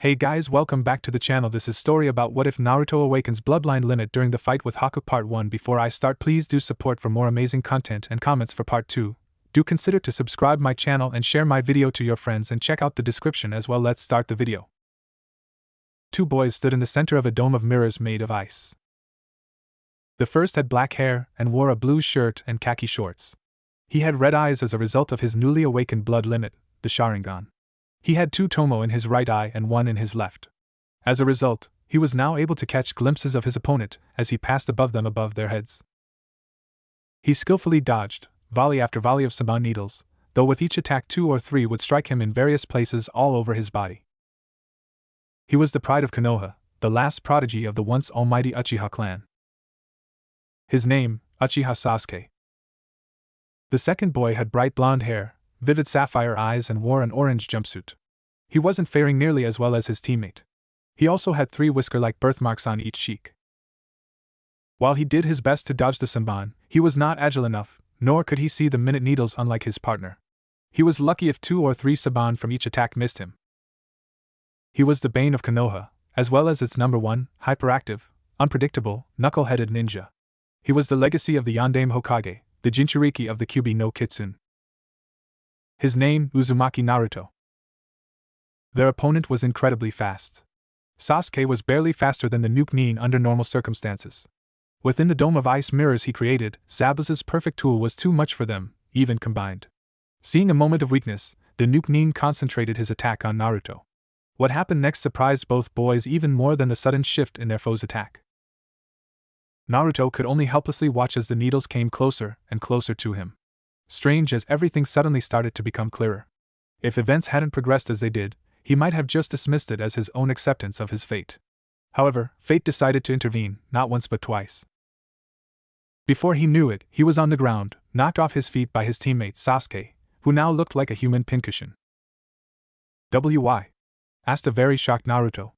Hey guys, welcome back to the channel. This is story about what if Naruto Awakens Bloodline limit during the fight with Haku part 1. Before I start, please do support for more amazing content and comments for part 2. Do consider to subscribe my channel and share my video to your friends and check out the description as well. Let's start the video. Two boys stood in the center of a dome of mirrors made of ice. The first had black hair and wore a blue shirt and khaki shorts. He had red eyes as a result of his newly awakened blood limit, the Sharingan. He had two tomo in his right eye and one in his left. As a result, he was now able to catch glimpses of his opponent as he passed above them above their heads. He skillfully dodged, volley after volley of Saban needles, though with each attack 2 or 3 would strike him in various places all over his body. He was the pride of Konoha, the last prodigy of the once almighty Uchiha clan. His name, Uchiha Sasuke. The second boy had bright blonde hair, vivid sapphire eyes and wore an orange jumpsuit. He wasn't faring nearly as well as his teammate. He also had 3 whisker-like birthmarks on each cheek. While he did his best to dodge the Sanban, he was not agile enough, nor could he see the minute needles unlike his partner. He was lucky if 2 or 3 Saban from each attack missed him. He was the bane of Konoha, as well as its number 1, hyperactive, unpredictable, knuckle-headed ninja. He was the legacy of the Yondaime Hokage, the Jinchuriki of the Kyuubi no Kitsune. His name, Uzumaki Naruto. Their opponent was incredibly fast. Sasuke was barely faster than the Nuke Nin under normal circumstances. Within the dome of ice mirrors he created, Zabuz's perfect tool was too much for them, even combined. Seeing a moment of weakness, the Nuke Nin concentrated his attack on Naruto. What happened next surprised both boys even more than the sudden shift in their foe's attack. Naruto could only helplessly watch as the needles came closer and closer to him. Strange as everything suddenly started to become clearer. If events hadn't progressed as they did, he might have just dismissed it as his own acceptance of his fate. However, fate decided to intervene, not once but twice. Before he knew it, he was on the ground, knocked off his feet by his teammate Sasuke, who now looked like a human pincushion. "Why?" asked a very shocked Naruto.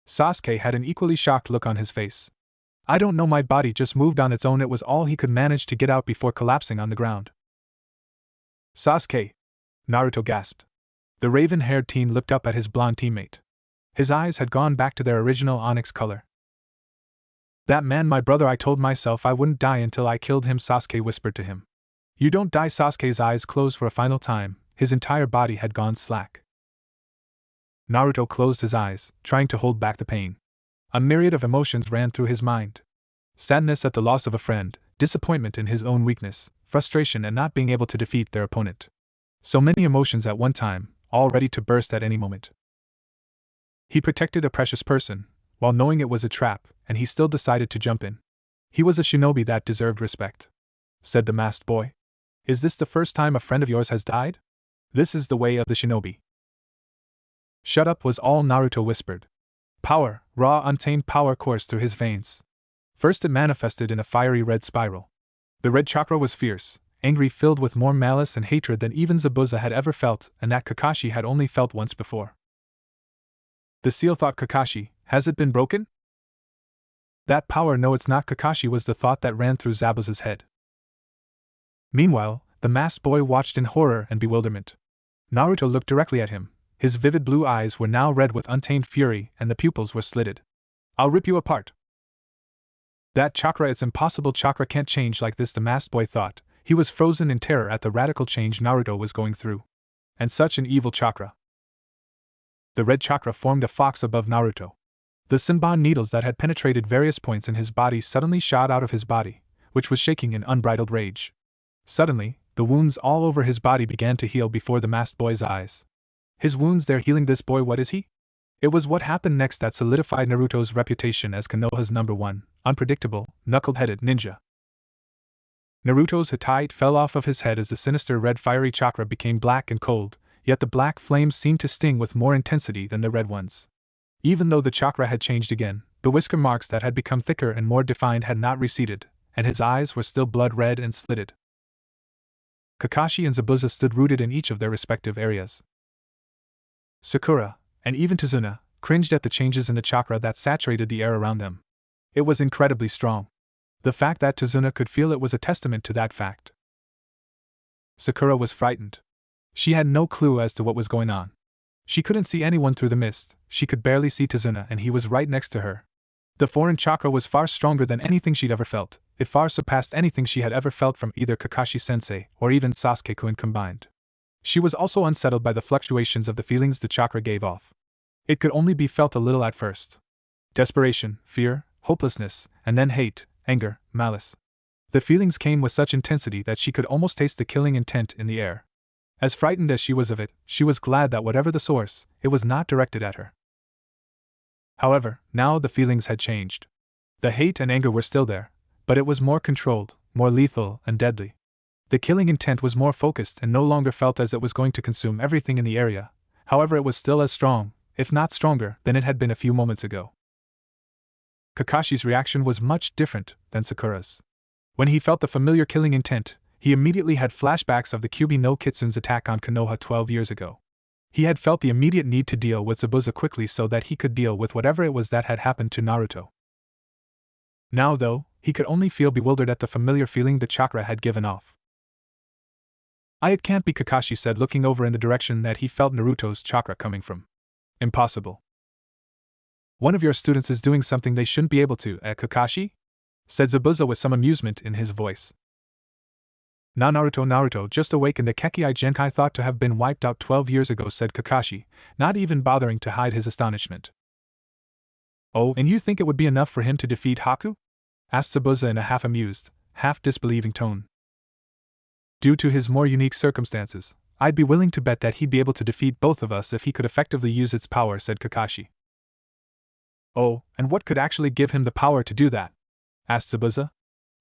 Sasuke had an equally shocked look on his face. "I don't know, my body just moved on its own," it was all he could manage to get out before collapsing on the ground. "Sasuke!" Naruto gasped. The raven-haired teen looked up at his blonde teammate. His eyes had gone back to their original onyx color. "That man, my brother, I told myself I wouldn't die until I killed him," Sasuke whispered to him. "You don't die." Sasuke's eyes closed for a final time, his entire body had gone slack. Naruto closed his eyes, trying to hold back the pain. A myriad of emotions ran through his mind. Sadness at the loss of a friend, disappointment in his own weakness, frustration at not being able to defeat their opponent. So many emotions at one time, all ready to burst at any moment. He protected a precious person, while knowing it was a trap, and he still decided to jump in. He was a shinobi that deserved respect. Said the masked boy. "Is this the first time a friend of yours has died? This is the way of the shinobi." "Shut up," was all Naruto whispered. Power, raw, untamed power coursed through his veins. First it manifested in a fiery red spiral. The red chakra was fierce, angry, filled with more malice and hatred than even Zabuza had ever felt, and that Kakashi had only felt once before. The seal, thought Kakashi, has it been broken? That power, no, it's not Kakashi, was the thought that ran through Zabuza's head. Meanwhile, the masked boy watched in horror and bewilderment. Naruto looked directly at him. His vivid blue eyes were now red with untamed fury, and the pupils were slitted. "I'll rip you apart." "That chakra, it's impossible. Chakra can't change like this," the masked boy thought. He was frozen in terror at the radical change Naruto was going through. And such an evil chakra. The red chakra formed a fox above Naruto. The Sanban needles that had penetrated various points in his body suddenly shot out of his body, which was shaking in unbridled rage. Suddenly, the wounds all over his body began to heal before the masked boy's eyes. His wounds, they're healing. This boy, what is he? It was what happened next that solidified Naruto's reputation as Konoha's number 1, unpredictable, knuckle-headed ninja. Naruto's hide fell off of his head as the sinister red fiery chakra became black and cold, yet the black flames seemed to sting with more intensity than the red ones. Even though the chakra had changed again, the whisker marks that had become thicker and more defined had not receded, and his eyes were still blood red and slitted. Kakashi and Zabuza stood rooted in each of their respective areas. Sakura, and even Tazuna, cringed at the changes in the chakra that saturated the air around them. It was incredibly strong. The fact that Tazuna could feel it was a testament to that fact. Sakura was frightened. She had no clue as to what was going on. She couldn't see anyone through the mist, she could barely see Tazuna, and he was right next to her. The foreign chakra was far stronger than anything she'd ever felt. It far surpassed anything she had ever felt from either Kakashi-sensei or even Sasuke-kun combined. She was also unsettled by the fluctuations of the feelings the chakra gave off. It could only be felt a little at first. Desperation, fear, hopelessness, and then hate, anger, malice. The feelings came with such intensity that she could almost taste the killing intent in the air. As frightened as she was of it, she was glad that whatever the source, it was not directed at her. However, now the feelings had changed. The hate and anger were still there, but it was more controlled, more lethal and deadly. The killing intent was more focused and no longer felt as it was going to consume everything in the area. However, it was still as strong, if not stronger, than it had been a few moments ago. Kakashi's reaction was much different than Sakura's. When he felt the familiar killing intent, he immediately had flashbacks of the Kyuubi no Kitsun's attack on Konoha 12 years ago. He had felt the immediate need to deal with Zabuza quickly so that he could deal with whatever it was that had happened to Naruto. Now, though, he could only feel bewildered at the familiar feeling the chakra had given off. It can't be, Kakashi said, looking over in the direction that he felt Naruto's chakra coming from. Impossible. One of your students is doing something they shouldn't be able to, Kakashi? Said Zabuza with some amusement in his voice. Naruto just awakened. A Kekkai Genkai thought to have been wiped out 12 years ago, said Kakashi, not even bothering to hide his astonishment. Oh, and you think it would be enough for him to defeat Haku? Asked Zabuza in a half-amused, half-disbelieving tone. Due to his more unique circumstances, I'd be willing to bet that he'd be able to defeat both of us if he could effectively use its power, said Kakashi. Oh, and what could actually give him the power to do that? Asked Zabuza.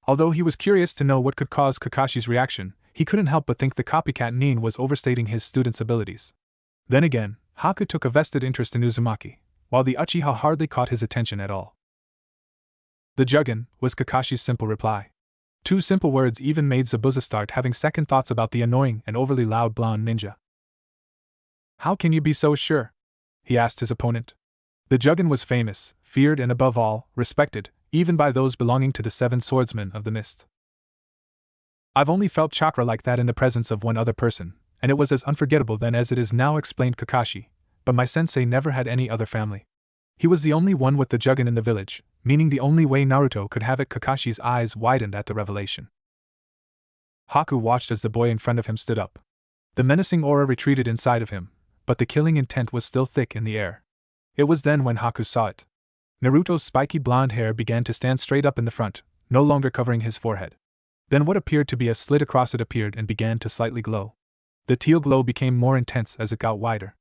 Although he was curious to know what could cause Kakashi's reaction, he couldn't help but think the copycat Nin was overstating his student's abilities. Then again, Haku took a vested interest in Uzumaki, while the Uchiha hardly caught his attention at all. The Juggin, was Kakashi's simple reply. 2 simple words even made Zabuza start having second thoughts about the annoying and overly loud blonde ninja. How can you be so sure? He asked his opponent. The Juggin was famous, feared, and above all, respected, even by those belonging to the 7 swordsmen of the mist. I've only felt chakra like that in the presence of one other person, and it was as unforgettable then as it is now, explained Kakashi, but my sensei never had any other family. He was the only one with the Juggin in the village, meaning the only way Naruto could have it. Kakashi's eyes widened at the revelation. Haku watched as the boy in front of him stood up. The menacing aura retreated inside of him, but the killing intent was still thick in the air. It was then when Haku saw it. Naruto's spiky blonde hair began to stand straight up in the front, no longer covering his forehead. Then what appeared to be a slit across it appeared and began to slightly glow. The teal glow became more intense as it got wider.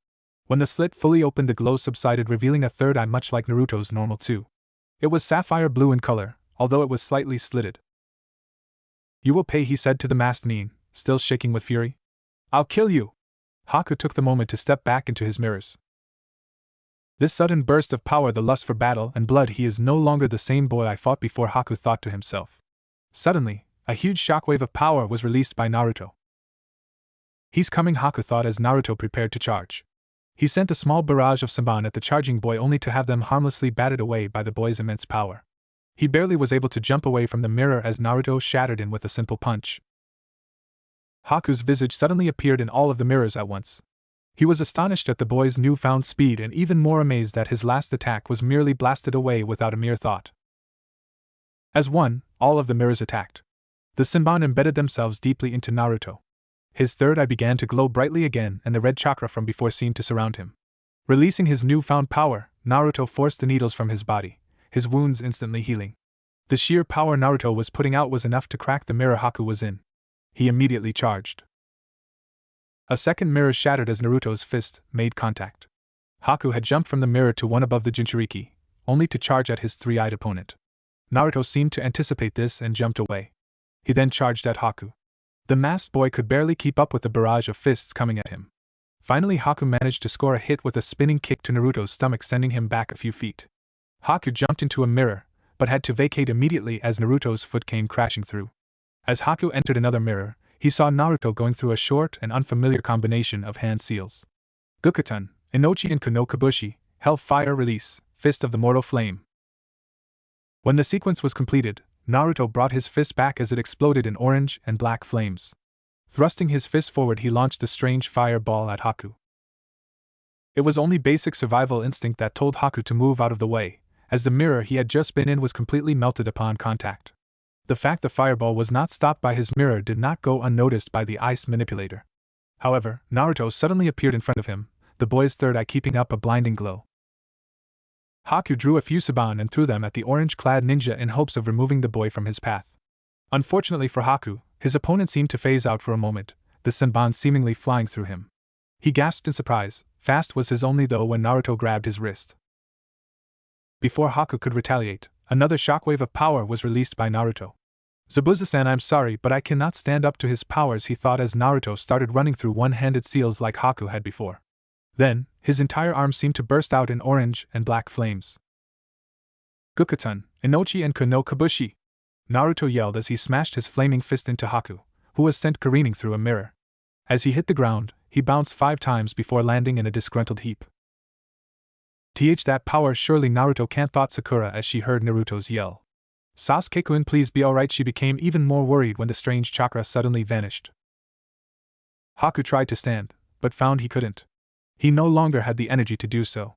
When the slit fully opened, the glow subsided, revealing a third eye much like Naruto's normal too. It was sapphire blue in color, although it was slightly slitted. You will pay, he said to the masked Nin, still shaking with fury. I'll kill you! Haku took the moment to step back into his mirrors. This sudden burst of power, the lust for battle and blood, he is no longer the same boy I fought before, Haku thought to himself. Suddenly, a huge shockwave of power was released by Naruto. He's coming, Haku thought as Naruto prepared to charge. He sent a small barrage of Senbon at the charging boy only to have them harmlessly batted away by the boy's immense power. He barely was able to jump away from the mirror as Naruto shattered in with a simple punch. Haku's visage suddenly appeared in all of the mirrors at once. He was astonished at the boy's newfound speed and even more amazed that his last attack was merely blasted away without a mere thought. As one, all of the mirrors attacked. The Senbon embedded themselves deeply into Naruto. His third eye began to glow brightly again, and the red chakra from before seemed to surround him. Releasing his newfound power, Naruto forced the needles from his body, his wounds instantly healing. The sheer power Naruto was putting out was enough to crack the mirror Haku was in. He immediately charged. A second mirror shattered as Naruto's fist made contact. Haku had jumped from the mirror to one above the Jinchuriki, only to charge at his three-eyed opponent. Naruto seemed to anticipate this and jumped away. He then charged at Haku. The masked boy could barely keep up with the barrage of fists coming at him. Finally, Haku managed to score a hit with a spinning kick to Naruto's stomach, sending him back a few feet. Haku jumped into a mirror, but had to vacate immediately as Naruto's foot came crashing through. As Haku entered another mirror, he saw Naruto going through a short and unfamiliar combination of hand seals. Gukuten, Inochi and Kono Kabushi, Hellfire Release, Fist of the Mortal Flame. When the sequence was completed, Naruto brought his fist back as it exploded in orange and black flames. Thrusting his fist forward, he launched the strange fireball at Haku. It was only basic survival instinct that told Haku to move out of the way, as the mirror he had just been in was completely melted upon contact. The fact the fireball was not stopped by his mirror did not go unnoticed by the ice manipulator. However, Naruto suddenly appeared in front of him, the boy's third eye keeping up a blinding glow. Haku drew a few saban and threw them at the orange-clad ninja in hopes of removing the boy from his path. Unfortunately for Haku, his opponent seemed to phase out for a moment, the saban seemingly flying through him. He gasped in surprise. Fast was his only though when Naruto grabbed his wrist. Before Haku could retaliate, another shockwave of power was released by Naruto. Zabuza-san, I'm sorry, but I cannot stand up to his powers, he thought as Naruto started running through one-handed seals like Haku had before. Then, his entire arm seemed to burst out in orange and black flames. Gukutun, Inochi and Kono Kabushi! Naruto yelled as he smashed his flaming fist into Haku, who was sent careening through a mirror. As he hit the ground, he bounced 5 times before landing in a disgruntled heap. That power, surely Naruto can't, thought Sakura as she heard Naruto's yell. Sasuke-kun, please be alright. She became even more worried when the strange chakra suddenly vanished. Haku tried to stand, but found he couldn't. He no longer had the energy to do so.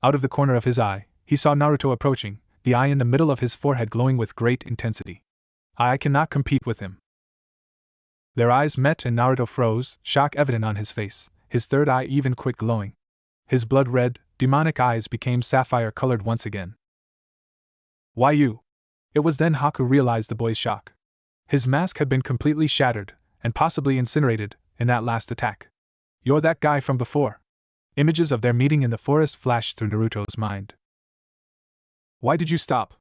Out of the corner of his eye, he saw Naruto approaching, the eye in the middle of his forehead glowing with great intensity. I cannot compete with him. Their eyes met and Naruto froze, shock evident on his face, his third eye even quit glowing. His blood-red, demonic eyes became sapphire-colored once again. Why you? It was then Haku realized the boy's shock. His mask had been completely shattered, and possibly incinerated, in that last attack. You're that guy from before. Images of their meeting in the forest flashed through Naruto's mind. Why did you stop?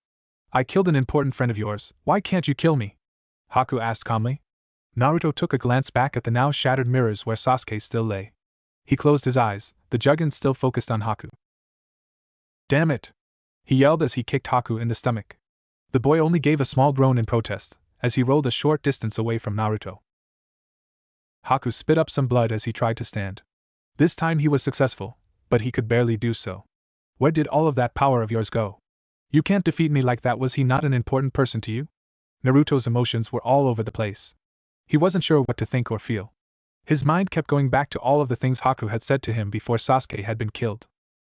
I killed an important friend of yours, why can't you kill me? Haku asked calmly. Naruto took a glance back at the now shattered mirrors where Sasuke still lay. He closed his eyes, the Juggins still focused on Haku. Damn it! He yelled as he kicked Haku in the stomach. The boy only gave a small groan in protest, as he rolled a short distance away from Naruto. Haku spit up some blood as he tried to stand. This time he was successful, but he could barely do so. Where did all of that power of yours go? You can't defeat me like that. Was he not an important person to you? Naruto's emotions were all over the place. He wasn't sure what to think or feel. His mind kept going back to all of the things Haku had said to him before Sasuke had been killed.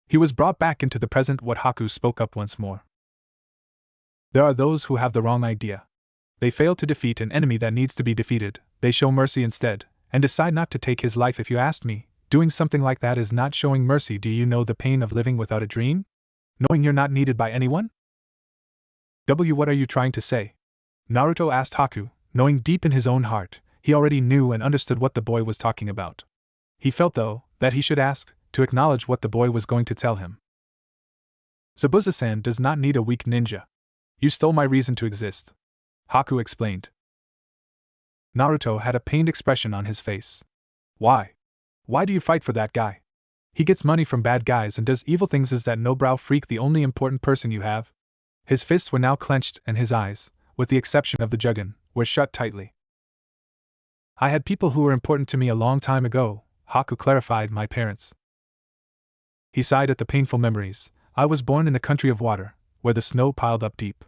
He was brought back into the present. What Haku spoke up once more. There are those who have the wrong idea. They fail to defeat an enemy that needs to be defeated, they show mercy instead, and decide not to take his life. If you asked me, doing something like that is not showing mercy. Do you know the pain of living without a dream? Knowing you're not needed by anyone? What are you trying to say? Naruto asked Haku, knowing deep in his own heart, he already knew and understood what the boy was talking about. He felt, though, that he should ask, to acknowledge what the boy was going to tell him. Zabuza-san does not need a weak ninja. You stole my reason to exist. Haku explained. Naruto had a pained expression on his face. Why? Why do you fight for that guy? He gets money from bad guys and does evil things. Is that no-brow freak the only important person you have? His fists were now clenched and his eyes, with the exception of the Juggin, were shut tightly. I had people who were important to me a long time ago, Haku clarified. My parents. He sighed at the painful memories. I was born in the country of water, where the snow piled up deep.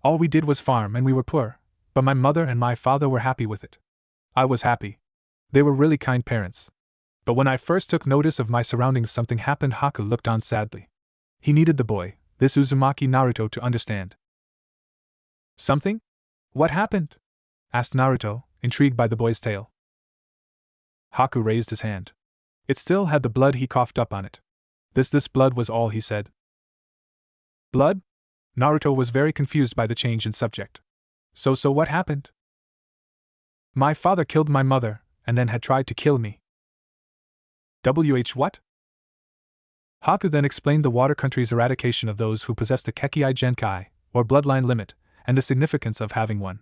All we did was farm and we were poor, but my mother and my father were happy with it. I was happy. They were really kind parents. But when I first took notice of my surroundings, something happened. Haku looked on sadly. He needed the boy, this Uzumaki Naruto, to understand. Something? What happened? Asked Naruto, intrigued by the boy's tale. Haku raised his hand. It still had the blood he coughed up on it. This blood was all, he said. Blood? Naruto was very confused by the change in subject. So what happened? My father killed my mother, and then had tried to kill me. What? Haku then explained the water country's eradication of those who possessed a Kekkai Genkai, or bloodline limit, and the significance of having one.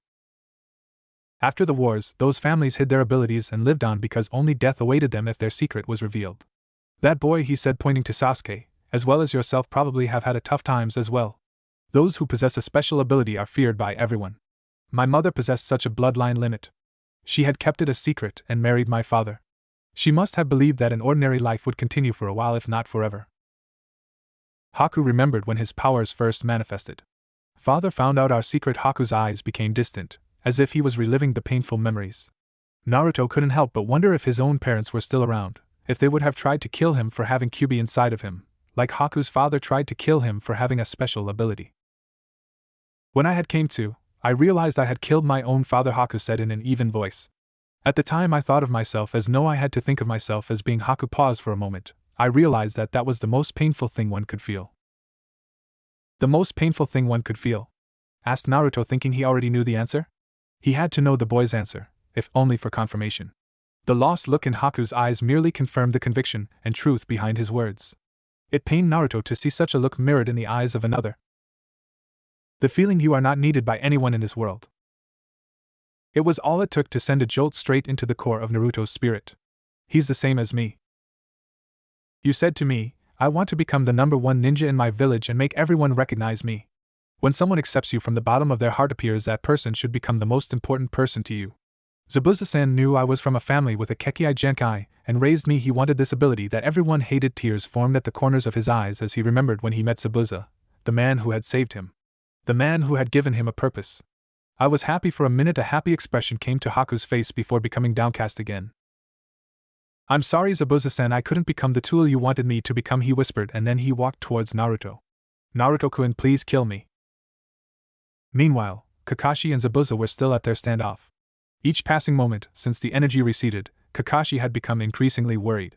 After the wars, those families hid their abilities and lived on because only death awaited them if their secret was revealed. That boy, he said, pointing to Sasuke, as well as yourself, probably have had a tough times as well. Those who possess a special ability are feared by everyone. My mother possessed such a bloodline limit. She had kept it a secret and married my father. She must have believed that an ordinary life would continue for a while, if not forever. Haku remembered when his powers first manifested. Father found out our secret. Haku's eyes became distant, as if he was reliving the painful memories. Naruto couldn't help but wonder if his own parents were still around, if they would have tried to kill him for having QB inside of him, like Haku's father tried to kill him for having a special ability. When I had came to, I realized I had killed my own father, Haku said in an even voice. At the time I thought of myself as no, I had to think of myself as being Haku. Paused for a moment. I realized that that was the most painful thing one could feel. The most painful thing one could feel? Asked Naruto, thinking he already knew the answer. He had to know the boy's answer, if only for confirmation. The lost look in Haku's eyes merely confirmed the conviction and truth behind his words. It pained Naruto to see such a look mirrored in the eyes of another. The feeling you are not needed by anyone in this world. It was all it took to send a jolt straight into the core of Naruto's spirit. He's the same as me. You said to me, I want to become the #1 ninja in my village and make everyone recognize me. When someone accepts you from the bottom of their heart, appears that person should become the most important person to you. Zabuza-san knew I was from a family with a Kekkei Genkai, and raised me. He wanted this ability that everyone hated. Tears formed at the corners of his eyes as he remembered when he met Zabuza, the man who had saved him. The man who had given him a purpose. I was happy for a minute. A happy expression came to Haku's face before becoming downcast again. I'm sorry, Zabuza-san, I couldn't become the tool you wanted me to become, he whispered, and then he walked towards Naruto. Naruto-kun, please kill me. Meanwhile, Kakashi and Zabuza were still at their standoff. Each passing moment, since the energy receded, Kakashi had become increasingly worried.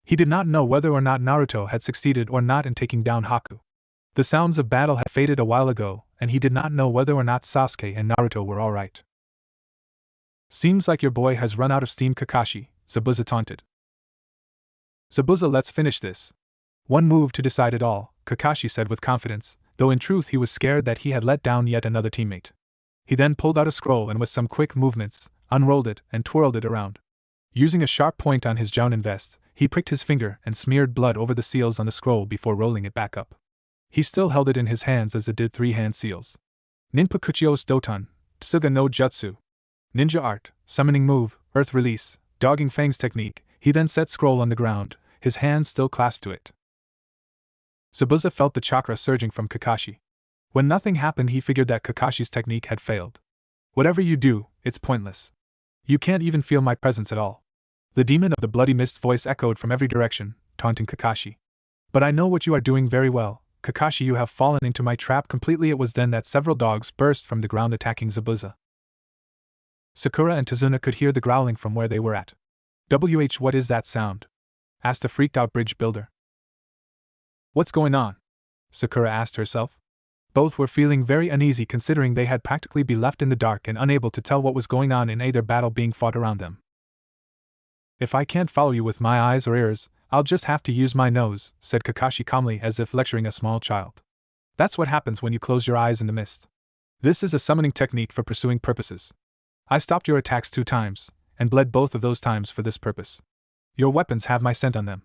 He did not know whether or not Naruto had succeeded or not in taking down Haku. The sounds of battle had faded a while ago, and he did not know whether or not Sasuke and Naruto were alright. Seems like your boy has run out of steam, Kakashi, Zabuza taunted. Zabuza, let's finish this. One move to decide it all, Kakashi said with confidence, though in truth he was scared that he had let down yet another teammate. He then pulled out a scroll and with some quick movements, unrolled it and twirled it around. Using a sharp point on his jounin vest, he pricked his finger and smeared blood over the seals on the scroll before rolling it back up. He still held it in his hands as it did 3 hand seals. Ninpakuchios Doton, Tsuga no Jutsu. Ninja art, summoning move, earth release, dogging fangs technique. He then set scroll on the ground, his hands still clasped to it. Zabuza felt the chakra surging from Kakashi. When nothing happened, he figured that Kakashi's technique had failed. Whatever you do, it's pointless. You can't even feel my presence at all. The demon of the bloody mist voice echoed from every direction, taunting Kakashi. But I know what you are doing very well, Kakashi. You have fallen into my trap completely. It was then that several dogs burst from the ground attacking Zabuza. Sakura and Tazuna could hear the growling from where they were at. What is that sound? Asked a freaked-out bridge builder. What's going on? Sakura asked herself. Both were feeling very uneasy considering they had practically been left in the dark and unable to tell what was going on in either battle being fought around them. If I can't follow you with my eyes or ears, I'll just have to use my nose, said Kakashi calmly as if lecturing a small child. That's what happens when you close your eyes in the mist. This is a summoning technique for pursuing purposes. I stopped your attacks 2 times, and bled both of those times for this purpose. Your weapons have my scent on them.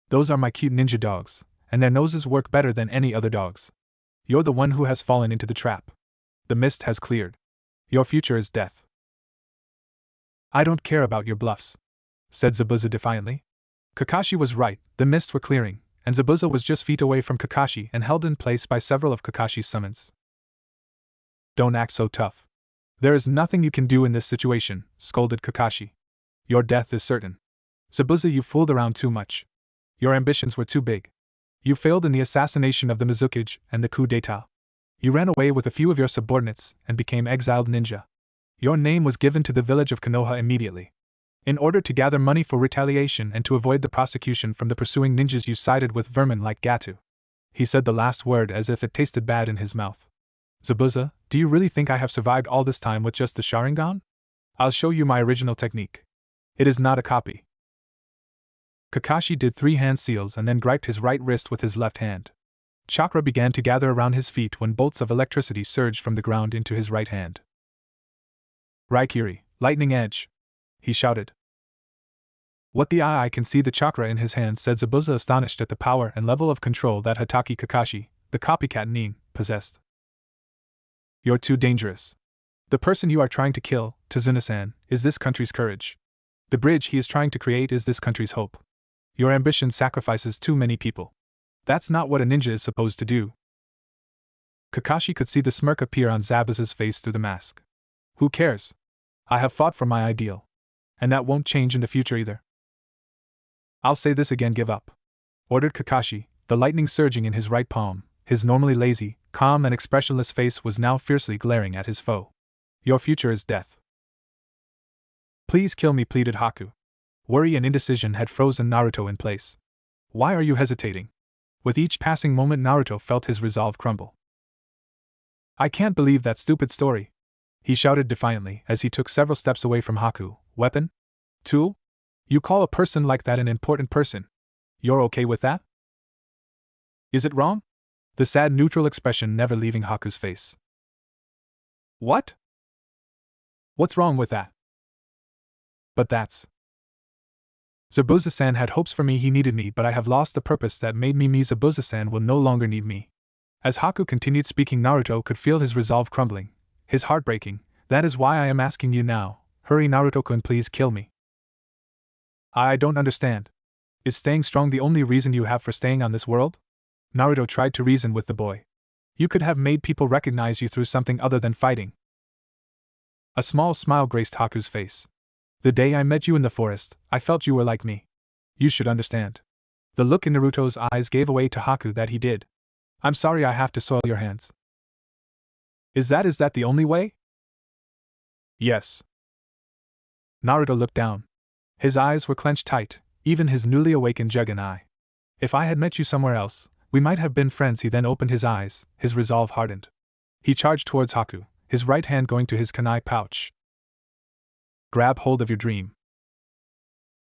Those are my cute ninja dogs, and their noses work better than any other dogs. You're the one who has fallen into the trap. The mist has cleared. Your future is death. I don't care about your bluffs, said Zabuza defiantly. Kakashi was right, the mists were clearing, and Zabuza was just feet away from Kakashi and held in place by several of Kakashi's summons. Don't act so tough. There is nothing you can do in this situation, scolded Kakashi. Your death is certain. Zabuza, you fooled around too much. Your ambitions were too big. You failed in the assassination of the Mizukage and the coup d'etat. You ran away with a few of your subordinates and became exiled ninja. Your name was given to the village of Konoha immediately. In order to gather money for retaliation and to avoid the prosecution from the pursuing ninjas, you sided with vermin like Gatu. He said the last word as if it tasted bad in his mouth. Zabuza, do you really think I have survived all this time with just the Sharingan? I'll show you my original technique. It is not a copy. Kakashi did 3 hand seals and then griped his right wrist with his left hand. Chakra began to gather around his feet when bolts of electricity surged from the ground into his right hand. Raikiri, lightning edge! He shouted. What the I can see the chakra in his hands, said Zabuza, astonished at the power and level of control that Hatake Kakashi, the copycat nin, possessed. You're too dangerous. The person you are trying to kill, Tazuna-san, is this country's courage. The bridge he is trying to create is this country's hope. Your ambition sacrifices too many people. That's not what a ninja is supposed to do. Kakashi could see the smirk appear on Zabuza's face through the mask. Who cares? I have fought for my ideal. And that won't change in the future either. I'll say this again, give up, ordered Kakashi, the lightning surging in his right palm. His normally lazy, calm and expressionless face was now fiercely glaring at his foe. Your future is death. Please kill me, pleaded Haku. Worry and indecision had frozen Naruto in place. Why are you hesitating? With each passing moment, Naruto felt his resolve crumble. I can't believe that stupid story, he shouted defiantly as he took several steps away from Haku. Weapon? Tool? You call a person like that an important person? You're okay with that? Is it wrong? The sad neutral expression never leaving Haku's face. What? What's wrong with that? But that's... Zabuza-san had hopes for me, he needed me, but I have lost the purpose that made me me. Zabuza-san will no longer need me. As Haku continued speaking, Naruto could feel his resolve crumbling, his heart breaking. That is why I am asking you now. Hurry, Naruto-kun, please kill me. I don't understand. Is staying strong the only reason you have for staying on this world? Naruto tried to reason with the boy. You could have made people recognize you through something other than fighting. A small smile graced Haku's face. The day I met you in the forest, I felt you were like me. You should understand. The look in Naruto's eyes gave away to Haku that he did. I'm sorry I have to soil your hands. Is that the only way? Yes. Naruto looked down. His eyes were clenched tight, even his newly awakened Jugen eye. If I had met you somewhere else, we might have been friends. He then opened his eyes, his resolve hardened. He charged towards Haku, his right hand going to his kunai pouch. Grab hold of your dream.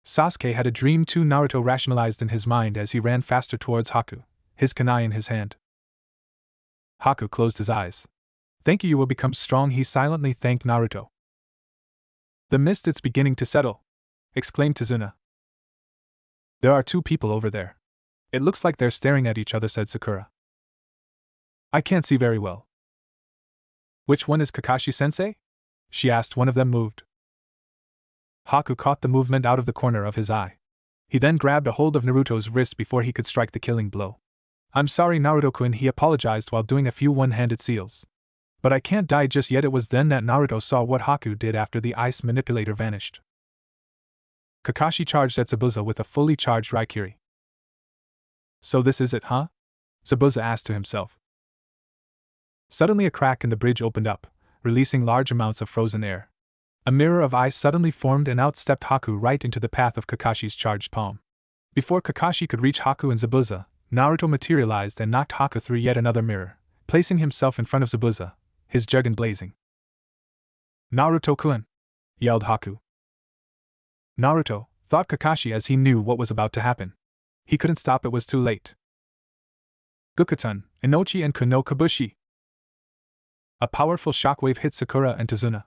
Sasuke had a dream too, Naruto rationalized in his mind as he ran faster towards Haku, his kunai in his hand. Haku closed his eyes. Thank you, you will become strong, he silently thanked Naruto. The mist, it's beginning to settle, exclaimed Tazuna. There are two people over there. It looks like they're staring at each other, said Sakura. I can't see very well. Which one is Kakashi-sensei? She asked. One of them moved. Haku caught the movement out of the corner of his eye. He then grabbed a hold of Naruto's wrist before he could strike the killing blow. I'm sorry, Naruto-kun, he apologized while doing a few one-handed seals. But I can't die just yet. It was then that Naruto saw what Haku did after the ice manipulator vanished. Kakashi charged at Zabuza with a fully charged Raikiri. So this is it, huh? Zabuza asked to himself. Suddenly a crack in the bridge opened up, releasing large amounts of frozen air. A mirror of ice suddenly formed and out stepped Haku right into the path of Kakashi's charged palm. Before Kakashi could reach Haku and Zabuza, Naruto materialized and knocked Haku through yet another mirror, placing himself in front of Zabuza, his Jugen blazing. Naruto-kun! Yelled Haku. Naruto, thought Kakashi as he knew what was about to happen. He couldn't stop, it was too late. Gukutun, Inochi and Kuno Kabushi! A powerful shockwave hit Sakura and Tazuna.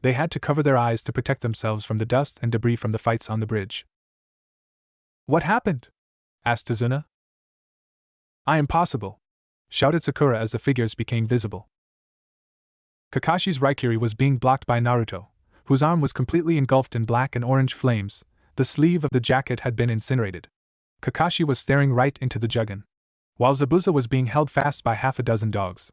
They had to cover their eyes to protect themselves from the dust and debris from the fights on the bridge. What happened? Asked Tazuna. I am possible, shouted Sakura as the figures became visible. Kakashi's Raikiri was being blocked by Naruto, whose arm was completely engulfed in black and orange flames. The sleeve of the jacket had been incinerated. Kakashi was staring right into the Jugen, while Zabuza was being held fast by half a dozen dogs.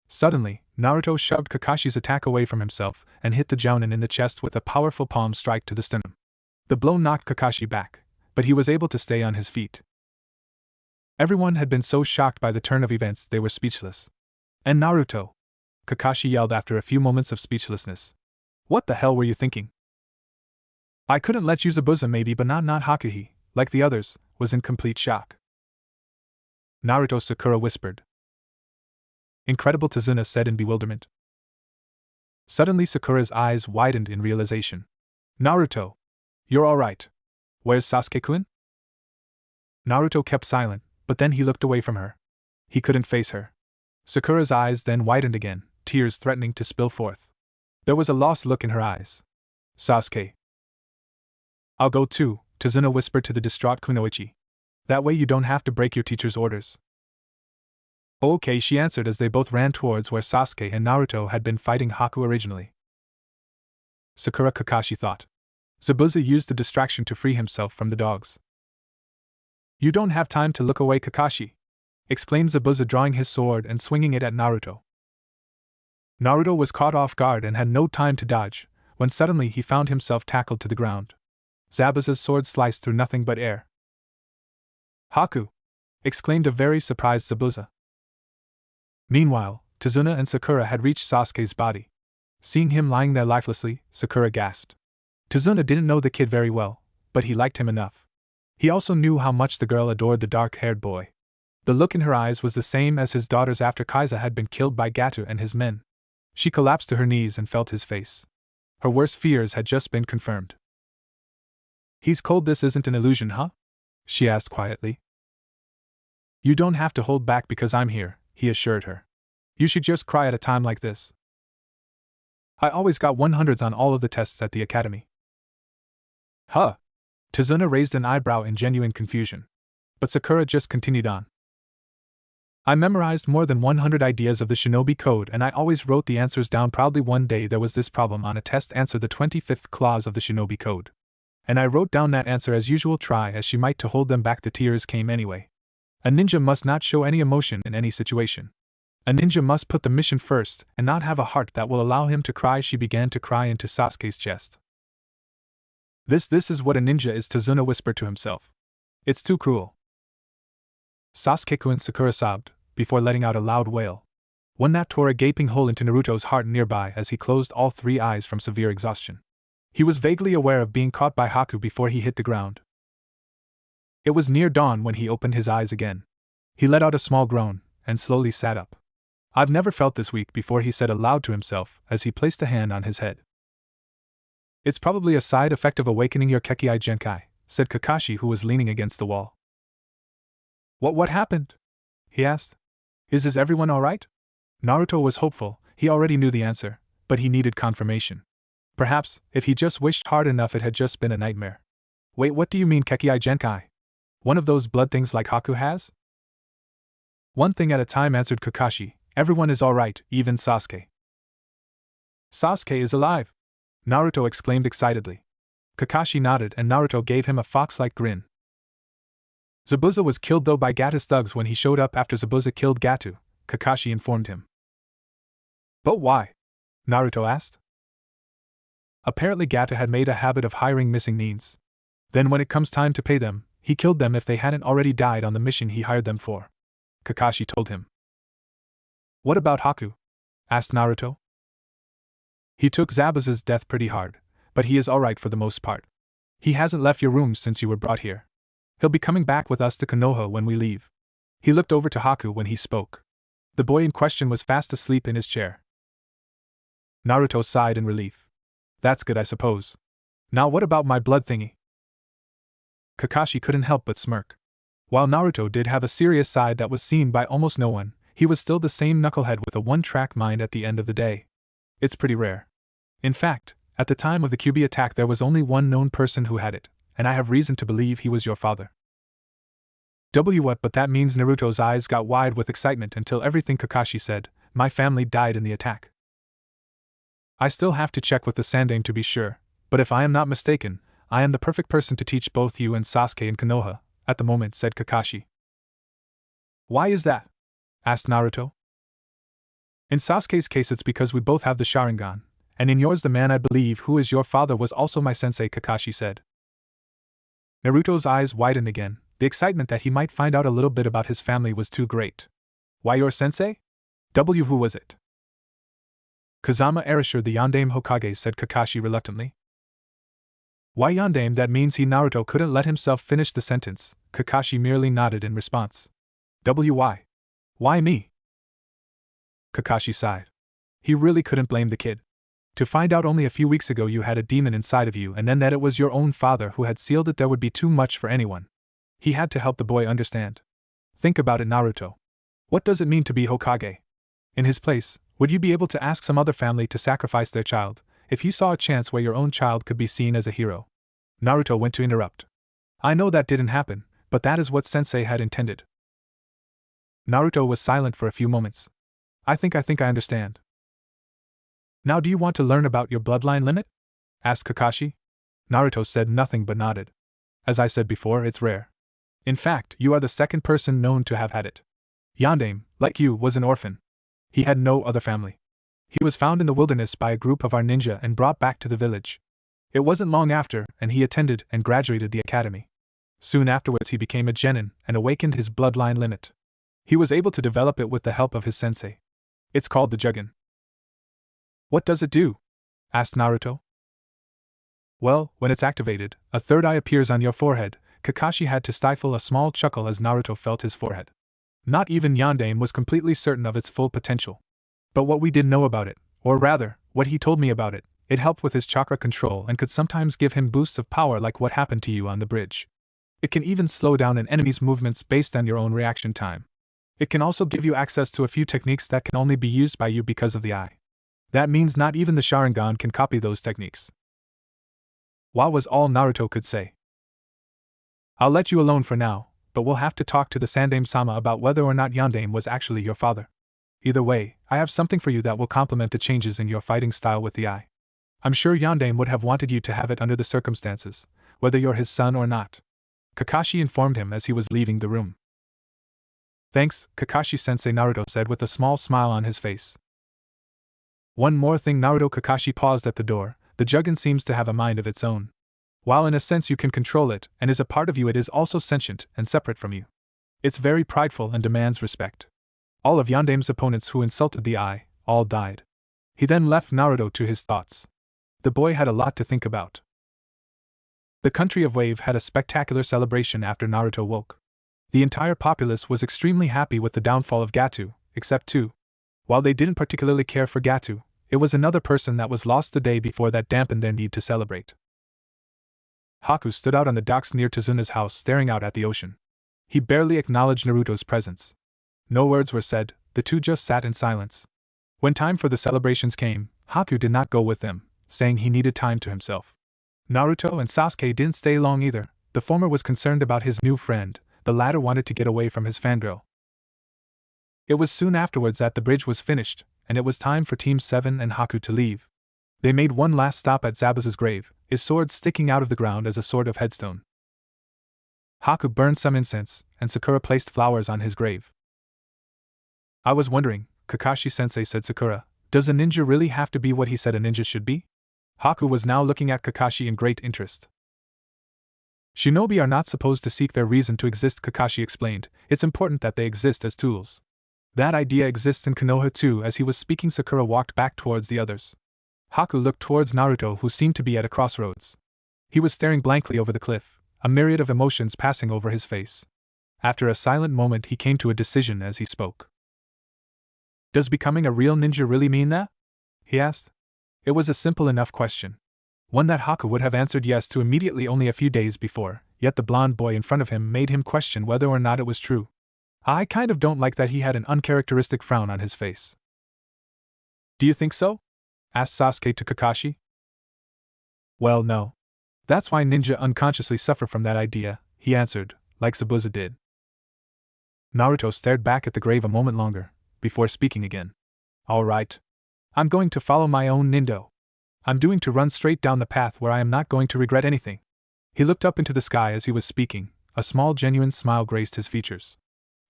Suddenly, Naruto shoved Kakashi's attack away from himself and hit the Jounin in the chest with a powerful palm strike to the sternum. The blow knocked Kakashi back, but he was able to stay on his feet. Everyone had been so shocked by the turn of events they were speechless. And Naruto? Kakashi yelled after a few moments of speechlessness. What the hell were you thinking? I couldn't let you, Zabuza maybe, but not Hakuhi, like the others, was in complete shock. Naruto, Sakura whispered. Incredible, Tazuna said in bewilderment. Suddenly Sakura's eyes widened in realization. Naruto! You're alright. Where's Sasuke-kun? Naruto kept silent, but then he looked away from her. He couldn't face her. Sakura's eyes then widened again, tears threatening to spill forth. There was a lost look in her eyes. Sasuke. I'll go too, Tazuna whispered to the distraught Kunoichi. That way you don't have to break your teacher's orders. Okay, she answered as they both ran towards where Sasuke and Naruto had been fighting Haku originally. Sakura, Kakashi thought. Zabuza used the distraction to free himself from the dogs. You don't have time to look away, Kakashi, exclaimed Zabuza, drawing his sword and swinging it at Naruto. Naruto was caught off guard and had no time to dodge, when suddenly he found himself tackled to the ground. Zabuza's sword sliced through nothing but air. Haku! Exclaimed a very surprised Zabuza. Meanwhile, Tazuna and Sakura had reached Sasuke's body. Seeing him lying there lifelessly, Sakura gasped. Tazuna didn't know the kid very well, but he liked him enough. He also knew how much the girl adored the dark-haired boy. The look in her eyes was the same as his daughter's after Kaiza had been killed by Gato and his men. She collapsed to her knees and felt his face. Her worst fears had just been confirmed. He's cold. This isn't an illusion, huh? She asked quietly. You don't have to hold back because I'm here, he assured her. You should just cry at a time like this. I always got 100s on all of the tests at the academy. Huh? Tazuna raised an eyebrow in genuine confusion. But Sakura just continued on. I memorized more than 100 ideas of the shinobi code and I always wrote the answers down proudly. One day there was this problem on a test: answer the 25th clause of the shinobi code. And I wrote down that answer as usual, try as she might to hold them back, the tears came anyway. A ninja must not show any emotion in any situation. A ninja must put the mission first and not have a heart that will allow him to cry. She began to cry into Sasuke's chest. This is what a ninja is, Tazuna whispered to himself. It's too cruel. Sasuke-kun, Sakura sobbed, before letting out a loud wail. One that tore a gaping hole into Naruto's heart nearby as he closed all three eyes from severe exhaustion. He was vaguely aware of being caught by Haku before he hit the ground. It was near dawn when he opened his eyes again. He let out a small groan, and slowly sat up. I've never felt this weak before, he said aloud to himself as he placed a hand on his head. It's probably a side effect of awakening your Kekkei Genkai, said Kakashi, who was leaning against the wall. What happened? He asked. Is everyone alright? Naruto was hopeful. He already knew the answer, but he needed confirmation. Perhaps, if he just wished hard enough, it had just been a nightmare. Wait, what do you mean Kekkei Genkai? One of those blood things like Haku has? One thing at a time, answered Kakashi. Everyone is alright, even Sasuke. Sasuke is alive! Naruto exclaimed excitedly. Kakashi nodded and Naruto gave him a fox-like grin. Zabuza was killed though by Gato's thugs when he showed up after Zabuza killed Gato, Kakashi informed him. But why? Naruto asked. Apparently Gato had made a habit of hiring missing neens. Then when it comes time to pay them, he killed them if they hadn't already died on the mission he hired them for. Kakashi told him. What about Haku? Asked Naruto. He took Zabuza's death pretty hard, but he is alright for the most part. He hasn't left your room since you were brought here. He'll be coming back with us to Konoha when we leave. He looked over to Haku when he spoke. The boy in question was fast asleep in his chair. Naruto sighed in relief. That's good, I suppose. Now what about my blood thingy? Kakashi couldn't help but smirk. While Naruto did have a serious side that was seen by almost no one, he was still the same knucklehead with a one-track mind at the end of the day. It's pretty rare. In fact, at the time of the Kyuubi attack there was only one known person who had it, and I have reason to believe he was your father. What? But that means Naruto's eyes got wide with excitement until everything Kakashi said. My family died in the attack. I still have to check with the Sandaime to be sure, but if I am not mistaken, I am the perfect person to teach both you and Sasuke in Konoha, at the moment, said Kakashi. Why is that? Asked Naruto. In Sasuke's case it's because we both have the Sharingan, and in yours the man I believe who is your father was also my sensei, Kakashi said. Naruto's eyes widened again. The excitement that he might find out a little bit about his family was too great. Why your sensei? Who was it? Kazama Erasure, the Yondaime Hokage, said Kakashi reluctantly. Why Yondaime? That means he. Naruto couldn't let himself finish the sentence. Kakashi merely nodded in response. Why? Why me? Kakashi sighed. He really couldn't blame the kid. To find out only a few weeks ago you had a demon inside of you and then that it was your own father who had sealed it, there would be too much for anyone. He had to help the boy understand. Think about it, Naruto. What does it mean to be Hokage? In his place, would you be able to ask some other family to sacrifice their child, if you saw a chance where your own child could be seen as a hero? Naruto went to interrupt. I know that didn't happen, but that is what Sensei had intended. Naruto was silent for a few moments. I think I understand. Now do you want to learn about your bloodline limit? Asked Kakashi. Naruto said nothing but nodded. As I said before, it's rare. In fact, you are the second person known to have had it. Yondaime, like you, was an orphan. He had no other family. He was found in the wilderness by a group of our ninja and brought back to the village. It wasn't long after, and he attended and graduated the academy. Soon afterwards he became a genin and awakened his bloodline limit. He was able to develop it with the help of his sensei. It's called the Jugen. What does it do? Asked Naruto. Well, when it's activated, a third eye appears on your forehead. Kakashi had to stifle a small chuckle as Naruto felt his forehead. Not even Yondaime was completely certain of its full potential. But what we did know about it, or rather, what he told me about it, it helped with his chakra control and could sometimes give him boosts of power like what happened to you on the bridge. It can even slow down an enemy's movements based on your own reaction time. It can also give you access to a few techniques that can only be used by you because of the eye. That means not even the Sharingan can copy those techniques. What was all Naruto could say. I'll let you alone for now, but we'll have to talk to the Sandaime-sama about whether or not Yondaime was actually your father. Either way, I have something for you that will complement the changes in your fighting style with the eye. I'm sure Yondaime would have wanted you to have it under the circumstances, whether you're his son or not. Kakashi informed him as he was leaving the room. Thanks, Kakashi-sensei, Naruto said with a small smile on his face. One more thing, Naruto. Kakashi paused at the door. The Jugen seems to have a mind of its own. While in a sense you can control it and is a part of you, it is also sentient and separate from you. It's very prideful and demands respect. All of Yondaime's opponents who insulted the eye, all died. He then left Naruto to his thoughts. The boy had a lot to think about. The country of Wave had a spectacular celebration after Naruto woke. The entire populace was extremely happy with the downfall of Gato, except two. While they didn't particularly care for Gato, it was another person that was lost the day before that dampened their need to celebrate. Haku stood out on the docks near Tazuna's house staring out at the ocean. He barely acknowledged Naruto's presence. No words were said, the two just sat in silence. When time for the celebrations came, Haku did not go with them, saying he needed time to himself. Naruto and Sasuke didn't stay long either. The former was concerned about his new friend, the latter wanted to get away from his fangirl. It was soon afterwards that the bridge was finished, and it was time for Team 7 and Haku to leave. They made one last stop at Zabuza's grave, his sword sticking out of the ground as a sort of headstone. Haku burned some incense, and Sakura placed flowers on his grave. I was wondering, Kakashi-sensei, said Sakura, does a ninja really have to be what he said a ninja should be? Haku was now looking at Kakashi in great interest. Shinobi are not supposed to seek their reason to exist, Kakashi explained. It's important that they exist as tools. That idea exists in Konoha too. As he was speaking, Sakura walked back towards the others. Haku looked towards Naruto, who seemed to be at a crossroads. He was staring blankly over the cliff, a myriad of emotions passing over his face. After a silent moment, he came to a decision as he spoke. Does becoming a real ninja really mean that? He asked. It was a simple enough question. One that Haku would have answered yes to immediately only a few days before, yet the blonde boy in front of him made him question whether or not it was true. I kind of don't like that he had an uncharacteristic frown on his face. Do you think so? Asked Sasuke to Kakashi. Well, no. That's why ninja unconsciously suffer from that idea, he answered, like Zabuza did. Naruto stared back at the grave a moment longer, before speaking again. All right. I'm going to follow my own nindo. I'm doing to run straight down the path where I am not going to regret anything. He looked up into the sky as he was speaking, a small genuine smile graced his features.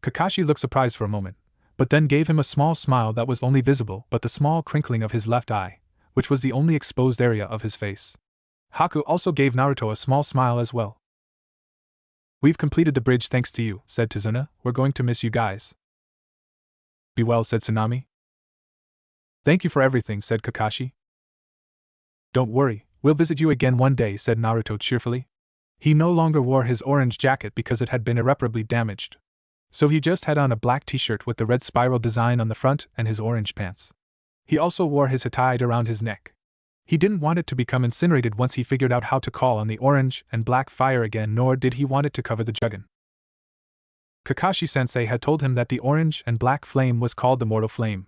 Kakashi looked surprised for a moment, but then gave him a small smile that was only visible but the small crinkling of his left eye, which was the only exposed area of his face. Haku also gave Naruto a small smile as well. We've completed the bridge thanks to you, said Tazuna. We're going to miss you guys. Be well, said Tsunami. Thank you for everything, said Kakashi. Don't worry, we'll visit you again one day, said Naruto cheerfully. He no longer wore his orange jacket because it had been irreparably damaged. So he just had on a black t-shirt with the red spiral design on the front and his orange pants. He also wore his hat tied around his neck. He didn't want it to become incinerated once he figured out how to call on the orange and black fire again, nor did he want it to cover the Jugen. Kakashi-sensei had told him that the orange and black flame was called the mortal flame.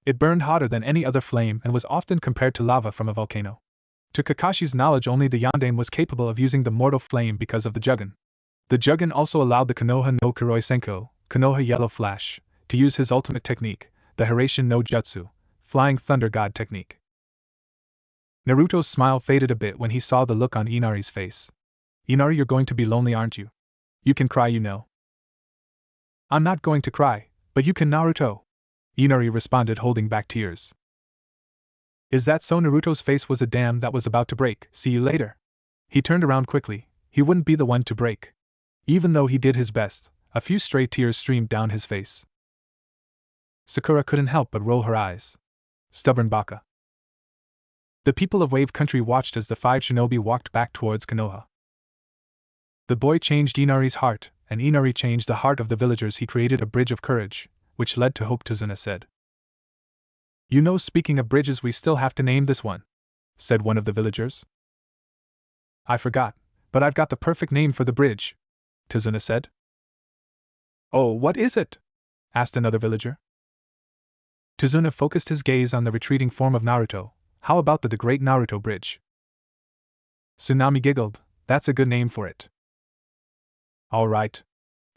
It burned hotter than any other flame and was often compared to lava from a volcano. To Kakashi's knowledge, only the Yondaime was capable of using the mortal flame because of the Jugen. The Jugen also allowed the Konoha no Kuroi Senko, Konoha Yellow Flash, to use his ultimate technique, the Hiraishin no Jutsu, Flying Thunder God technique. Naruto's smile faded a bit when he saw the look on Inari's face. Inari, you're going to be lonely, aren't you? You can cry, you know. I'm not going to cry, but you can, Naruto. Inari responded, holding back tears. Is that so? Naruto's face was a dam that was about to break. See you later. He turned around quickly. He wouldn't be the one to break. Even though he did his best, a few stray tears streamed down his face. Sakura couldn't help but roll her eyes. Stubborn baka. The people of Wave Country watched as the 5 shinobi walked back towards Konoha. The boy changed Inari's heart, and Inari changed the heart of the villagers. He created a bridge of courage, which led to hope, Tazuna said. You know, speaking of bridges, we still have to name this one, said one of the villagers. I forgot, but I've got the perfect name for the bridge, Tazuna said. Oh, what is it? Asked another villager. Tazuna focused his gaze on the retreating form of Naruto. How about the Great Naruto Bridge? Tsunami giggled. That's a good name for it. Alright.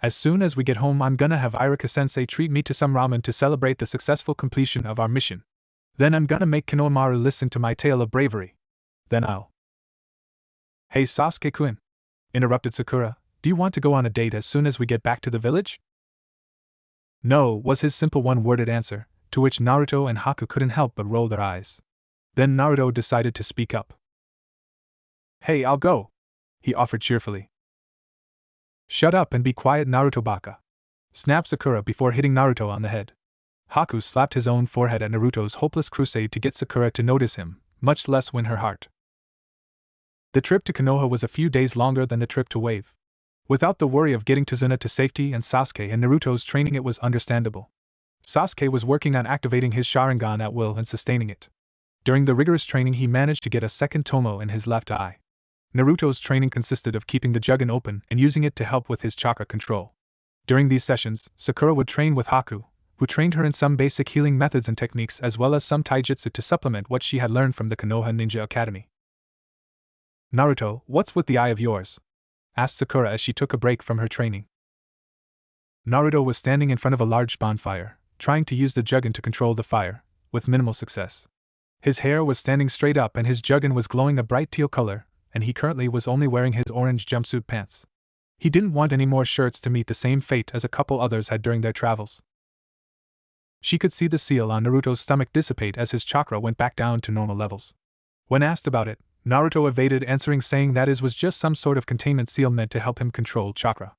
As soon as we get home, I'm gonna have Irika-sensei treat me to some ramen to celebrate the successful completion of our mission. Then I'm gonna make Konohamaru listen to my tale of bravery. Then I'll... Hey Sasuke-kun, interrupted Sakura, do you want to go on a date as soon as we get back to the village? No, was his simple one-worded answer, to which Naruto and Haku couldn't help but roll their eyes. Then Naruto decided to speak up. Hey, I'll go, he offered cheerfully. Shut up and be quiet, Naruto baka, snapped Sakura before hitting Naruto on the head. Haku slapped his own forehead at Naruto's hopeless crusade to get Sakura to notice him, much less win her heart. The trip to Konoha was a few days longer than the trip to Wave. Without the worry of getting Tazuna to safety and Sasuke and Naruto's training, it was understandable. Sasuke was working on activating his Sharingan at will and sustaining it. During the rigorous training, he managed to get a second tomo in his left eye. Naruto's training consisted of keeping the Jugen open and using it to help with his chakra control. During these sessions, Sakura would train with Haku, who trained her in some basic healing methods and techniques as well as some taijutsu to supplement what she had learned from the Konoha Ninja Academy. Naruto, what's with the eye of yours? Asked Sakura as she took a break from her training. Naruto was standing in front of a large bonfire, trying to use the Jugen to control the fire, with minimal success. His hair was standing straight up and his Jugen was glowing a bright teal color, and he currently was only wearing his orange jumpsuit pants. He didn't want any more shirts to meet the same fate as a couple others had during their travels. She could see the seal on Naruto's stomach dissipate as his chakra went back down to normal levels. When asked about it, Naruto evaded answering, saying that it was just some sort of containment seal meant to help him control chakra.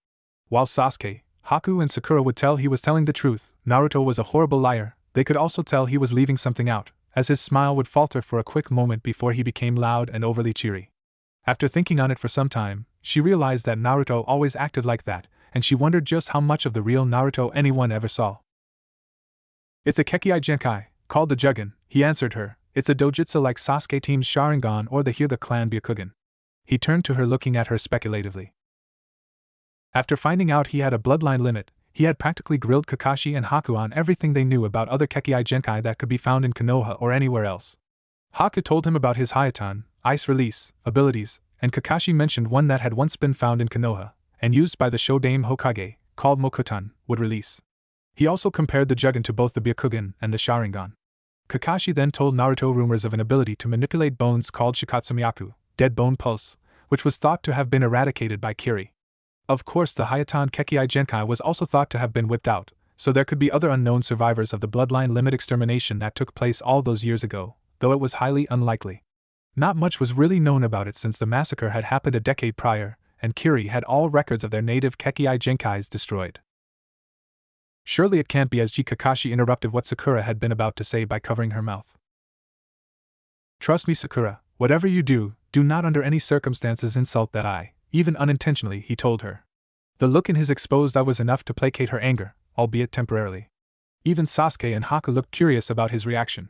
While Sasuke, Haku and Sakura would tell he was telling the truth, Naruto was a horrible liar. They could also tell he was leaving something out, as his smile would falter for a quick moment before he became loud and overly cheery. After thinking on it for some time, she realized that Naruto always acted like that, and she wondered just how much of the real Naruto anyone ever saw. It's a Kekkai Genkai, called the Jugen, he answered her. It's a dojutsu like Sasuke team's Sharingan or the Hyuga clan Byakugan. He turned to her, looking at her speculatively. After finding out he had a bloodline limit, he had practically grilled Kakashi and Haku on everything they knew about other Kekkai Genkai that could be found in Konoha or anywhere else. Haku told him about his Hayatan, ice release, abilities, and Kakashi mentioned one that had once been found in Konoha, and used by the Shodame Hokage, called Mokutan, would release. He also compared the Jugen to both the Byakugan and the Sharingan. Kakashi then told Naruto rumors of an ability to manipulate bones called Shikatsumiyaku, dead bone pulse, which was thought to have been eradicated by Kiri. Of course, the Hayatan Kekkai Genkai was also thought to have been whipped out, so there could be other unknown survivors of the bloodline limit extermination that took place all those years ago, though it was highly unlikely. Not much was really known about it since the massacre had happened a decade prior, and Kiri had all records of their native Kekkai Genkais destroyed. Surely it can't be, as Kakashi interrupted what Sakura had been about to say by covering her mouth. Trust me, Sakura, whatever you do, do not under any circumstances insult that eye, even unintentionally, he told her. The look in his exposed eye was enough to placate her anger, albeit temporarily. Even Sasuke and Haku looked curious about his reaction.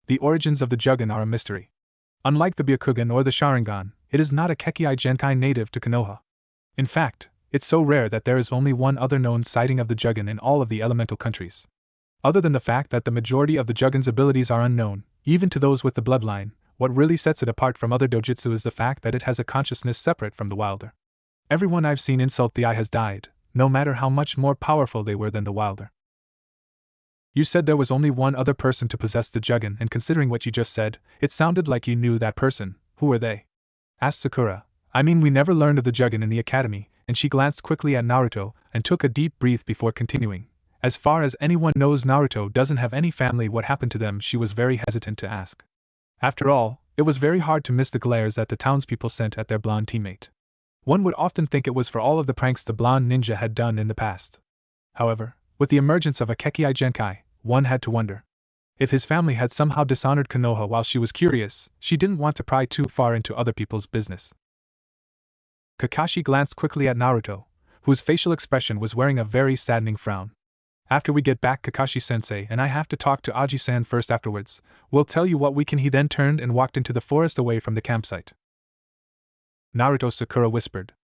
The origins of the Jugen are a mystery. Unlike the Byakugan or the Sharingan, it is not a Kekkai Genkai native to Konoha. In fact, it's so rare that there is only one other known sighting of the Jugen in all of the elemental countries. Other than the fact that the majority of the Jugen's abilities are unknown, even to those with the bloodline, what really sets it apart from other dojutsu is the fact that it has a consciousness separate from the wilder. Everyone I've seen insult the eye has died, no matter how much more powerful they were than the wilder. You said there was only one other person to possess the Jugen, and considering what you just said, it sounded like you knew that person. Who were they? Asked Sakura. I mean, we never learned of the Jugen in the academy, and she glanced quickly at Naruto and took a deep breath before continuing. As far as anyone knows, Naruto doesn't have any family. What happened to them? She was very hesitant to ask. After all, it was very hard to miss the glares that the townspeople sent at their blonde teammate. One would often think it was for all of the pranks the blonde ninja had done in the past. However, with the emergence of a Kekkai Genkai, one had to wonder. If his family had somehow dishonored Konoha while she was curious, she didn't want to pry too far into other people's business. Kakashi glanced quickly at Naruto, whose facial expression was wearing a very saddening frown. After we get back, Kakashi-sensei and I have to talk to Aji-san first afterwards. We'll tell you what we can. He then turned and walked into the forest away from the campsite. Naruto, Sakura whispered.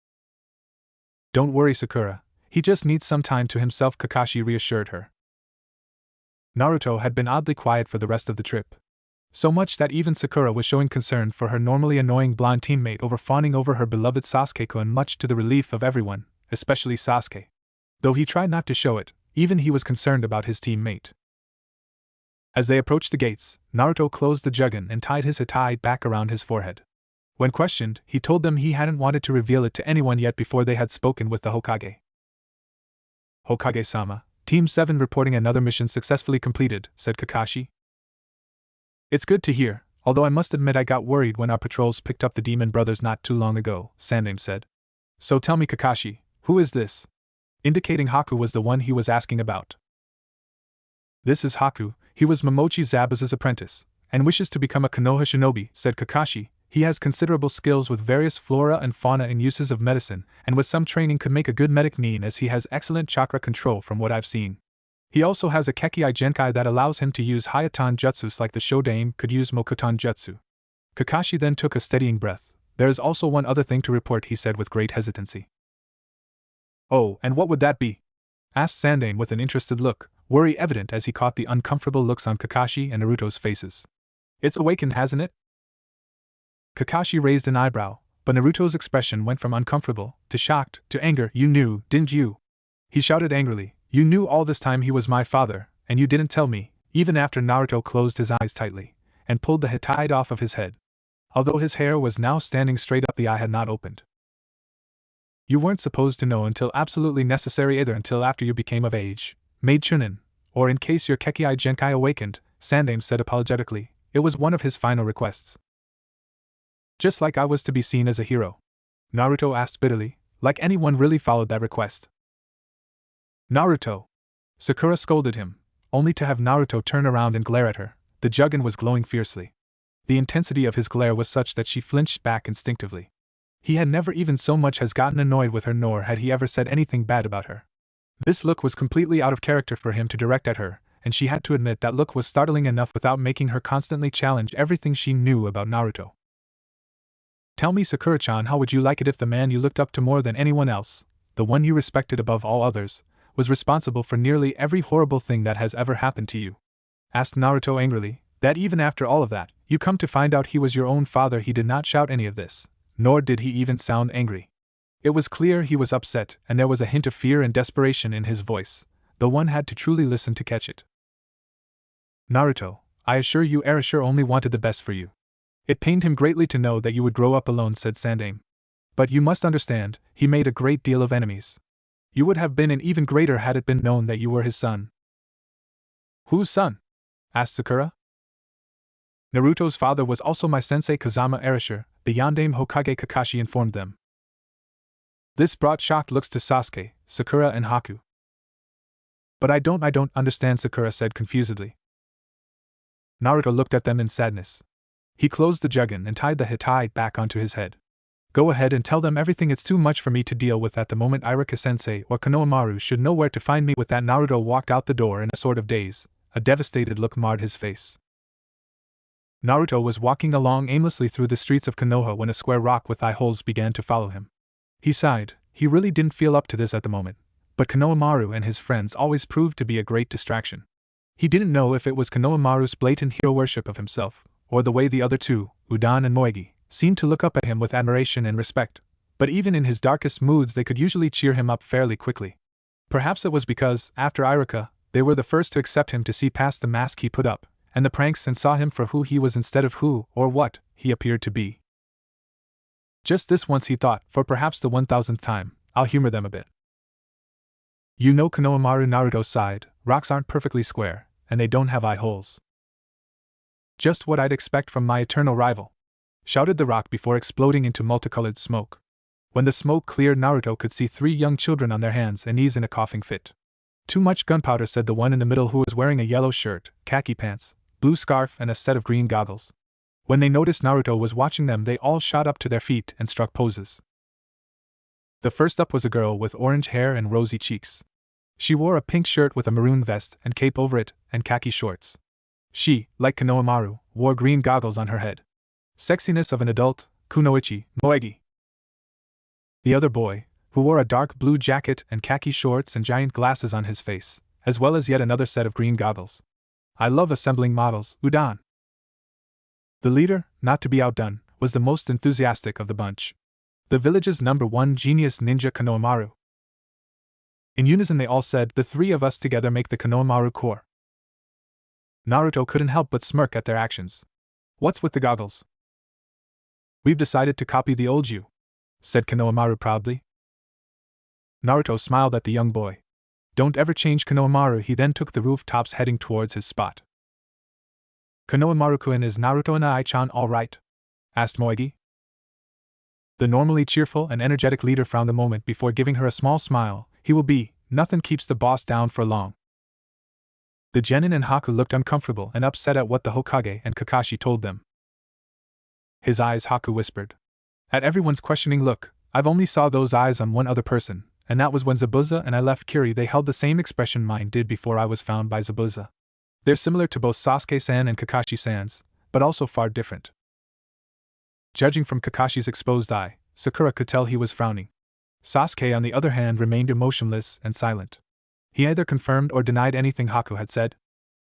Don't worry, Sakura. He just needs some time to himself, Kakashi reassured her. Naruto had been oddly quiet for the rest of the trip. So much that even Sakura was showing concern for her normally annoying blonde teammate over fawning over her beloved Sasuke-kun, much to the relief of everyone, especially Sasuke. Though he tried not to show it, even he was concerned about his teammate. As they approached the gates, Naruto closed the jugun and tied his hattai back around his forehead. When questioned, he told them he hadn't wanted to reveal it to anyone yet before they had spoken with the Hokage. Hokage-sama, Team 7 reporting another mission successfully completed, said Kakashi. It's good to hear, although I must admit I got worried when our patrols picked up the demon brothers not too long ago, Sandaime said. So tell me, Kakashi, who is this? Indicating Haku was the one he was asking about. This is Haku. He was Momochi Zabuza's apprentice, and wishes to become a Konoha shinobi, said Kakashi. He has considerable skills with various flora and fauna and uses of medicine, and with some training could make a good medic nin, as he has excellent chakra control from what I've seen. He also has a Kekkai Genkai that allows him to use Hayatan Jutsus like the Shodaime could use Mokuton Jutsu. Kakashi then took a steadying breath. There is also one other thing to report, he said with great hesitancy. Oh, and what would that be? Asked Sandaime with an interested look, worry evident as he caught the uncomfortable looks on Kakashi and Naruto's faces. It's awakened, hasn't it? Kakashi raised an eyebrow, but Naruto's expression went from uncomfortable to shocked to anger. You knew, didn't you? He shouted angrily. You knew all this time he was my father, and you didn't tell me, even after Naruto closed his eyes tightly and pulled the hattai off of his head. Although his hair was now standing straight up, the eye had not opened. You weren't supposed to know until absolutely necessary, either until after you became of age, made Chunin, or in case your Kekkai Genkai awakened, Sandaime said apologetically. It was one of his final requests. Just like I was to be seen as a hero? Naruto asked bitterly, like anyone really followed that request. Naruto! Sakura scolded him, only to have Naruto turn around and glare at her. The jugun was glowing fiercely. The intensity of his glare was such that she flinched back instinctively. He had never even so much as gotten annoyed with her, nor had he ever said anything bad about her. This look was completely out of character for him to direct at her, and she had to admit that look was startling enough without making her constantly challenge everything she knew about Naruto. Tell me, Sakura-chan, how would you like it if the man you looked up to more than anyone else, the one you respected above all others, was responsible for nearly every horrible thing that has ever happened to you? Asked Naruto angrily. That even after all of that, you come to find out he was your own father. He did not shout any of this, nor did he even sound angry. It was clear he was upset, and there was a hint of fear and desperation in his voice, though one had to truly listen to catch it. Naruto, I assure you Erasure only wanted the best for you. It pained him greatly to know that you would grow up alone, said Sandaime. But you must understand, he made a great deal of enemies. You would have been an even greater had it been known that you were his son. Whose son? Asked Sakura. Naruto's father was also my sensei Kazama Erasure, the Yondaime Hokage, Kakashi informed them. This brought shocked looks to Sasuke, Sakura and Haku. But I don't understand, Sakura said confusedly. Naruto looked at them in sadness. He closed the jugun and tied the hattai back onto his head. Go ahead and tell them everything. It's too much for me to deal with at the moment. Irika-sensei or Konohamaru should know where to find me. With that, Naruto walked out the door in a sort of daze. A devastated look marred his face. Naruto was walking along aimlessly through the streets of Konoha when a square rock with eye holes began to follow him. He sighed. He really didn't feel up to this at the moment, but Konohamaru and his friends always proved to be a great distraction. He didn't know if it was Konohamaru's blatant hero worship of himself, or the way the other two, Udan and Moegi, seemed to look up at him with admiration and respect, but even in his darkest moods they could usually cheer him up fairly quickly. Perhaps it was because, after Irika, they were the first to accept him, to see past the mask he put up, and the pranks, and saw him for who he was instead of who, or what, he appeared to be. Just this once, he thought, for perhaps the 1000th time, I'll humor them a bit. You know, Konohamaru, Naruto sighed, rocks aren't perfectly square, and they don't have eye holes. Just what I'd expect from my eternal rival, shouted the rock before exploding into multicolored smoke. When the smoke cleared, Naruto could see 3 young children on their hands and knees in a coughing fit. Too much gunpowder, said the one in the middle, who was wearing a yellow shirt, khaki pants, blue scarf, and a set of green goggles. When they noticed Naruto was watching them, they all shot up to their feet and struck poses. The first up was a girl with orange hair and rosy cheeks. She wore a pink shirt with a maroon vest and cape over it, and khaki shorts. She, like Konohamaru, wore green goggles on her head. Sexiness of an adult, kunoichi, moegi. The other boy, who wore a dark blue jacket and khaki shorts and giant glasses on his face, as well as yet another set of green goggles. I love assembling models, Udan. The leader, not to be outdone, was the most enthusiastic of the bunch. The village's #1 genius ninja Konohamaru. In unison they all said, the 3 of us together make the Konohamaru Corps. Naruto couldn't help but smirk at their actions. What's with the goggles? We've decided to copy the old you, said Konohamaru proudly. Naruto smiled at the young boy. Don't ever change, Konohamaru. He then took the rooftops, heading towards his spot. Konohamaru-kun, is Naruto and Ai-chan all right? Asked Moegi. The normally cheerful and energetic leader frowned a moment before giving her a small smile. He will be. Nothing keeps the boss down for long. The genin and Haku looked uncomfortable and upset at what the Hokage and Kakashi told them. His eyes, Haku whispered. At everyone's questioning look, I've only saw those eyes on one other person, and that was when Zabuza and I left Kiri. They held the same expression mine did before I was found by Zabuza. They're similar to both Sasuke-san and Kakashi-san's, but also far different. Judging from Kakashi's exposed eye, Sakura could tell he was frowning. Sasuke, on the other hand, remained emotionless and silent. He either confirmed or denied anything Haku had said.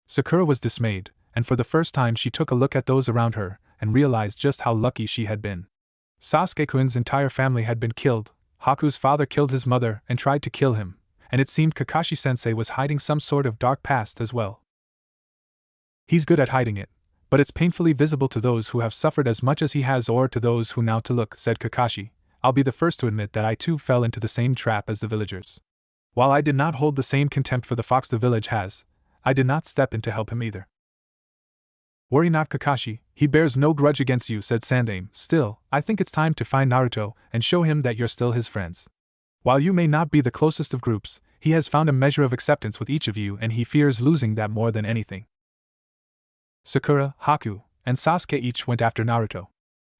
Sakura was dismayed, and for the first time she took a look at those around her and realized just how lucky she had been. Sasuke-kun's entire family had been killed. Haku's father killed his mother and tried to kill him, and it seemed Kakashi-sensei was hiding some sort of dark past as well. He's good at hiding it, but it's painfully visible to those who have suffered as much as he has, or to those who now to look, said Kakashi. I'll be the first to admit that I too fell into the same trap as the villagers. While I did not hold the same contempt for the fox the village has, I did not step in to help him either. Worry not, Kakashi, he bears no grudge against you, said Sandaime. Still, I think it's time to find Naruto and show him that you're still his friends. While you may not be the closest of groups, he has found a measure of acceptance with each of you, and he fears losing that more than anything. Sakura, Haku, and Sasuke each went after Naruto.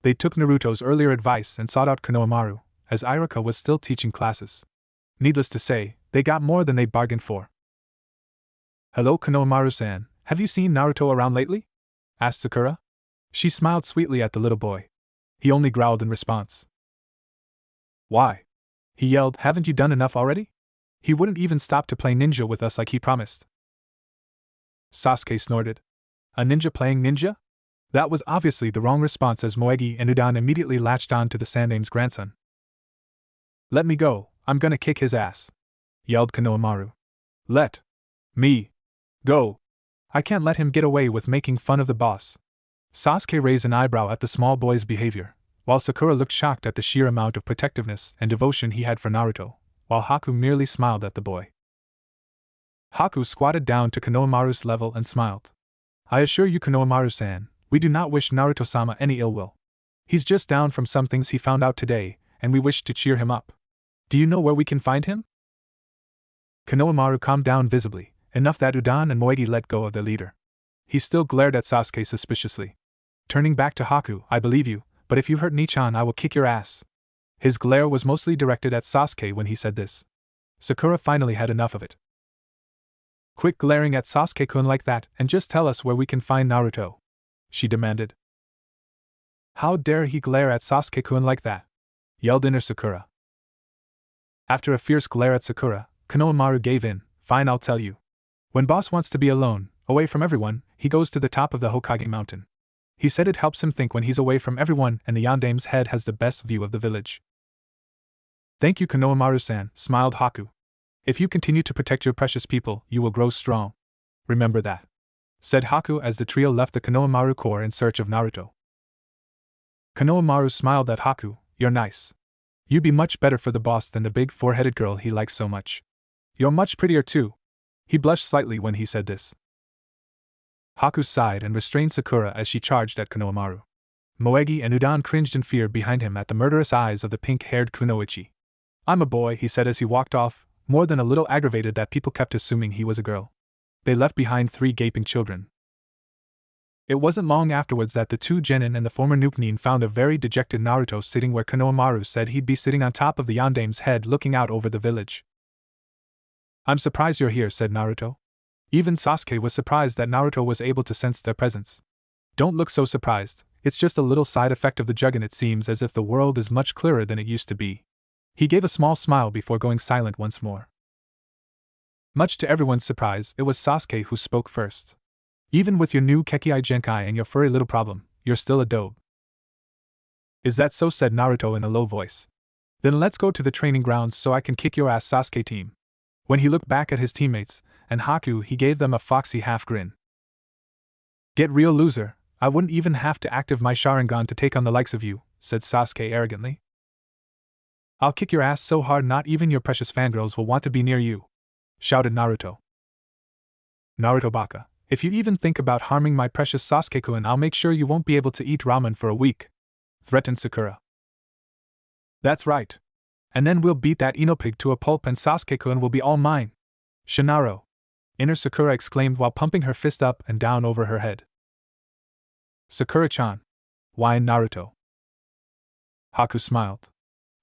They took Naruto's earlier advice and sought out Konohamaru, as Iruka was still teaching classes. Needless to say, they got more than they bargained for. Hello, Konohamaru-san, have you seen Naruto around lately? Asked Sakura. She smiled sweetly at the little boy. He only growled in response. Why? He yelled, haven't you done enough already? He wouldn't even stop to play ninja with us like he promised. Sasuke snorted. A ninja playing ninja? That was obviously the wrong response, as Moegi and Udan immediately latched on to the Sandaime's grandson. Let me go, I'm gonna kick his ass, yelled Konohamaru. Let me go. I can't let him get away with making fun of the boss. Sasuke raised an eyebrow at the small boy's behavior, while Sakura looked shocked at the sheer amount of protectiveness and devotion he had for Naruto, while Haku merely smiled at the boy. Haku squatted down to Konohamaru's level and smiled. I assure you, Konohamaru-san, we do not wish Naruto-sama any ill will. He's just down from some things he found out today, and we wish to cheer him up. Do you know where we can find him? Konohamaru calmed down visibly, enough that Udan and Moegi let go of their leader. He still glared at Sasuke suspiciously. Turning back to Haku, I believe you, but if you hurt Nichan I will kick your ass. His glare was mostly directed at Sasuke when he said this. Sakura finally had enough of it. Quit glaring at Sasuke-kun like that, and just tell us where we can find Naruto, she demanded. How dare he glare at Sasuke-kun like that? Yelled inner Sakura. After a fierce glare at Sakura, Konohamaru gave in. Fine, I'll tell you. When boss wants to be alone, away from everyone, he goes to the top of the Hokage mountain. He said it helps him think when he's away from everyone, and the Yandaime's head has the best view of the village. Thank you, Konohamaru-san, smiled Haku. If you continue to protect your precious people, you will grow strong. Remember that, said Haku as the trio left the Konohamaru Corps in search of Naruto. Konohamaru smiled at Haku. You're nice. You'd be much better for the boss than the big four-headed girl he likes so much. You're much prettier too. He blushed slightly when he said this. Haku sighed and restrained Sakura as she charged at Konohamaru. Moegi and Udon cringed in fear behind him at the murderous eyes of the pink-haired Kunoichi. "I'm a boy," he said as he walked off, more than a little aggravated that people kept assuming he was a girl. They left behind 3 gaping children. It wasn't long afterwards that the 2 genin and the former Nukenin found a very dejected Naruto sitting where Konohamaru said he'd be sitting on top of the Yandame's head looking out over the village. "I'm surprised you're here," said Naruto. Even Sasuke was surprised that Naruto was able to sense their presence. "Don't look so surprised, it's just a little side effect of the Juggin. It seems as if the world is much clearer than it used to be." He gave a small smile before going silent once more. Much to everyone's surprise, it was Sasuke who spoke first. "Even with your new Kekkei Genkai and your furry little problem, you're still a dope." "Is that so?" said Naruto in a low voice. "Then let's go to the training grounds so I can kick your ass, Sasuke team." When he looked back at his teammates and Haku, he gave them a foxy half grin. "Get real, loser, I wouldn't even have to active my Sharingan to take on the likes of you," said Sasuke arrogantly. "I'll kick your ass so hard not even your precious fangirls will want to be near you," shouted Naruto. "Naruto Baka, if you even think about harming my precious Sasuke-kun, I'll make sure you won't be able to eat ramen for a week," threatened Sakura. "That's right. And then we'll beat that Ino pig to a pulp and Sasuke-kun will be all mine." "Shinaro!" Inner Sakura exclaimed while pumping her fist up and down over her head. "Sakura-chan!" whined Naruto. Haku smiled.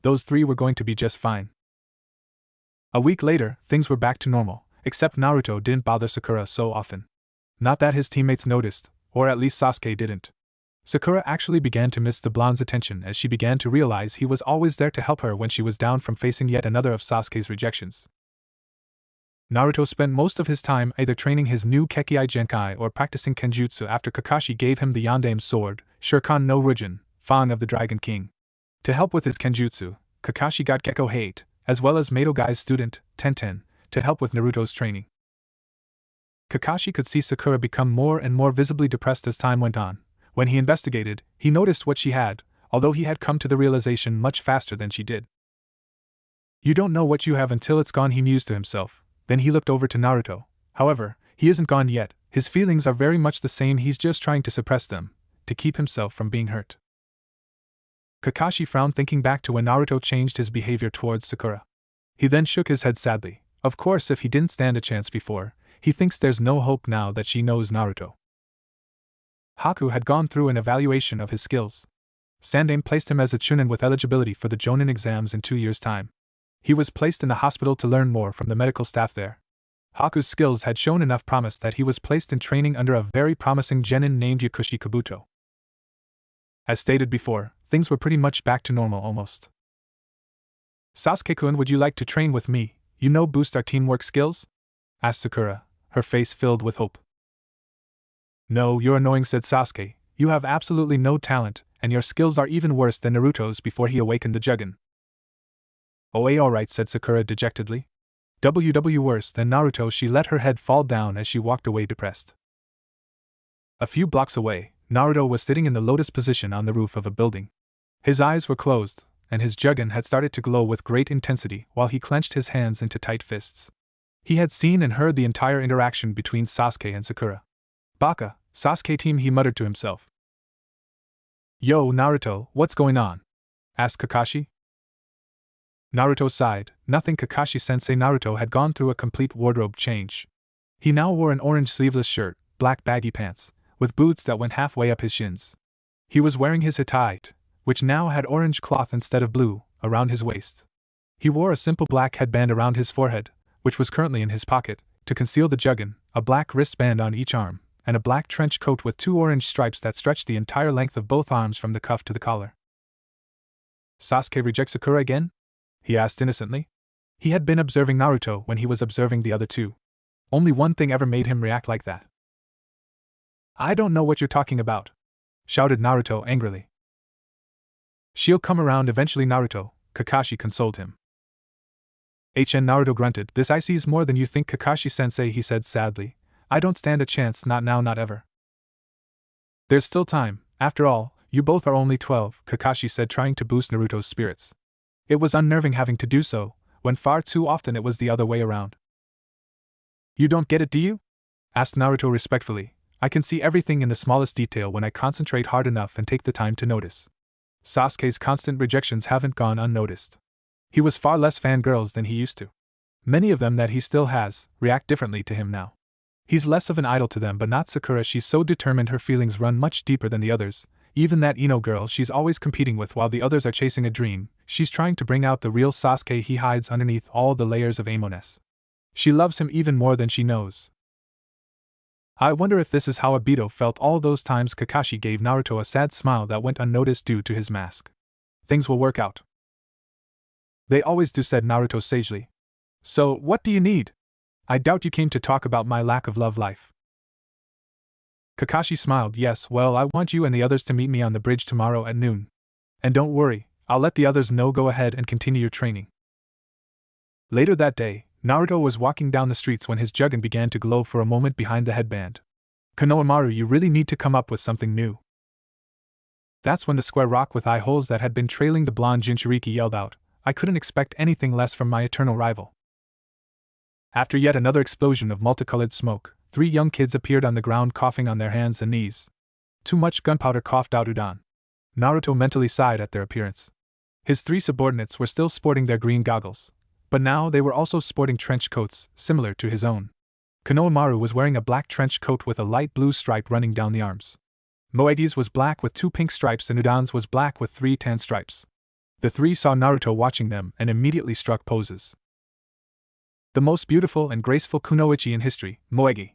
Those 3 were going to be just fine. A week later, things were back to normal, except Naruto didn't bother Sakura so often. Not that his teammates noticed, or at least Sasuke didn't. Sakura actually began to miss the blonde's attention as she began to realize he was always there to help her when she was down from facing yet another of Sasuke's rejections. Naruto spent most of his time either training his new Kekkei Genkai or practicing Kenjutsu after Kakashi gave him the Yandame's sword, Shuriken no Rujin, Fang of the Dragon King. To help with his Kenjutsu, Kakashi got Gekko Hate, as well as Madogai's student, Tenten, to help with Naruto's training. Kakashi could see Sakura become more and more visibly depressed as time went on. When he investigated, he noticed what she had, although he had come to the realization much faster than she did. "You don't know what you have until it's gone," he mused to himself. Then he looked over to Naruto. "However, he isn't gone yet, his feelings are very much the same, he's just trying to suppress them, to keep himself from being hurt." Kakashi frowned thinking back to when Naruto changed his behavior towards Sakura. He then shook his head sadly. Of course, if he didn't stand a chance before, he thinks there's no hope now that she knows Naruto. Haku had gone through an evaluation of his skills. Sandaime placed him as a chunin with eligibility for the Jonin exams in 2 years' time. He was placed in the hospital to learn more from the medical staff there. Haku's skills had shown enough promise that he was placed in training under a very promising genin named Yakushi Kabuto. As stated before, things were pretty much back to normal almost. "Sasuke-kun, would you like to train with me, boost our teamwork skills?" asked Sakura, her face filled with hope. "No, you're annoying," said Sasuke. "You have absolutely no talent, and your skills are even worse than Naruto's before he awakened the Juggin." "Oh, alright," said Sakura dejectedly. "WW worse than Naruto." She let her head fall down as she walked away depressed. A few blocks away, Naruto was sitting in the lotus position on the roof of a building. His eyes were closed, and his Juggin had started to glow with great intensity while he clenched his hands into tight fists. He had seen and heard the entire interaction between Sasuke and Sakura. "Baka, Sasuke team," he muttered to himself. "Yo, Naruto, what's going on?" asked Kakashi. Naruto sighed. Nothing, Kakashi-sensei. Naruto had gone through a complete wardrobe change. He now wore an orange sleeveless shirt, black baggy pants, with boots that went halfway up his shins. He was wearing his hitite, which now had orange cloth instead of blue, around his waist. He wore a simple black headband around his forehead, which was currently in his pocket, to conceal the Juggin, a black wristband on each arm, and a black trench coat with 2 orange stripes that stretched the entire length of both arms from the cuff to the collar. "Sasuke rejects Sakura again?" he asked innocently. He had been observing Naruto when he was observing the other 2. Only one thing ever made him react like that. "I don't know what you're talking about," shouted Naruto angrily. "She'll come around eventually, Naruto," Kakashi consoled him. Naruto grunted. "This I see is more than you think, Kakashi-sensei," he said sadly. "I don't stand a chance, not now, not ever." "There's still time, after all, you both are only 12, Kakashi said, trying to boost Naruto's spirits. It was unnerving having to do so, when far too often it was the other way around. "You don't get it, do you?" asked Naruto respectfully. I can see everything in the smallest detail when I concentrate hard enough and take the time to notice. Sasuke's constant rejections haven't gone unnoticed. He was far less fangirls than he used to. Many of them that he still has react differently to him now. He's less of an idol to them, but not Sakura. She's so determined, her feelings run much deeper than the others. Even that Ino girl she's always competing with while the others are chasing a dream, she's trying to bring out the real Sasuke. He hides underneath all the layers of amo-ness. She loves him even more than she knows. I wonder if this is how Obito felt all those times. Kakashi gave Naruto a sad smile that went unnoticed due to his mask. Things will work out. They always do, said Naruto sagely. So, what do you need? I doubt you came to talk about my lack of love life. Kakashi smiled. Yes, well, I want you and the others to meet me on the bridge tomorrow at noon. And don't worry, I'll let the others know. Go ahead and continue your training. Later that day, Naruto was walking down the streets when his Jugen began to glow for a moment behind the headband. Konohamaru, you really need to come up with something new. That's when the square rock with eye holes that had been trailing the blonde Jinchuriki yelled out, I couldn't expect anything less from my eternal rival. After yet another explosion of multicolored smoke, 3 young kids appeared on the ground coughing on their hands and knees. Too much gunpowder, coughed out Udon. Naruto mentally sighed at their appearance. His 3 subordinates were still sporting their green goggles, but now they were also sporting trench coats, similar to his own. Konohamaru was wearing a black trench coat with a light blue stripe running down the arms. Moegi's was black with 2 pink stripes and Udon's was black with 3 tan stripes. The 3 saw Naruto watching them and immediately struck poses. The most beautiful and graceful kunoichi in history, Moegi.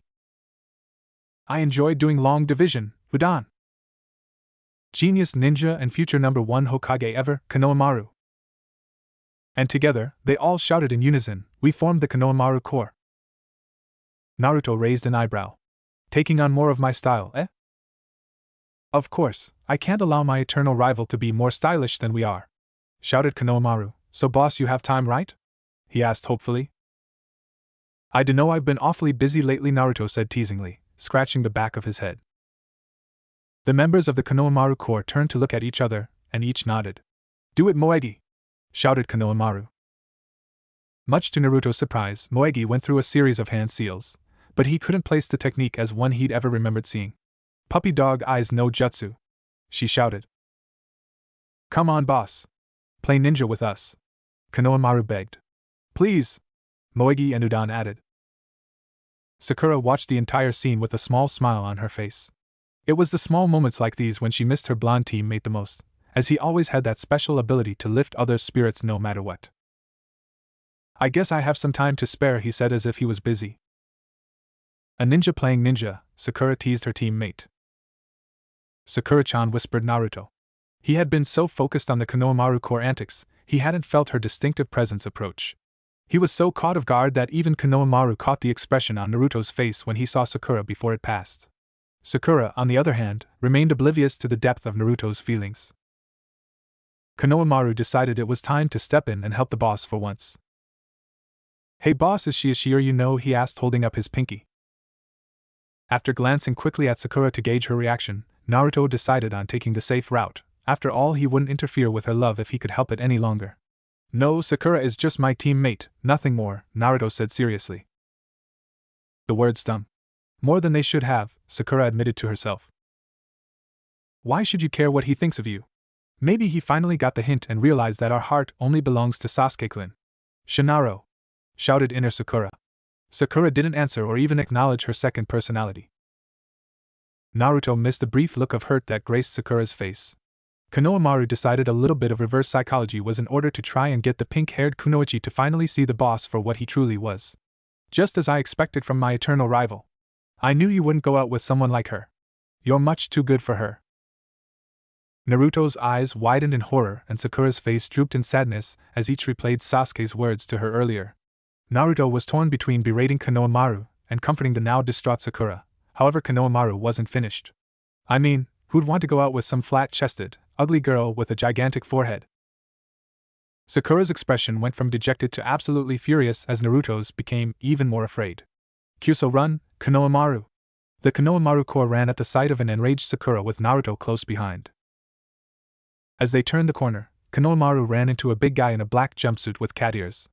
I enjoyed doing long division, Udon. Genius ninja and future #1 Hokage ever, Konohamaru. And together, they all shouted in unison, we formed the Konohamaru Corps. Naruto raised an eyebrow. Taking on more of my style, eh? Of course, I can't allow my eternal rival to be more stylish than we are, shouted Konohamaru. So boss, you have time, right? He asked hopefully. I dunno, I've been awfully busy lately, Naruto said teasingly, scratching the back of his head. The members of the Konohamaru Corps turned to look at each other, and each nodded. Do it, Moegi! Shouted Konohamaru. Much to Naruto's surprise, Moegi went through a series of hand seals, but he couldn't place the technique as one he'd ever remembered seeing. Puppy dog eyes no jutsu, she shouted. Come on, boss. Play ninja with us, Konohamaru begged. Please, Moegi and Udon added. Sakura watched the entire scene with a small smile on her face. It was the small moments like these when she missed her blonde teammate the most, as he always had that special ability to lift others' spirits no matter what. I guess I have some time to spare, he said as if he was busy. A ninja playing ninja, Sakura teased her teammate. Sakura-chan, whispered Naruto. He had been so focused on the Konohamaru Corps antics, he hadn't felt her distinctive presence approach. He was so caught off guard that even Konohamaru caught the expression on Naruto's face when he saw Sakura before it passed. Sakura, on the other hand, remained oblivious to the depth of Naruto's feelings. Konohamaru decided it was time to step in and help the boss for once. Hey boss, is she or you know, he asked holding up his pinky. After glancing quickly at Sakura to gauge her reaction, Naruto decided on taking the safe route. After all, he wouldn't interfere with her love if he could help it any longer. No, Sakura is just my teammate, nothing more, Naruto said seriously. The words stung. More than they should have, Sakura admitted to herself. Why should you care what he thinks of you? Maybe he finally got the hint and realized that our heart only belongs to Sasuke-kun. Shinaro! Shouted inner Sakura. Sakura didn't answer or even acknowledge her second personality. Naruto missed the brief look of hurt that graced Sakura's face. Konohamaru decided a little bit of reverse psychology was in order to try and get the pink-haired kunoichi to finally see the boss for what he truly was. Just as I expected from my eternal rival. I knew you wouldn't go out with someone like her. You're much too good for her. Naruto's eyes widened in horror and Sakura's face drooped in sadness as each replayed Sasuke's words to her earlier. Naruto was torn between berating Konohamaru and comforting the now distraught Sakura. However, Konohamaru wasn't finished. I mean, who'd want to go out with some flat-chested, ugly girl with a gigantic forehead? Sakura's expression went from dejected to absolutely furious as Naruto's became even more afraid. Kyuso, run, Konohamaru! The Konohamaru Corps ran at the sight of an enraged Sakura with Naruto close behind. As they turned the corner, Konohamaru ran into a big guy in a black jumpsuit with cat ears.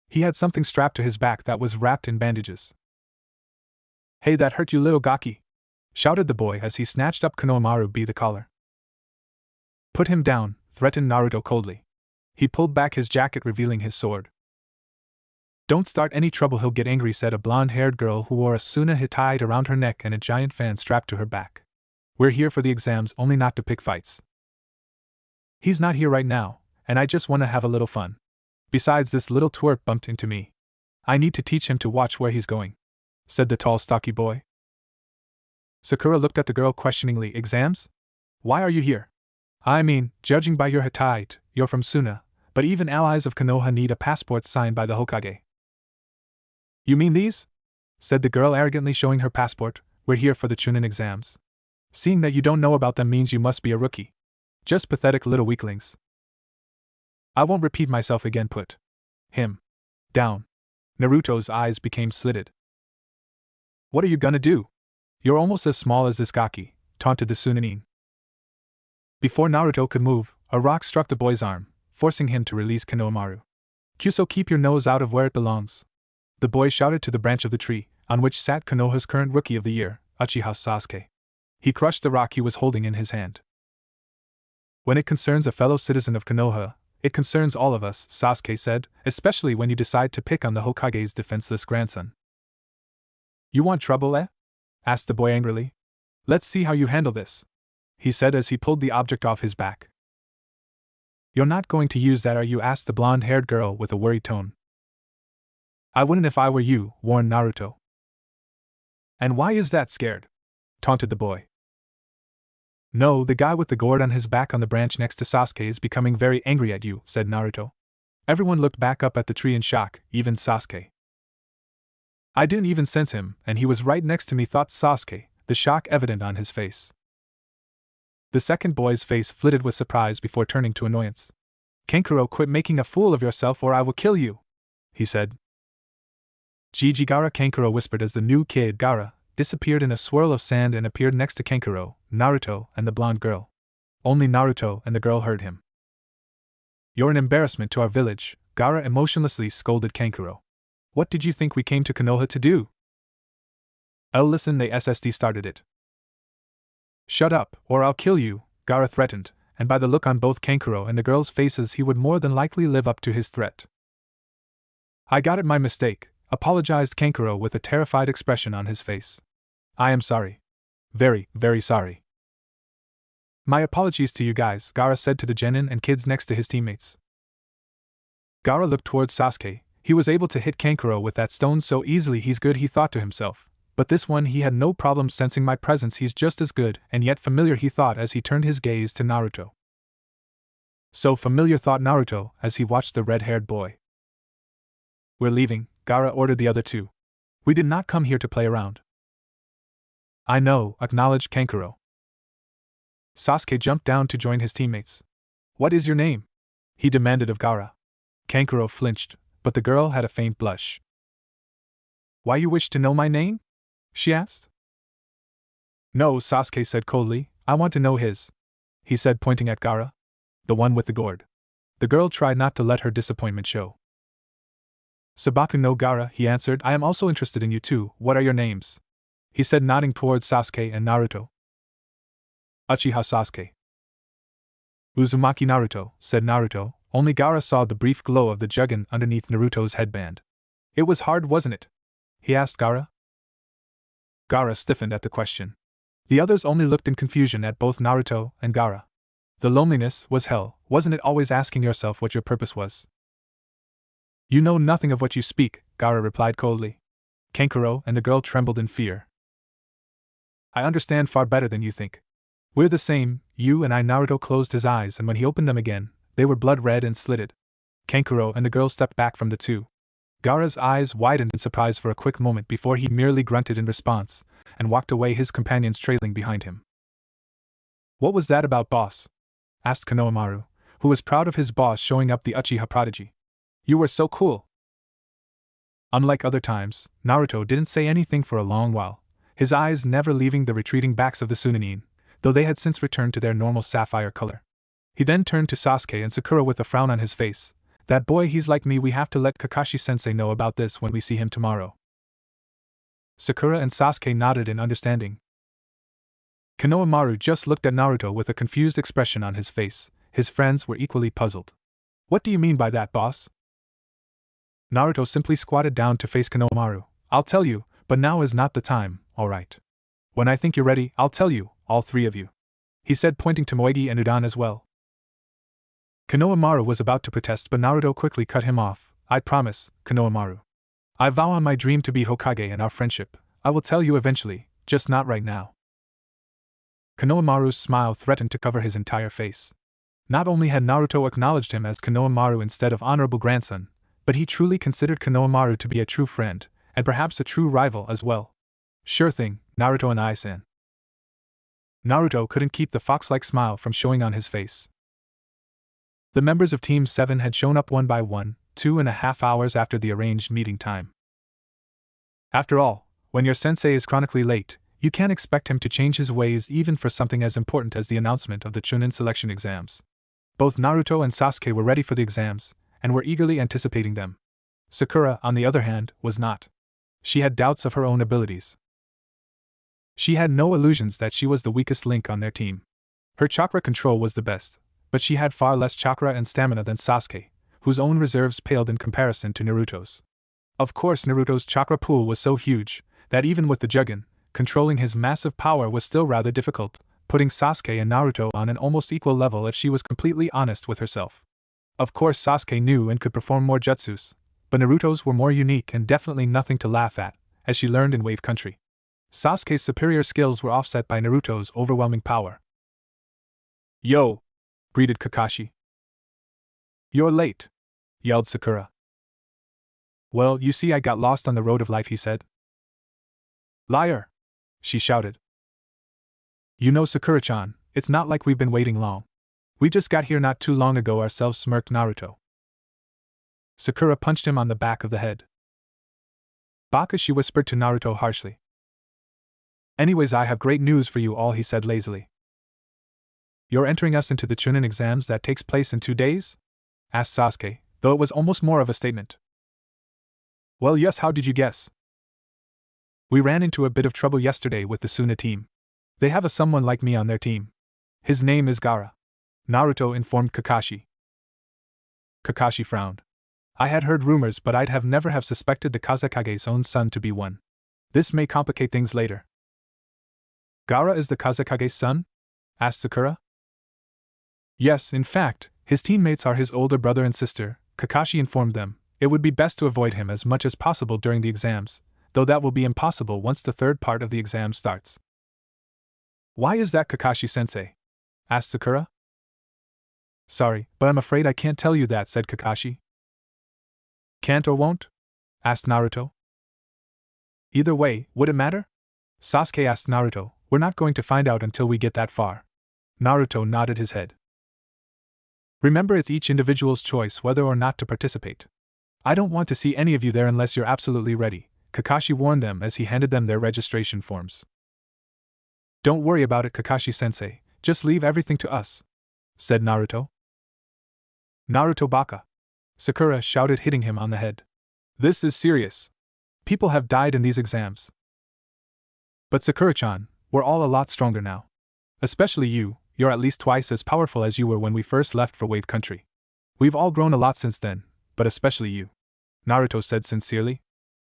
He had something strapped to his back that was wrapped in bandages. Hey, that hurt you, little Gaki? shouted the boy as he snatched up Konohamaru by the collar. Put him down, threatened Naruto coldly. He pulled back his jacket, revealing his sword. Don't start any trouble, he'll get angry, said a blonde-haired girl who wore a tsunahe tied around her neck and a giant fan strapped to her back. We're here for the exams, only not to pick fights. He's not here right now, and I just want to have a little fun. Besides, this little twerp bumped into me. I need to teach him to watch where he's going, said the tall, stocky boy. Sakura looked at the girl questioningly. Exams? Why are you here? I mean, judging by your height, you're from Suna, but even allies of Konoha need a passport signed by the Hokage. You mean these? Said the girl arrogantly, showing her passport. We're here for the Chunin exams. Seeing that you don't know about them means you must be a rookie. Just pathetic little weaklings. I won't repeat myself again. Put him down. Naruto's eyes became slitted. What are you gonna do? You're almost as small as this Gaki, taunted the Sunanin. Before Naruto could move, a rock struck the boy's arm, forcing him to release Konohamaru. Kyuso, keep your nose out of where it belongs. The boy shouted to the branch of the tree, on which sat Konoha's current Rookie of the Year, Uchiha Sasuke. He crushed the rock he was holding in his hand. When it concerns a fellow citizen of Konoha, it concerns all of us, Sasuke said, especially when you decide to pick on the Hokage's defenseless grandson. You want trouble, eh? Asked the boy angrily. Let's see how you handle this, he said as he pulled the object off his back. You're not going to use that, are you? Asked the blonde-haired girl with a worried tone. I wouldn't if I were you, warned Naruto. And why is that? Scared? Taunted the boy. No, the guy with the gourd on his back on the branch next to Sasuke is becoming very angry at you, said Naruto. Everyone looked back up at the tree in shock, even Sasuke. I didn't even sense him, and he was right next to me, thought Sasuke, the shock evident on his face. The second boy's face flitted with surprise before turning to annoyance. Kankuro, quit making a fool of yourself or I will kill you, he said. Gigi Gaara, Kankuro whispered as the new kid, Gaara, disappeared in a swirl of sand and appeared next to Kankuro, Naruto, and the blonde girl. Only Naruto and the girl heard him. You're an embarrassment to our village, Gaara emotionlessly scolded Kankuro. What did you think we came to Konoha to do? Listen, the SSD started it. Shut up, or I'll kill you, Gaara threatened, and by the look on both Kankuro and the girl's faces he would more than likely live up to his threat. I got it, my mistake, apologized Kankuro with a terrified expression on his face. I am sorry. Very, very sorry. My apologies to you guys, Gaara said to the genin and kids next to his teammates. Gaara looked towards Sasuke. He was able to hit Kankuro with that stone so easily, he's good, he thought to himself. But this one he had no problem sensing my presence, he's just as good and yet familiar, he thought as he turned his gaze to Naruto. So familiar, thought Naruto as he watched the red-haired boy. We're leaving, Gaara ordered the other two. We did not come here to play around. I know, acknowledged Kankuro. Sasuke jumped down to join his teammates. What is your name? He demanded of Gaara. Kankuro flinched, but the girl had a faint blush. Why, you wish to know my name? She asked. No, Sasuke said coldly, I want to know his. He said, pointing at Gaara. The one with the gourd. The girl tried not to let her disappointment show. Sabaku no Gaara, he answered, I am also interested in you too, what are your names? He said, nodding towards Sasuke and Naruto. Uchiha Sasuke. Uzumaki Naruto, said Naruto, only Gaara saw the brief glow of the Jugen underneath Naruto's headband. It was hard, wasn't it? He asked Gaara. Gaara stiffened at the question. The others only looked in confusion at both Naruto and Gaara. The loneliness was hell, wasn't it, always asking yourself what your purpose was? You know nothing of what you speak, Gaara replied coldly. Kankuro and the girl trembled in fear. I understand far better than you think. We're the same, you and I. Naruto closed his eyes, and when he opened them again, they were blood red and slitted. Kankuro and the girl stepped back from the two. Gaara's eyes widened in surprise for a quick moment before he merely grunted in response, and walked away, his companions trailing behind him. What was that about, boss? Asked Konohamaru, who was proud of his boss showing up the Uchiha prodigy. You were so cool. Unlike other times, Naruto didn't say anything for a long while, his eyes never leaving the retreating backs of the Sunanin, though they had since returned to their normal sapphire color. He then turned to Sasuke and Sakura with a frown on his face. That boy, he's like me, we have to let Kakashi-sensei know about this when we see him tomorrow. Sakura and Sasuke nodded in understanding. Konohamaru just looked at Naruto with a confused expression on his face. His friends were equally puzzled. What do you mean by that, boss? Naruto simply squatted down to face Konohamaru. I'll tell you, but now is not the time, alright. When I think you're ready, I'll tell you, all three of you. He said, pointing to Moegi and Udan as well. Konohamaru was about to protest, but Naruto quickly cut him off. I promise, Konohamaru. I vow on my dream to be Hokage and our friendship. I will tell you eventually, just not right now. Konohamaru's smile threatened to cover his entire face. Not only had Naruto acknowledged him as Konohamaru instead of honorable grandson, but he truly considered Konohamaru to be a true friend, and perhaps a true rival as well. Sure thing, Naruto and I-san. Naruto couldn't keep the fox-like smile from showing on his face. The members of Team 7 had shown up one by one, 2.5 hours after the arranged meeting time. After all, when your sensei is chronically late, you can't expect him to change his ways even for something as important as the announcement of the Chunin selection exams. Both Naruto and Sasuke were ready for the exams, and were eagerly anticipating them. Sakura, on the other hand, was not. She had doubts of her own abilities. She had no illusions that she was the weakest link on their team. Her chakra control was the best, but she had far less chakra and stamina than Sasuke, whose own reserves paled in comparison to Naruto's. Of course, Naruto's chakra pool was so huge that even with the Jugen, controlling his massive power was still rather difficult, putting Sasuke and Naruto on an almost equal level if she was completely honest with herself. Of course, Sasuke knew and could perform more jutsus, but Naruto's were more unique and definitely nothing to laugh at, as she learned in Wave Country. Sasuke's superior skills were offset by Naruto's overwhelming power. Yo! Greeted Kakashi. You're late, yelled Sakura. Well, you see, I got lost on the road of life, he said. Liar! She shouted. You know, Sakura-chan, it's not like we've been waiting long. We just got here not too long ago ourselves, smirked Naruto. Sakura punched him on the back of the head. Baka, she whispered to Naruto harshly. Anyways, I have great news for you all, he said lazily. You're entering us into the Chunin exams that takes place in 2 days? Asked Sasuke, though it was almost more of a statement. Well, yes, how did you guess? We ran into a bit of trouble yesterday with the Suna team. They have a someone like me on their team. His name is Gaara. Naruto informed Kakashi. Kakashi frowned. I had heard rumors, but I'd have never have suspected the Kazekage's own son to be one. This may complicate things later. Gaara is the Kazekage's son? Asked Sakura. Yes, in fact, his teammates are his older brother and sister, Kakashi informed them. It would be best to avoid him as much as possible during the exams, though that will be impossible once the third part of the exam starts. Why is that, Kakashi-sensei? Asked Sakura. Sorry, but I'm afraid I can't tell you that, said Kakashi. Can't or won't? Asked Naruto. Either way, would it matter? Sasuke asked Naruto. We're not going to find out until we get that far. Naruto nodded his head. Remember, it's each individual's choice whether or not to participate. I don't want to see any of you there unless you're absolutely ready, Kakashi warned them as he handed them their registration forms. Don't worry about it, Kakashi-sensei, just leave everything to us, said Naruto. Naruto Baka! Sakura shouted, hitting him on the head. This is serious. People have died in these exams. But Sakura-chan, we're all a lot stronger now. Especially you, you're at least twice as powerful as you were when we first left for Wave Country. We've all grown a lot since then, but especially you, Naruto said sincerely.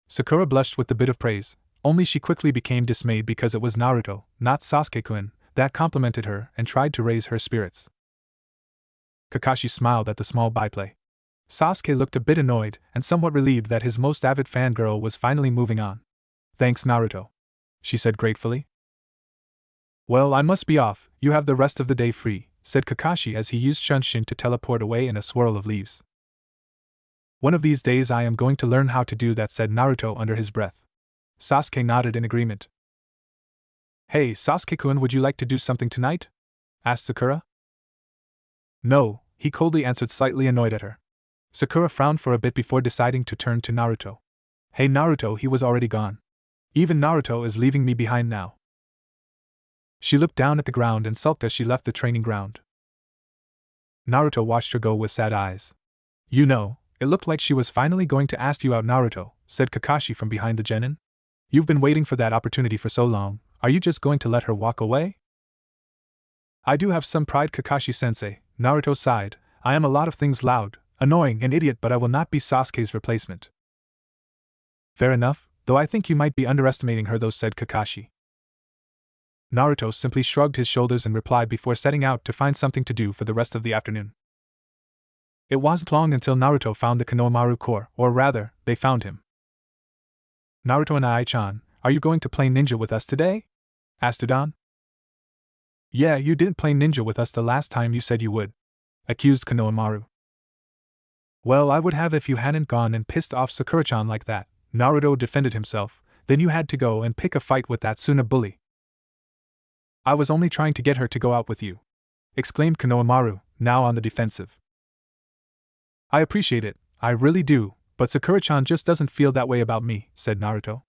Sakura blushed with the bit of praise, only she quickly became dismayed because it was Naruto, not Sasuke-kun, that complimented her and tried to raise her spirits. Kakashi smiled at the small byplay. Sasuke looked a bit annoyed and somewhat relieved that his most avid fangirl was finally moving on. Thanks, Naruto, she said gratefully. Well, I must be off, you have the rest of the day free, said Kakashi as he used Shunshin to teleport away in a swirl of leaves. One of these days I am going to learn how to do that, said Naruto under his breath. Sasuke nodded in agreement. Hey, Sasuke-kun, would you like to do something tonight? Asked Sakura. No, he coldly answered, slightly annoyed at her. Sakura frowned for a bit before deciding to turn to Naruto. Hey Naruto, he was already gone. Even Naruto is leaving me behind now. She looked down at the ground and sulked as she left the training ground. Naruto watched her go with sad eyes. You know, it looked like she was finally going to ask you out, Naruto, said Kakashi from behind the genin. You've been waiting for that opportunity for so long, are you just going to let her walk away? I do have some pride, Kakashi-sensei, Naruto sighed. I am a lot of things, loud, annoying, and idiot, but I will not be Sasuke's replacement. Fair enough, though I think you might be underestimating her, though, said Kakashi. Naruto simply shrugged his shoulders and replied before setting out to find something to do for the rest of the afternoon. It wasn't long until Naruto found the Konohamaru core, or rather, they found him. Naruto and Ai-chan, are you going to play ninja with us today? Asked Udon. Yeah, you didn't play ninja with us the last time you said you would, accused Konohamaru. Well, I would have if you hadn't gone and pissed off Sakura-chan like that, Naruto defended himself. Then you had to go and pick a fight with that Suna bully. I was only trying to get her to go out with you, exclaimed Konohamaru, now on the defensive. I appreciate it, I really do, but Sakura-chan just doesn't feel that way about me, said Naruto.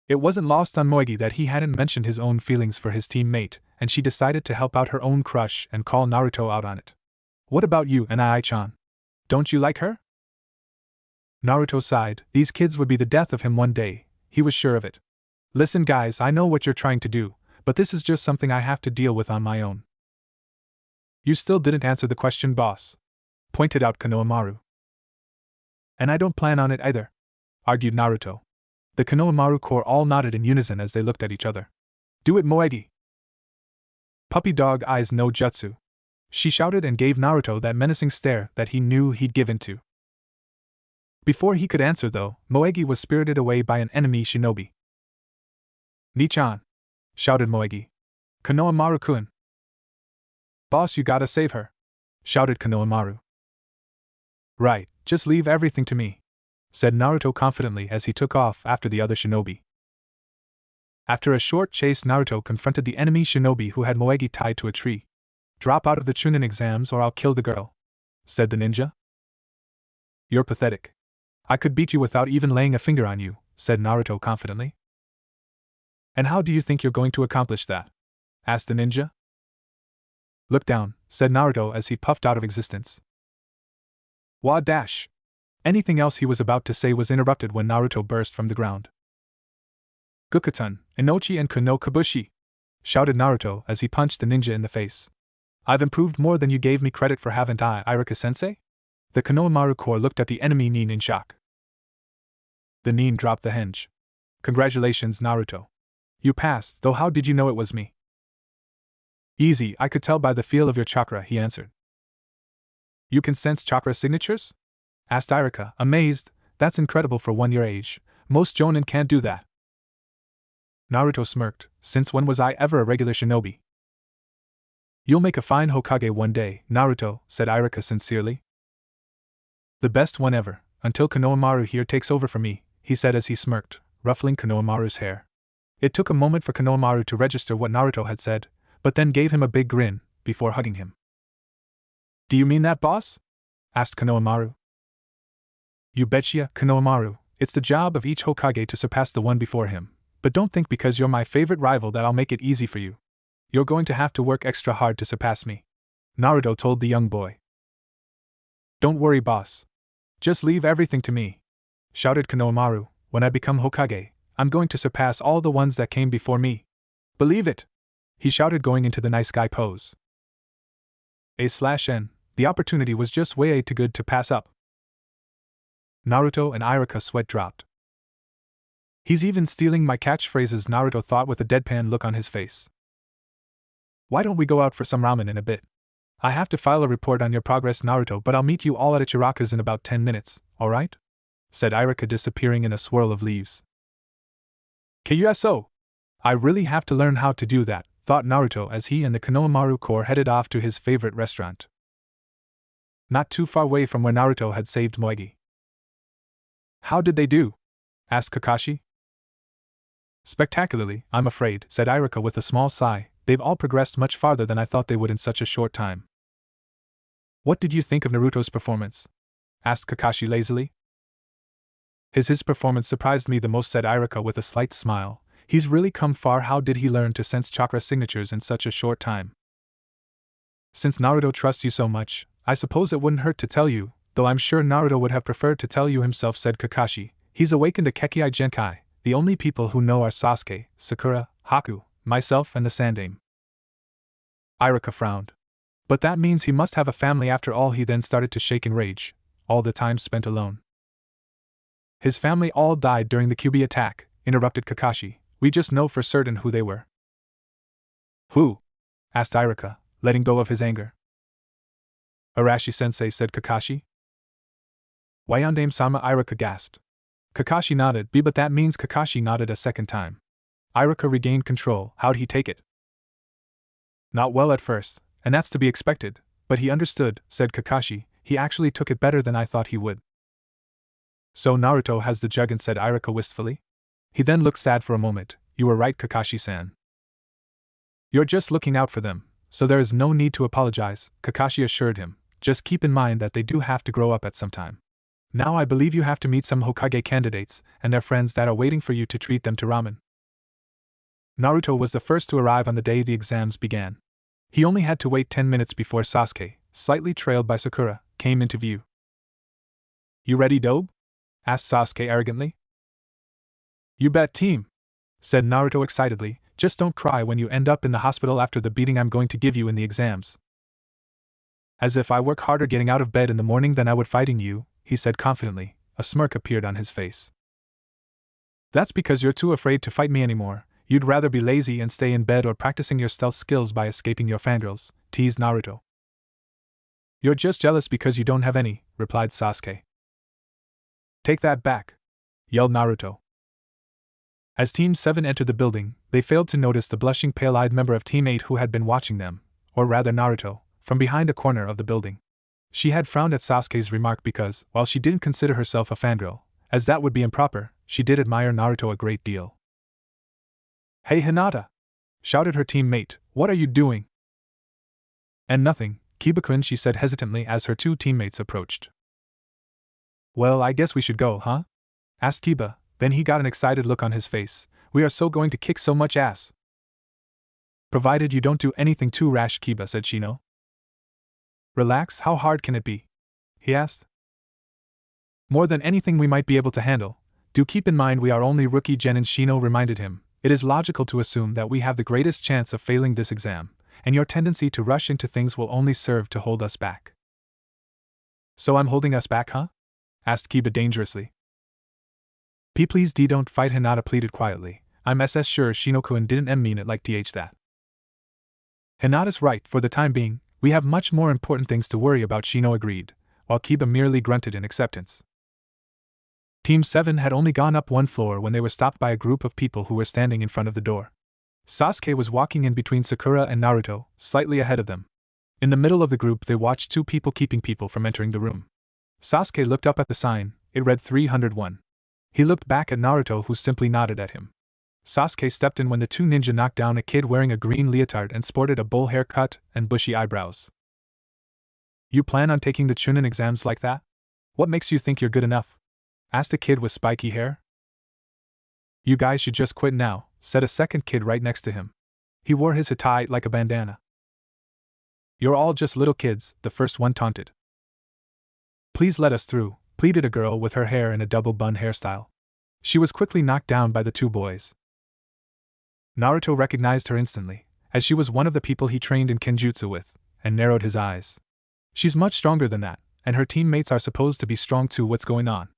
It wasn't lost on Moegi that he hadn't mentioned his own feelings for his teammate, and she decided to help out her own crush and call Naruto out on it. What about you and Ai-chan? Don't you like her? Naruto sighed. These kids would be the death of him one day, he was sure of it. Listen guys, I know what you're trying to do, but this is just something I have to deal with on my own. You still didn't answer the question, boss, pointed out Konohamaru. And I don't plan on it either, argued Naruto. The Konohamaru core all nodded in unison as they looked at each other. Do it, Moegi! Puppy dog eyes no jutsu, she shouted and gave Naruto that menacing stare that he knew he'd give into. Before he could answer though, Moegi was spirited away by an enemy shinobi. Ni-chan! Shouted Moegi. Konohamaru-kun! Boss, you gotta save her! Shouted Konohamaru. Right, just leave everything to me, said Naruto confidently as he took off after the other shinobi. After a short chase, Naruto confronted the enemy shinobi who had Moegi tied to a tree. Drop out of the Chunin exams or I'll kill the girl, said the ninja. You're pathetic. I could beat you without even laying a finger on you, said Naruto confidently. And how do you think you're going to accomplish that? Asked the ninja. Look down, said Naruto as he puffed out of existence. Wah dash! Anything else he was about to say was interrupted when Naruto burst from the ground. Gukuten, Inochi and Kuno Kabushi! Shouted Naruto as he punched the ninja in the face. I've improved more than you gave me credit for, haven't I, Irika-sensei? The Konohamaru core looked at the enemy Nin in shock. The Nin dropped the henge. Congratulations, Naruto. You passed, though how did you know it was me? Easy, I could tell by the feel of your chakra, he answered. You can sense chakra signatures? Asked Irika, amazed. That's incredible for one your age. Most jonin can't do that. Naruto smirked. Since when was I ever a regular shinobi? You'll make a fine Hokage one day, Naruto, said Irika sincerely. The best one ever, until Konohamaru here takes over for me, he said as he smirked, ruffling Konohamaru's hair. It took a moment for Konohamaru to register what Naruto had said, but then gave him a big grin, before hugging him. Do you mean that, boss? Asked Konohamaru. You betcha, Konohamaru, it's the job of each Hokage to surpass the one before him, but don't think because you're my favorite rival that I'll make it easy for you. You're going to have to work extra hard to surpass me, Naruto told the young boy. Don't worry, boss. Just leave everything to me, shouted Konohamaru. When I become Hokage, I'm going to surpass all the ones that came before me. Believe it! He shouted, going into the nice guy pose. A/N, the opportunity was just way too good to pass up. Naruto and Irika sweat dropped. He's even stealing my catchphrases, Naruto thought with a deadpan look on his face. Why don't we go out for some ramen in a bit? I have to file a report on your progress, Naruto, but I'll meet you all at Ichiraka's in about 10 minutes, alright? Said Irika, disappearing in a swirl of leaves. KUSO! I really have to learn how to do that, thought Naruto as he and the Konohamaru core headed off to his favorite restaurant. Not too far away from where Naruto had saved Moegi. How did they do? Asked Kakashi. Spectacularly, I'm afraid, said Irika with a small sigh. They've all progressed much farther than I thought they would in such a short time. What did you think of Naruto's performance? Asked Kakashi lazily. His performance surprised me the most, said Irika with a slight smile. He's really come far. How did he learn to sense chakra signatures in such a short time? Since Naruto trusts you so much, I suppose it wouldn't hurt to tell you, though I'm sure Naruto would have preferred to tell you himself, said Kakashi. He's awakened a Kekkai Genkai. The only people who know are Sasuke, Sakura, Haku, myself and the Sandaime. Irika frowned. But that means he must have a family after all. He then started to shake in rage, all the time spent alone. His family all died during the QB attack, interrupted Kakashi. We just know for certain who they were. Who? Asked Irika, letting go of his anger. Arashi-sensei, said Kakashi. Wayandame-sama, Irika gasped. Kakashi nodded. But that means Kakashi nodded a second time. Irika regained control. How'd he take it? Not well at first, and that's to be expected, but he understood, said Kakashi. He actually took it better than I thought he would. So Naruto has the Juggins, said Irika wistfully. He then looked sad for a moment. You were right, Kakashi-san. You're just looking out for them, so there is no need to apologize, Kakashi assured him. Just keep in mind that they do have to grow up at some time. Now I believe you have to meet some Hokage candidates and their friends that are waiting for you to treat them to ramen. Naruto was the first to arrive on the day the exams began. He only had to wait 10 minutes before Sasuke, slightly trailed by Sakura, came into view. You ready, Dobe? Asked Sasuke arrogantly. You bet, team, said Naruto excitedly. Just don't cry when you end up in the hospital after the beating I'm going to give you in the exams. As if I work harder getting out of bed in the morning than I would fighting you, he said confidently. A smirk appeared on his face. That's because you're too afraid to fight me anymore. You'd rather be lazy and stay in bed or practicing your stealth skills by escaping your fangirls, teased Naruto. You're just jealous because you don't have any, replied Sasuke. Take that back, yelled Naruto. As Team 7 entered the building, they failed to notice the blushing pale-eyed member of Team 8 who had been watching them, or rather Naruto, from behind a corner of the building. She had frowned at Sasuke's remark because, while she didn't consider herself a fangirl, as that would be improper, she did admire Naruto a great deal. Hey Hinata! Shouted her teammate, what are you doing? And nothing, Kiba-kun, she said hesitantly as her two teammates approached. Well, I guess we should go, huh? Asked Kiba, then he got an excited look on his face. We are so going to kick so much ass. Provided you don't do anything too rash, Kiba, said Shino. Relax, how hard can it be? He asked. More than anything we might be able to handle. Do keep in mind we are only rookie genins, Shino reminded him. It is logical to assume that we have the greatest chance of failing this exam, and your tendency to rush into things will only serve to hold us back. So I'm holding us back, huh? Asked Kiba dangerously. Please don't fight, Hinata pleaded quietly. I'm sure Shino-kun didn't mean it like that. Hinata's right, for the time being, we have much more important things to worry about, Shino agreed, while Kiba merely grunted in acceptance. Team 7 had only gone up one floor when they were stopped by a group of people who were standing in front of the door. Sasuke was walking in between Sakura and Naruto, slightly ahead of them. In the middle of the group they watched two people keeping people from entering the room. Sasuke looked up at the sign, it read 301. He looked back at Naruto, who simply nodded at him. Sasuke stepped in when the two ninja knocked down a kid wearing a green leotard and sported a bowl haircut and bushy eyebrows. You plan on taking the Chunin exams like that? What makes you think you're good enough? Asked a kid with spiky hair. You guys should just quit now, said a second kid right next to him. He wore his hat like a bandana. You're all just little kids, the first one taunted. Please let us through, pleaded a girl with her hair in a double bun hairstyle. She was quickly knocked down by the two boys. Naruto recognized her instantly, as she was one of the people he trained in Kenjutsu with, and narrowed his eyes. She's much stronger than that, and her teammates are supposed to be strong too. What's going on?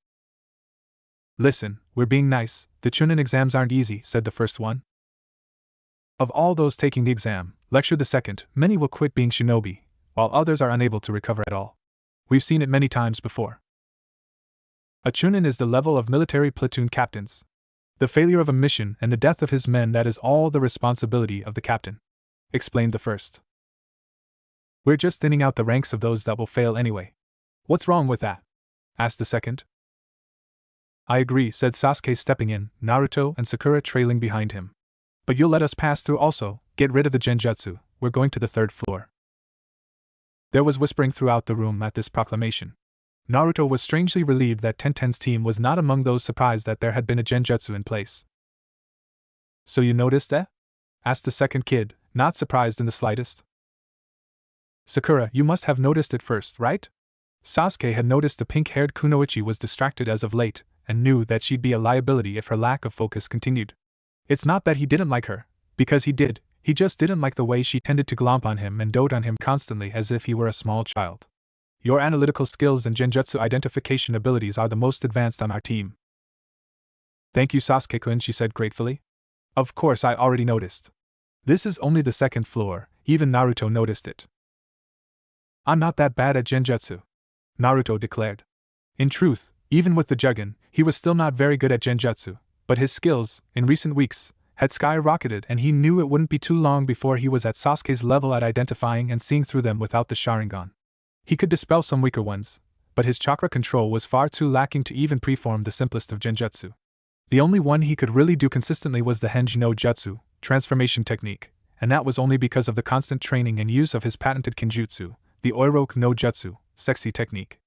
Listen, we're being nice, the Chunin exams aren't easy, said the first one. Of all those taking the exam, lectured the second, many will quit being shinobi, while others are unable to recover at all. We've seen it many times before. A Chunin is the level of military platoon captains. The failure of a mission and the death of his men, that is all the responsibility of the captain, explained the first. We're just thinning out the ranks of those that will fail anyway. What's wrong with that? Asked the second. I agree, said Sasuke stepping in, Naruto and Sakura trailing behind him. But you'll let us pass through also, get rid of the genjutsu, we're going to the third floor. There was whispering throughout the room at this proclamation. Naruto was strangely relieved that Tenten's team was not among those surprised that there had been a genjutsu in place. So you noticed that? Asked the second kid, not surprised in the slightest. Sakura, you must have noticed it first, right? Sasuke had noticed the pink-haired Kunoichi was distracted as of late, and knew that she'd be a liability if her lack of focus continued. It's not that he didn't like her, because he did, He just didn't like the way she tended to glomp on him and dote on him constantly as if he were a small child. Your analytical skills and genjutsu identification abilities are the most advanced on our team. Thank you, Sasuke-kun, she said gratefully. Of course, I already noticed. This is only the second floor, even Naruto noticed it. I'm not that bad at genjutsu, Naruto declared. In truth, even with the Jugen, he was still not very good at genjutsu, but his skills, in recent weeks, had skyrocketed and he knew it wouldn't be too long before he was at Sasuke's level at identifying and seeing through them without the Sharingan. He could dispel some weaker ones, but his chakra control was far too lacking to even preform the simplest of genjutsu. The only one he could really do consistently was the Henji no Jutsu, transformation technique, and that was only because of the constant training and use of his patented Kenjutsu, the Oiroku no Jutsu, sexy technique.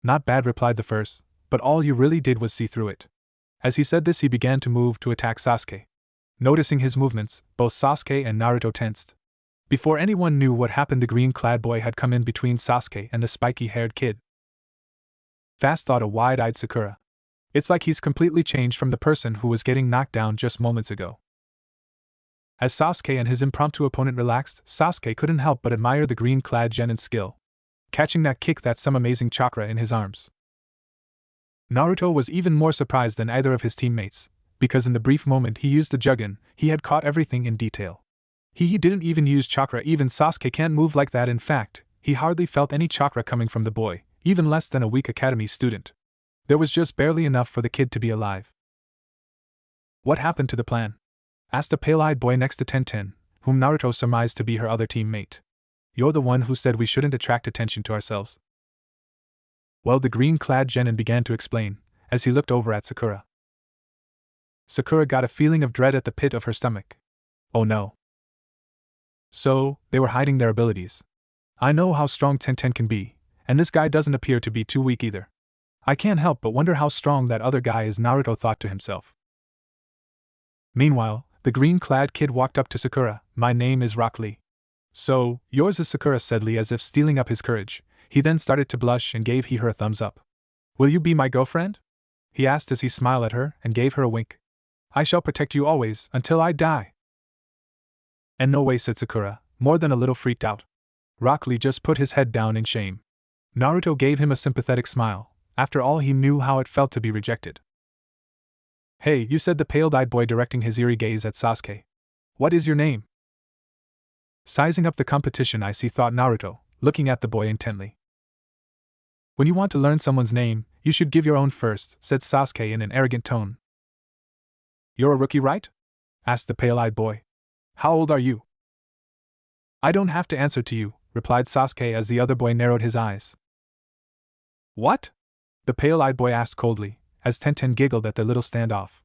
Not bad, replied the first, but all you really did was see through it. As he said this, he began to move to attack Sasuke. Noticing his movements, both Sasuke and Naruto tensed. Before anyone knew what happened, the green-clad boy had come in between Sasuke and the spiky-haired kid. Fast, thought a wide-eyed Sakura. It's like he's completely changed from the person who was getting knocked down just moments ago. As Sasuke and his impromptu opponent relaxed, Sasuke couldn't help but admire the green-clad genin's skill. Catching that kick, that's some amazing chakra in his arms. Naruto was even more surprised than either of his teammates, because in the brief moment he used the Jugen, he had caught everything in detail. He didn't even use chakra. Even Sasuke can't move like that. In fact, he hardly felt any chakra coming from the boy, even less than a weak academy student. There was just barely enough for the kid to be alive. What happened to the plan? Asked a pale-eyed boy next to Tenten, whom Naruto surmised to be her other teammate. You're the one who said we shouldn't attract attention to ourselves. Well, the green-clad genin began to explain, as he looked over at Sakura. Sakura got a feeling of dread at the pit of her stomach. Oh no. So, they were hiding their abilities. I know how strong Tenten can be, and this guy doesn't appear to be too weak either. I can't help but wonder how strong that other guy is, Naruto thought to himself. Meanwhile, the green-clad kid walked up to Sakura. My name is Rock Lee. So, yours is Sakura, said Lee, as if stealing up his courage. He then started to blush and gave her a thumbs up. Will you be my girlfriend? He asked as he smiled at her and gave her a wink. I shall protect you always, until I die. And no way, said Sakura, more than a little freaked out. Rock Lee just put his head down in shame. Naruto gave him a sympathetic smile. After all, he knew how it felt to be rejected. Hey, you, said the pale-eyed boy, directing his eerie gaze at Sasuke. What is your name? Sizing up the competition, I see, thought Naruto, looking at the boy intently. When you want to learn someone's name, you should give your own first, said Sasuke in an arrogant tone. You're a rookie, right? Asked the pale-eyed boy. How old are you? I don't have to answer to you, replied Sasuke as the other boy narrowed his eyes. What? The pale-eyed boy asked coldly, as Tenten giggled at their little standoff.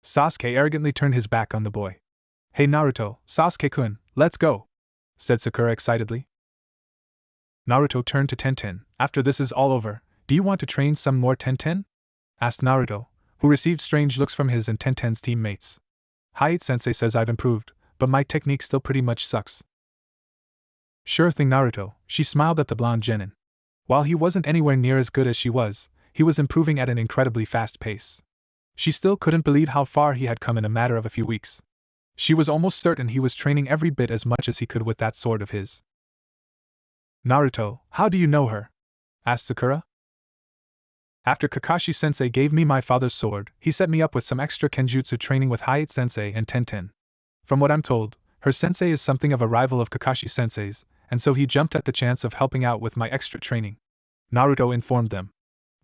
Sasuke arrogantly turned his back on the boy. Hey Naruto, Sasuke-kun, let's go, said Sakura excitedly. Naruto turned to Tenten. After this is all over, do you want to train some more, Tenten? Asked Naruto, who received strange looks from his and Tenten's teammates. Hayate-sensei says I've improved, but my technique still pretty much sucks. Sure thing, Naruto, she smiled at the blonde genin. While he wasn't anywhere near as good as she was, he was improving at an incredibly fast pace. She still couldn't believe how far he had come in a matter of a few weeks. She was almost certain he was training every bit as much as he could with that sword of his. Naruto, how do you know her? Asked Sakura. After Kakashi-sensei gave me my father's sword, he set me up with some extra Kenjutsu training with Hayate-sensei and Tenten. From what I'm told, her sensei is something of a rival of Kakashi-sensei's, and so he jumped at the chance of helping out with my extra training. Naruto informed them.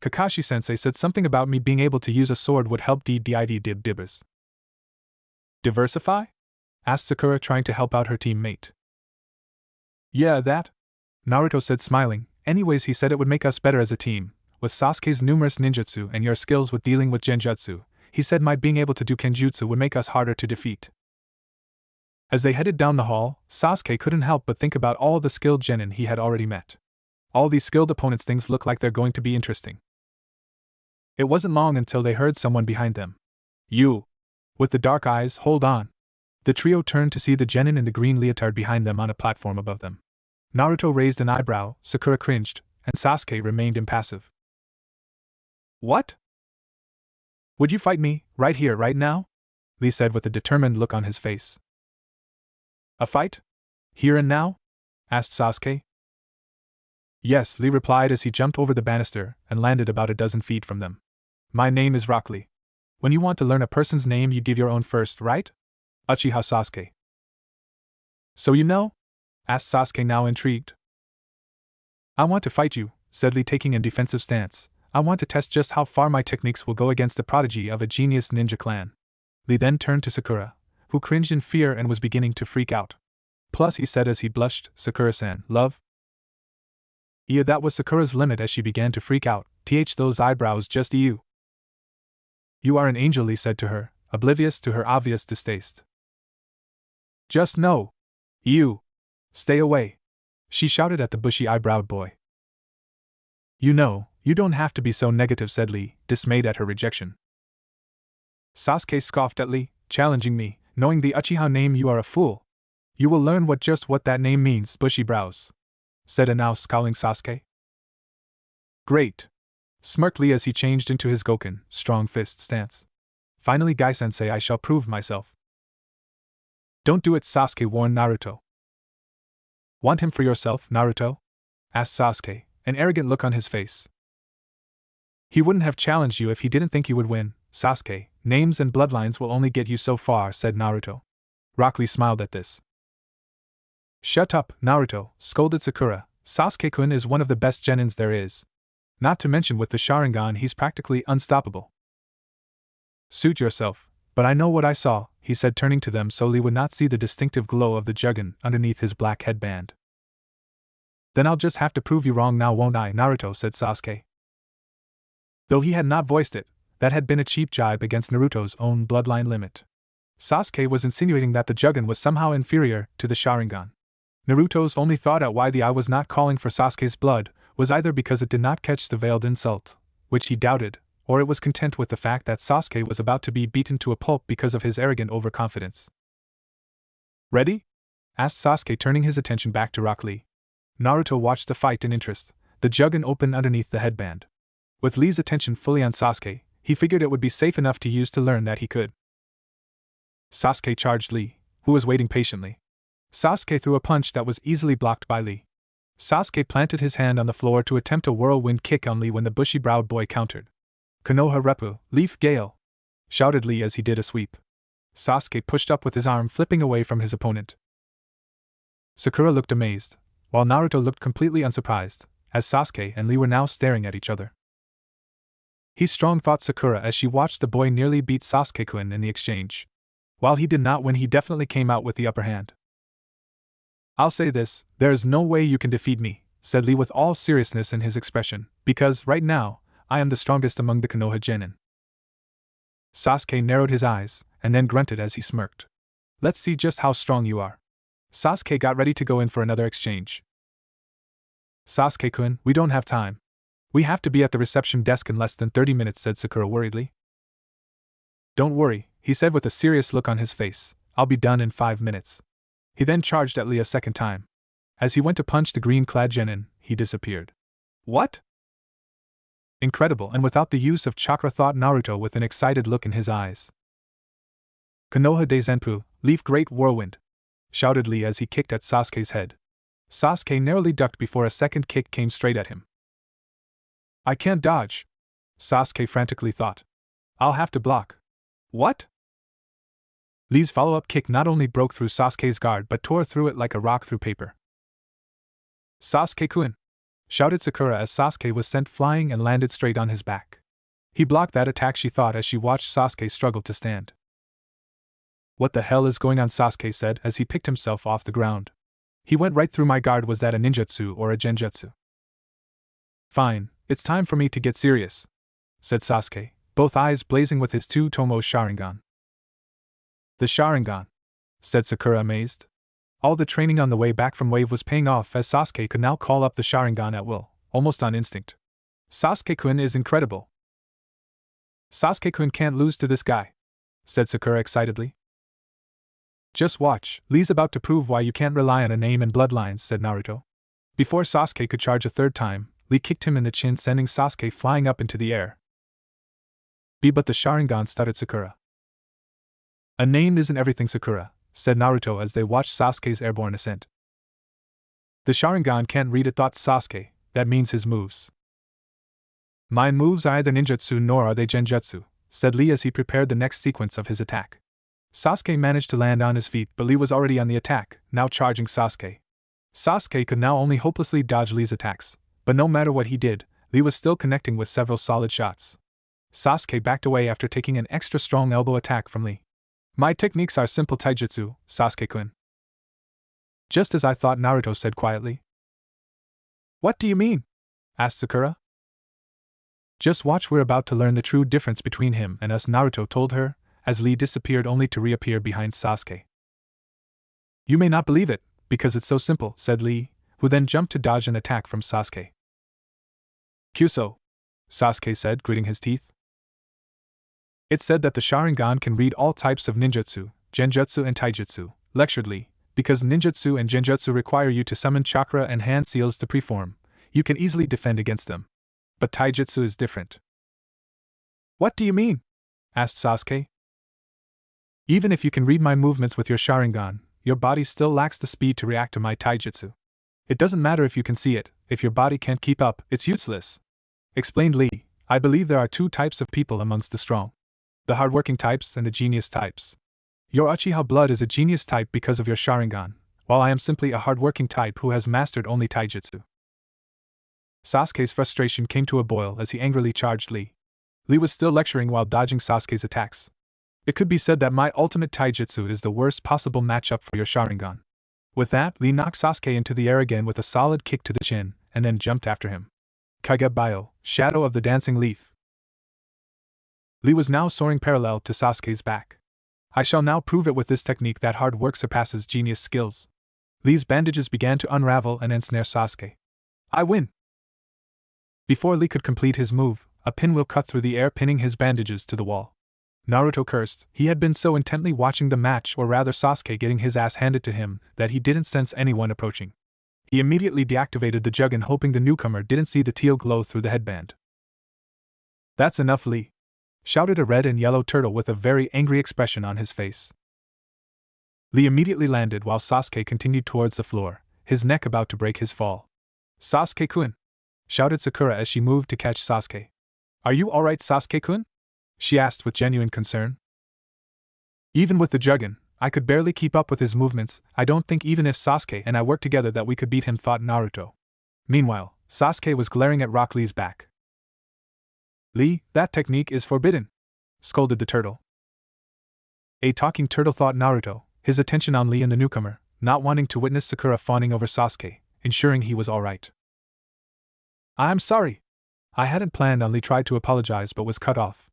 Kakashi-sensei said something about me being able to use a sword would help dibbers. Diversify? Asked Sakura, trying to help out her teammate. Yeah, that? Naruto said, smiling. Anyways, he said it would make us better as a team. With Sasuke's numerous ninjutsu and your skills with dealing with genjutsu, he said my being able to do kenjutsu would make us harder to defeat. As they headed down the hall, Sasuke couldn't help but think about all the skilled genin he had already met. All these skilled opponents, things look like they're going to be interesting. It wasn't long until they heard someone behind them. You! With the dark eyes, hold on. The trio turned to see the genin in the green leotard behind them on a platform above them. Naruto raised an eyebrow, Sakura cringed, and Sasuke remained impassive. What? Would you fight me, right here, right now? Lee said with a determined look on his face. A fight? Here and now? Asked Sasuke. Yes, Lee replied as he jumped over the banister and landed about a dozen feet from them. My name is Rock Lee. When you want to learn a person's name, you give your own first, right? Uchiha Sasuke. So you know? Asked Sasuke, now intrigued. I want to fight you, said Lee, taking a defensive stance. I want to test just how far my techniques will go against the prodigy of a genius ninja clan. Lee then turned to Sakura, who cringed in fear and was beginning to freak out. Plus, he said as he blushed, Sakura-san, love? Yeah, that was Sakura's limit as she began to freak out. Those eyebrows just you. You are an angel, Lee said to her, oblivious to her obvious distaste. Just no. You. Stay away. She shouted at the bushy-eyebrowed boy. You know, you don't have to be so negative, said Lee, dismayed at her rejection. Sasuke scoffed at Lee, challenging me, knowing the Uchiha name, you are a fool. You will learn what that name means, bushy brows, said a now scowling Sasuke. Great. Smirked Lee as he changed into his Goken, strong fist stance. Finally, Gai-sensei, I shall prove myself. Don't do it, Sasuke warned Naruto. Want him for yourself, Naruto? Asked Sasuke, an arrogant look on his face. He wouldn't have challenged you if he didn't think you would win, Sasuke. Names and bloodlines will only get you so far, said Naruto. Rock Lee smiled at this. Shut up, Naruto, scolded Sakura. Sasuke-kun is one of the best genins there is. Not to mention with the Sharingan he's practically unstoppable. Suit yourself, but I know what I saw, he said, turning to them so Lee would not see the distinctive glow of the Jugun underneath his black headband. Then I'll just have to prove you wrong now, won't I, Naruto, said Sasuke. Though he had not voiced it, that had been a cheap jibe against Naruto's own bloodline limit. Sasuke was insinuating that the Jugun was somehow inferior to the Sharingan. Naruto's only thought at why the eye was not calling for Sasuke's blood was either because it did not catch the veiled insult, which he doubted, or it was content with the fact that Sasuke was about to be beaten to a pulp because of his arrogant overconfidence. Ready? Asked Sasuke, turning his attention back to Rock Lee. Naruto watched the fight in interest, the Jugun open underneath the headband. With Lee's attention fully on Sasuke, he figured it would be safe enough to use to learn that he could. Sasuke charged Lee, who was waiting patiently. Sasuke threw a punch that was easily blocked by Lee. Sasuke planted his hand on the floor to attempt a whirlwind kick on Lee when the bushy-browed boy countered. Konoha Reppu, Leaf Gale! Shouted Lee as he did a sweep. Sasuke pushed up with his arm, flipping away from his opponent. Sakura looked amazed, while Naruto looked completely unsurprised, as Sasuke and Lee were now staring at each other. He's strong, thought Sakura as she watched the boy nearly beat Sasuke-kun in the exchange. While he did not win, he definitely came out with the upper hand. I'll say this, there is no way you can defeat me, said Lee with all seriousness in his expression, because, right now, I am the strongest among the Konoha genin. Sasuke narrowed his eyes, and then grunted as he smirked. Let's see just how strong you are. Sasuke got ready to go in for another exchange. Sasuke-kun, we don't have time. We have to be at the reception desk in less than 30 minutes, said Sakura worriedly. Don't worry, he said with a serious look on his face. I'll be done in 5 minutes. He then charged at Lee a second time. As he went to punch the green-clad genin, he disappeared. What? Incredible, and without the use of chakra, thought Naruto with an excited look in his eyes. Konoha de Zenpu, Leaf Great Whirlwind! Shouted Lee as he kicked at Sasuke's head. Sasuke narrowly ducked before a second kick came straight at him. I can't dodge, Sasuke frantically thought. I'll have to block. What? Lee's follow-up kick not only broke through Sasuke's guard but tore through it like a rock through paper. Sasuke-kun! Shouted Sakura as Sasuke was sent flying and landed straight on his back. He blocked that attack, she thought as she watched Sasuke struggle to stand. What the hell is going on, Sasuke said as he picked himself off the ground. He went right through my guard. Was that a ninjutsu or a genjutsu? Fine, it's time for me to get serious, said Sasuke, both eyes blazing with his two-tomo Sharingan. The Sharingan, said Sakura amazed. All the training on the way back from Wave was paying off as Sasuke could now call up the Sharingan at will, almost on instinct. Sasuke-kun is incredible. Sasuke-kun can't lose to this guy, said Sakura excitedly. Just watch, Lee's about to prove why you can't rely on a name and bloodlines, said Naruto. Before Sasuke could charge a third time, Lee kicked him in the chin, sending Sasuke flying up into the air. But the Sharingan, stuttered Sakura. A name isn't everything, Sakura, said Naruto as they watched Sasuke's airborne ascent. The Sharingan can't read it, thought Sasuke, that means his moves. My moves are either ninjutsu nor are they genjutsu, said Lee as he prepared the next sequence of his attack. Sasuke managed to land on his feet, but Lee was already on the attack, now charging Sasuke. Sasuke could now only hopelessly dodge Lee's attacks, but no matter what he did, Lee was still connecting with several solid shots. Sasuke backed away after taking an extra strong elbow attack from Lee. My techniques are simple taijutsu, Sasuke-kun. Just as I thought, Naruto said quietly. What do you mean? Asked Sakura. Just watch, we're about to learn the true difference between him and us, Naruto told her, as Lee disappeared only to reappear behind Sasuke. You may not believe it, because it's so simple, said Lee, who then jumped to dodge an attack from Sasuke. Kyuso, Sasuke said, gritting his teeth. It's said that the Sharingan can read all types of ninjutsu, genjutsu and taijutsu, lectured Lee, because ninjutsu and genjutsu require you to summon chakra and hand seals to preform. You can easily defend against them. But taijutsu is different. What do you mean? Asked Sasuke. Even if you can read my movements with your Sharingan, your body still lacks the speed to react to my taijutsu. It doesn't matter if you can see it, if your body can't keep up, it's useless. Explained Lee. I believe there are two types of people amongst the strong. The hardworking types and the genius types. Your Uchiha blood is a genius type because of your Sharingan, while I am simply a hardworking type who has mastered only taijutsu. Sasuke's frustration came to a boil as he angrily charged Lee. Lee was still lecturing while dodging Sasuke's attacks. It could be said that my ultimate taijutsu is the worst possible matchup for your Sharingan. With that, Lee knocked Sasuke into the air again with a solid kick to the chin, and then jumped after him. Kagebyo, Shadow of the Dancing Leaf. Lee was now soaring parallel to Sasuke's back. I shall now prove it with this technique that hard work surpasses genius skills. Lee's bandages began to unravel and ensnare Sasuke. I win! Before Lee could complete his move, a pinwheel cut through the air, pinning his bandages to the wall. Naruto cursed. He had been so intently watching the match, or rather Sasuke getting his ass handed to him, that he didn't sense anyone approaching. He immediately deactivated the Juggin, hoping the newcomer didn't see the teal glow through the headband. That's enough, Lee! Shouted a red and yellow turtle with a very angry expression on his face. Lee immediately landed while Sasuke continued towards the floor, his neck about to break his fall. Sasuke-kun! Shouted Sakura as she moved to catch Sasuke. Are you alright, Sasuke-kun? She asked with genuine concern. Even with the Juggin, I could barely keep up with his movements. I don't think even if Sasuke and I worked together that we could beat him, thought Naruto. Meanwhile, Sasuke was glaring at Rock Lee's back. Lee, that technique is forbidden! Scolded the turtle. A talking turtle, thought Naruto, his attention on Lee and the newcomer, not wanting to witness Sakura fawning over Sasuke, ensuring he was alright. I'm sorry! I hadn't planned on. Lee tried to apologize but was cut off.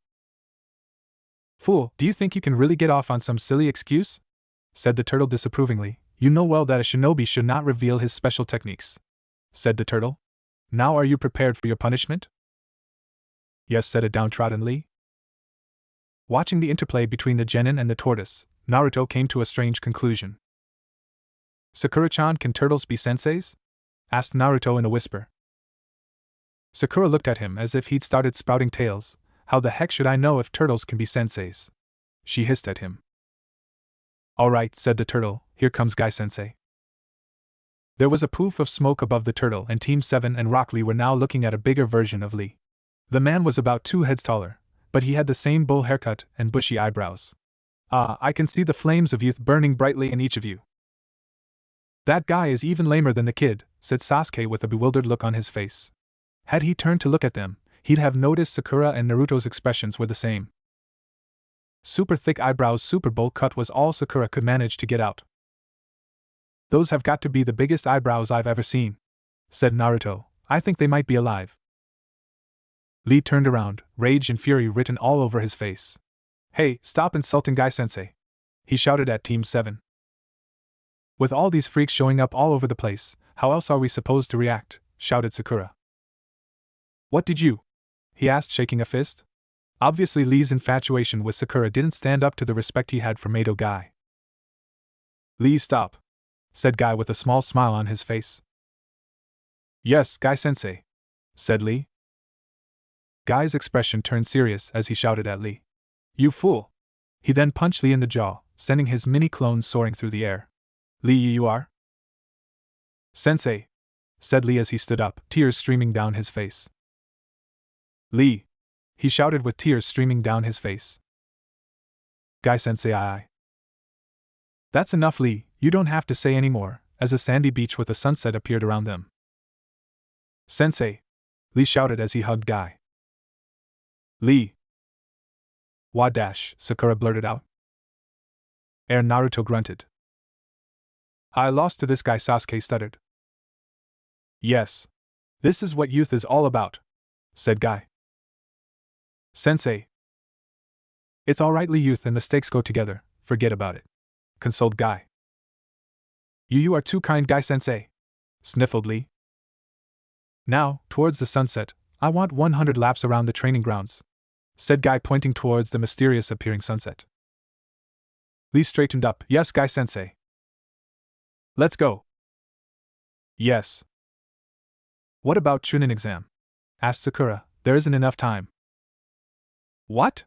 Fool, do you think you can really get off on some silly excuse? Said the turtle disapprovingly. You know well that a shinobi should not reveal his special techniques. Said the turtle. Now are you prepared for your punishment? Yes, said a downtrodden Lee. Watching the interplay between the genin and the tortoise, Naruto came to a strange conclusion. Sakura-chan, can turtles be senseis? Asked Naruto in a whisper. Sakura looked at him as if he'd started sprouting tails. How the heck should I know if turtles can be senseis? She hissed at him. Alright, said the turtle, here comes Guy-sensei. There was a poof of smoke above the turtle, and Team 7 and Rock Lee were now looking at a bigger version of Lee. The man was about 2 heads taller, but he had the same bowl haircut and bushy eyebrows. Ah, I can see the flames of youth burning brightly in each of you. That guy is even lamer than the kid, said Sasuke with a bewildered look on his face. Had he turned to look at them, he'd have noticed Sakura and Naruto's expressions were the same. Super thick eyebrows, super bowl cut was all Sakura could manage to get out. Those have got to be the biggest eyebrows I've ever seen, said Naruto. I think they might be alive. Lee turned around, rage and fury written all over his face. Hey, stop insulting Guy-sensei! He shouted at Team 7. With all these freaks showing up all over the place, how else are we supposed to react? Shouted Sakura. What did you? He asked, shaking a fist. Obviously Lee's infatuation with Sakura didn't stand up to the respect he had for Mato Guy. Lee, stop, said Guy with a small smile on his face. Yes, Guy-sensei, said Lee. Guy's expression turned serious as he shouted at Lee. You fool! He then punched Lee in the jaw, sending his mini-clone soaring through the air. Lee, you are? Sensei, said Lee as he stood up, tears streaming down his face. Lee, he shouted with tears streaming down his face. Guy-sensei, aye. That's enough, Lee, you don't have to say any more, as a sandy beach with a sunset appeared around them. Sensei, Lee shouted as he hugged Guy. Lee. Wadash, Sakura blurted out. Naruto grunted. I lost to this guy, Sasuke stuttered. Yes. This is what youth is all about, said Guy. Sensei. It's alright, Lee, youth and mistakes go together, forget about it, consoled Guy. You are too kind, Guy-sensei, sniffled Lee. Now, towards the sunset, I want 100 laps around the training grounds, said Guy, pointing towards the mysterious appearing sunset. Lee straightened up. Yes, Guy-sensei. Let's go. Yes. What about Chunin exam? Asked Sakura. There isn't enough time. What?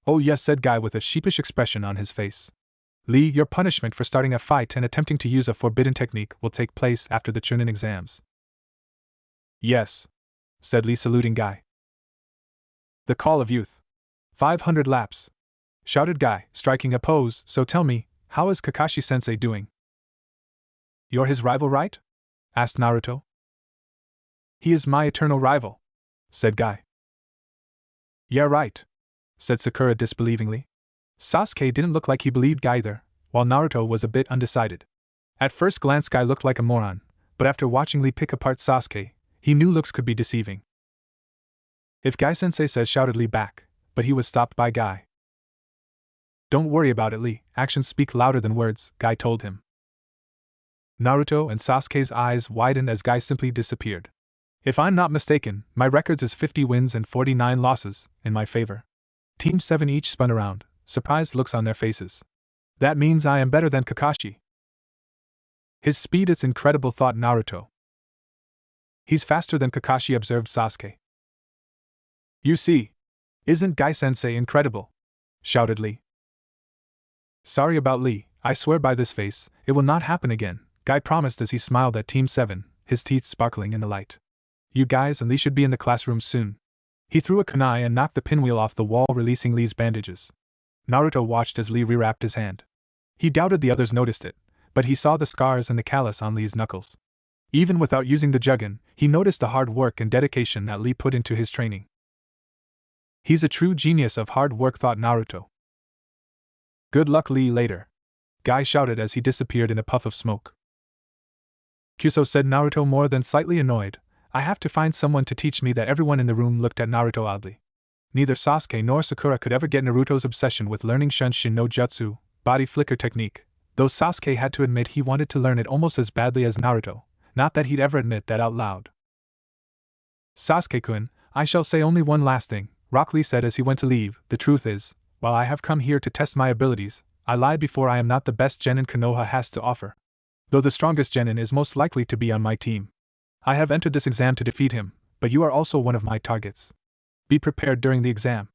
Oh yes, said Guy with a sheepish expression on his face. Lee, your punishment for starting a fight and attempting to use a forbidden technique will take place after the Chunin exams. Yes, said Lee, saluting Guy. The call of youth. 500 laps, shouted Guy, striking a pose. So tell me, how is Kakashi-sensei doing? You're his rival, right? Asked Naruto. He is my eternal rival, said Guy. Yeah, right, said Sakura disbelievingly. Sasuke didn't look like he believed Guy either, while Naruto was a bit undecided. At first glance, Guy looked like a moron, but after watching Lee pick apart Sasuke, he knew looks could be deceiving. If Guy-sensei says, shouted Lee back, but he was stopped by Guy. Don't worry about it, Lee, actions speak louder than words, Guy told him. Naruto and Sasuke's eyes widened as Guy simply disappeared. If I'm not mistaken, my records is 50 wins and 49 losses, in my favor. Team 7 each spun around, surprised looks on their faces. That means I am better than Kakashi. His speed is incredible, thought Naruto. He's faster than Kakashi, observed Sasuke. You see, isn't Guy-sensei incredible? Shouted Lee. Sorry about Lee, I swear by this face, it will not happen again, Guy promised as he smiled at Team 7, his teeth sparkling in the light. You guys and Lee should be in the classroom soon. He threw a kunai and knocked the pinwheel off the wall, releasing Lee's bandages. Naruto watched as Lee rewrapped his hand. He doubted the others noticed it, but he saw the scars and the callus on Lee's knuckles. Even without using the Jugun, he noticed the hard work and dedication that Lee put into his training. He's a true genius of hard work, thought Naruto. Good luck, Lee, later, Guy shouted as he disappeared in a puff of smoke. Kyuso, said Naruto, more than slightly annoyed. I have to find someone to teach me that. Everyone in the room looked at Naruto oddly. Neither Sasuke nor Sakura could ever get Naruto's obsession with learning Shunshin no Jutsu, body flicker technique, though Sasuke had to admit he wanted to learn it almost as badly as Naruto, not that he'd ever admit that out loud. Sasuke-kun, I shall say only one last thing, Rock Lee said as he went to leave. The truth is, while I have come here to test my abilities, I lied before. I am not the best genin Konoha has to offer, though the strongest genin is most likely to be on my team. I have entered this exam to defeat him, but you are also one of my targets. Be prepared during the exam,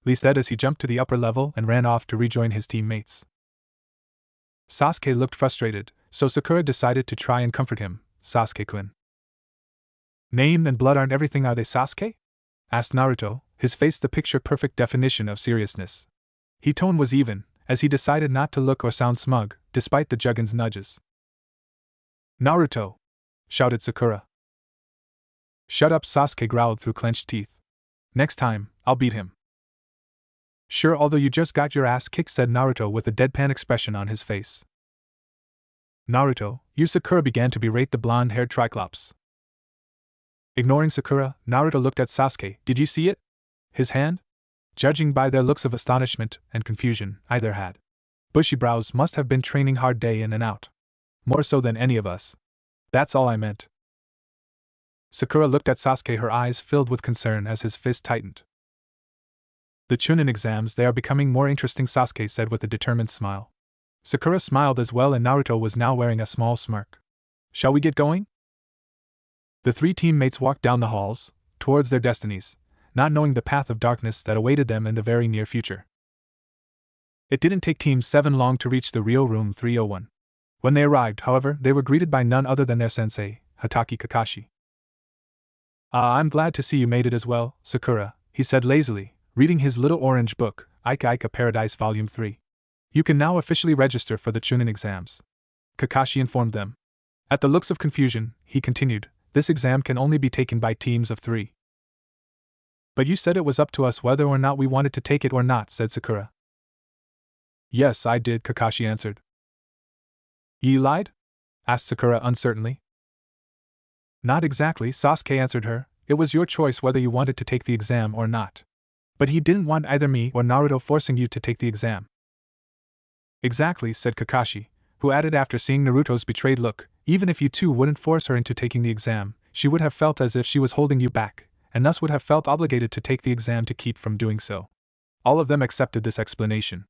Lee said as he jumped to the upper level and ran off to rejoin his teammates. Sasuke looked frustrated, so Sakura decided to try and comfort him. Sasuke-kun. Name and blood aren't everything, are they, Sasuke? Asked Naruto, his face the picture-perfect definition of seriousness. His tone was even, as he decided not to look or sound smug, despite the Jugun's nudges. Naruto! Shouted Sakura. Shut up, Sasuke growled through clenched teeth. Next time, I'll beat him. Sure, although you just got your ass kicked, said Naruto with a deadpan expression on his face. Naruto, you, Sakura began to berate the blonde-haired Triclops. Ignoring Sakura, Naruto looked at Sasuke. Did you see it? His hand? Judging by their looks of astonishment and confusion, either had. Bushy brows, must have been training hard day in and out. More so than any of us. That's all I meant. Sakura looked at Sasuke, her eyes filled with concern as his fist tightened. The Chunin exams, they are becoming more interesting, Sasuke said with a determined smile. Sakura smiled as well, and Naruto was now wearing a small smirk. Shall we get going? The three teammates walked down the halls, towards their destinies, not knowing the path of darkness that awaited them in the very near future. It didn't take Team 7 long to reach the Rio Room 301. When they arrived, however, they were greeted by none other than their sensei, Hatake Kakashi. I'm glad to see you made it as well, Sakura, he said lazily, reading his little orange book, Ika Ika Paradise Volume 3. You can now officially register for the Chunin exams. Kakashi informed them. At the looks of confusion, he continued, this exam can only be taken by teams of 3. But you said it was up to us whether or not we wanted to take it or not, said Sakura. Yes, I did, Kakashi answered. You lied? Asked Sakura uncertainly. Not exactly, Sasuke answered her. It was your choice whether you wanted to take the exam or not. But he didn't want either me or Naruto forcing you to take the exam. Exactly, said Kakashi, who added after seeing Naruto's betrayed look, even if you two wouldn't force her into taking the exam, she would have felt as if she was holding you back, and thus would have felt obligated to take the exam to keep from doing so. All of them accepted this explanation.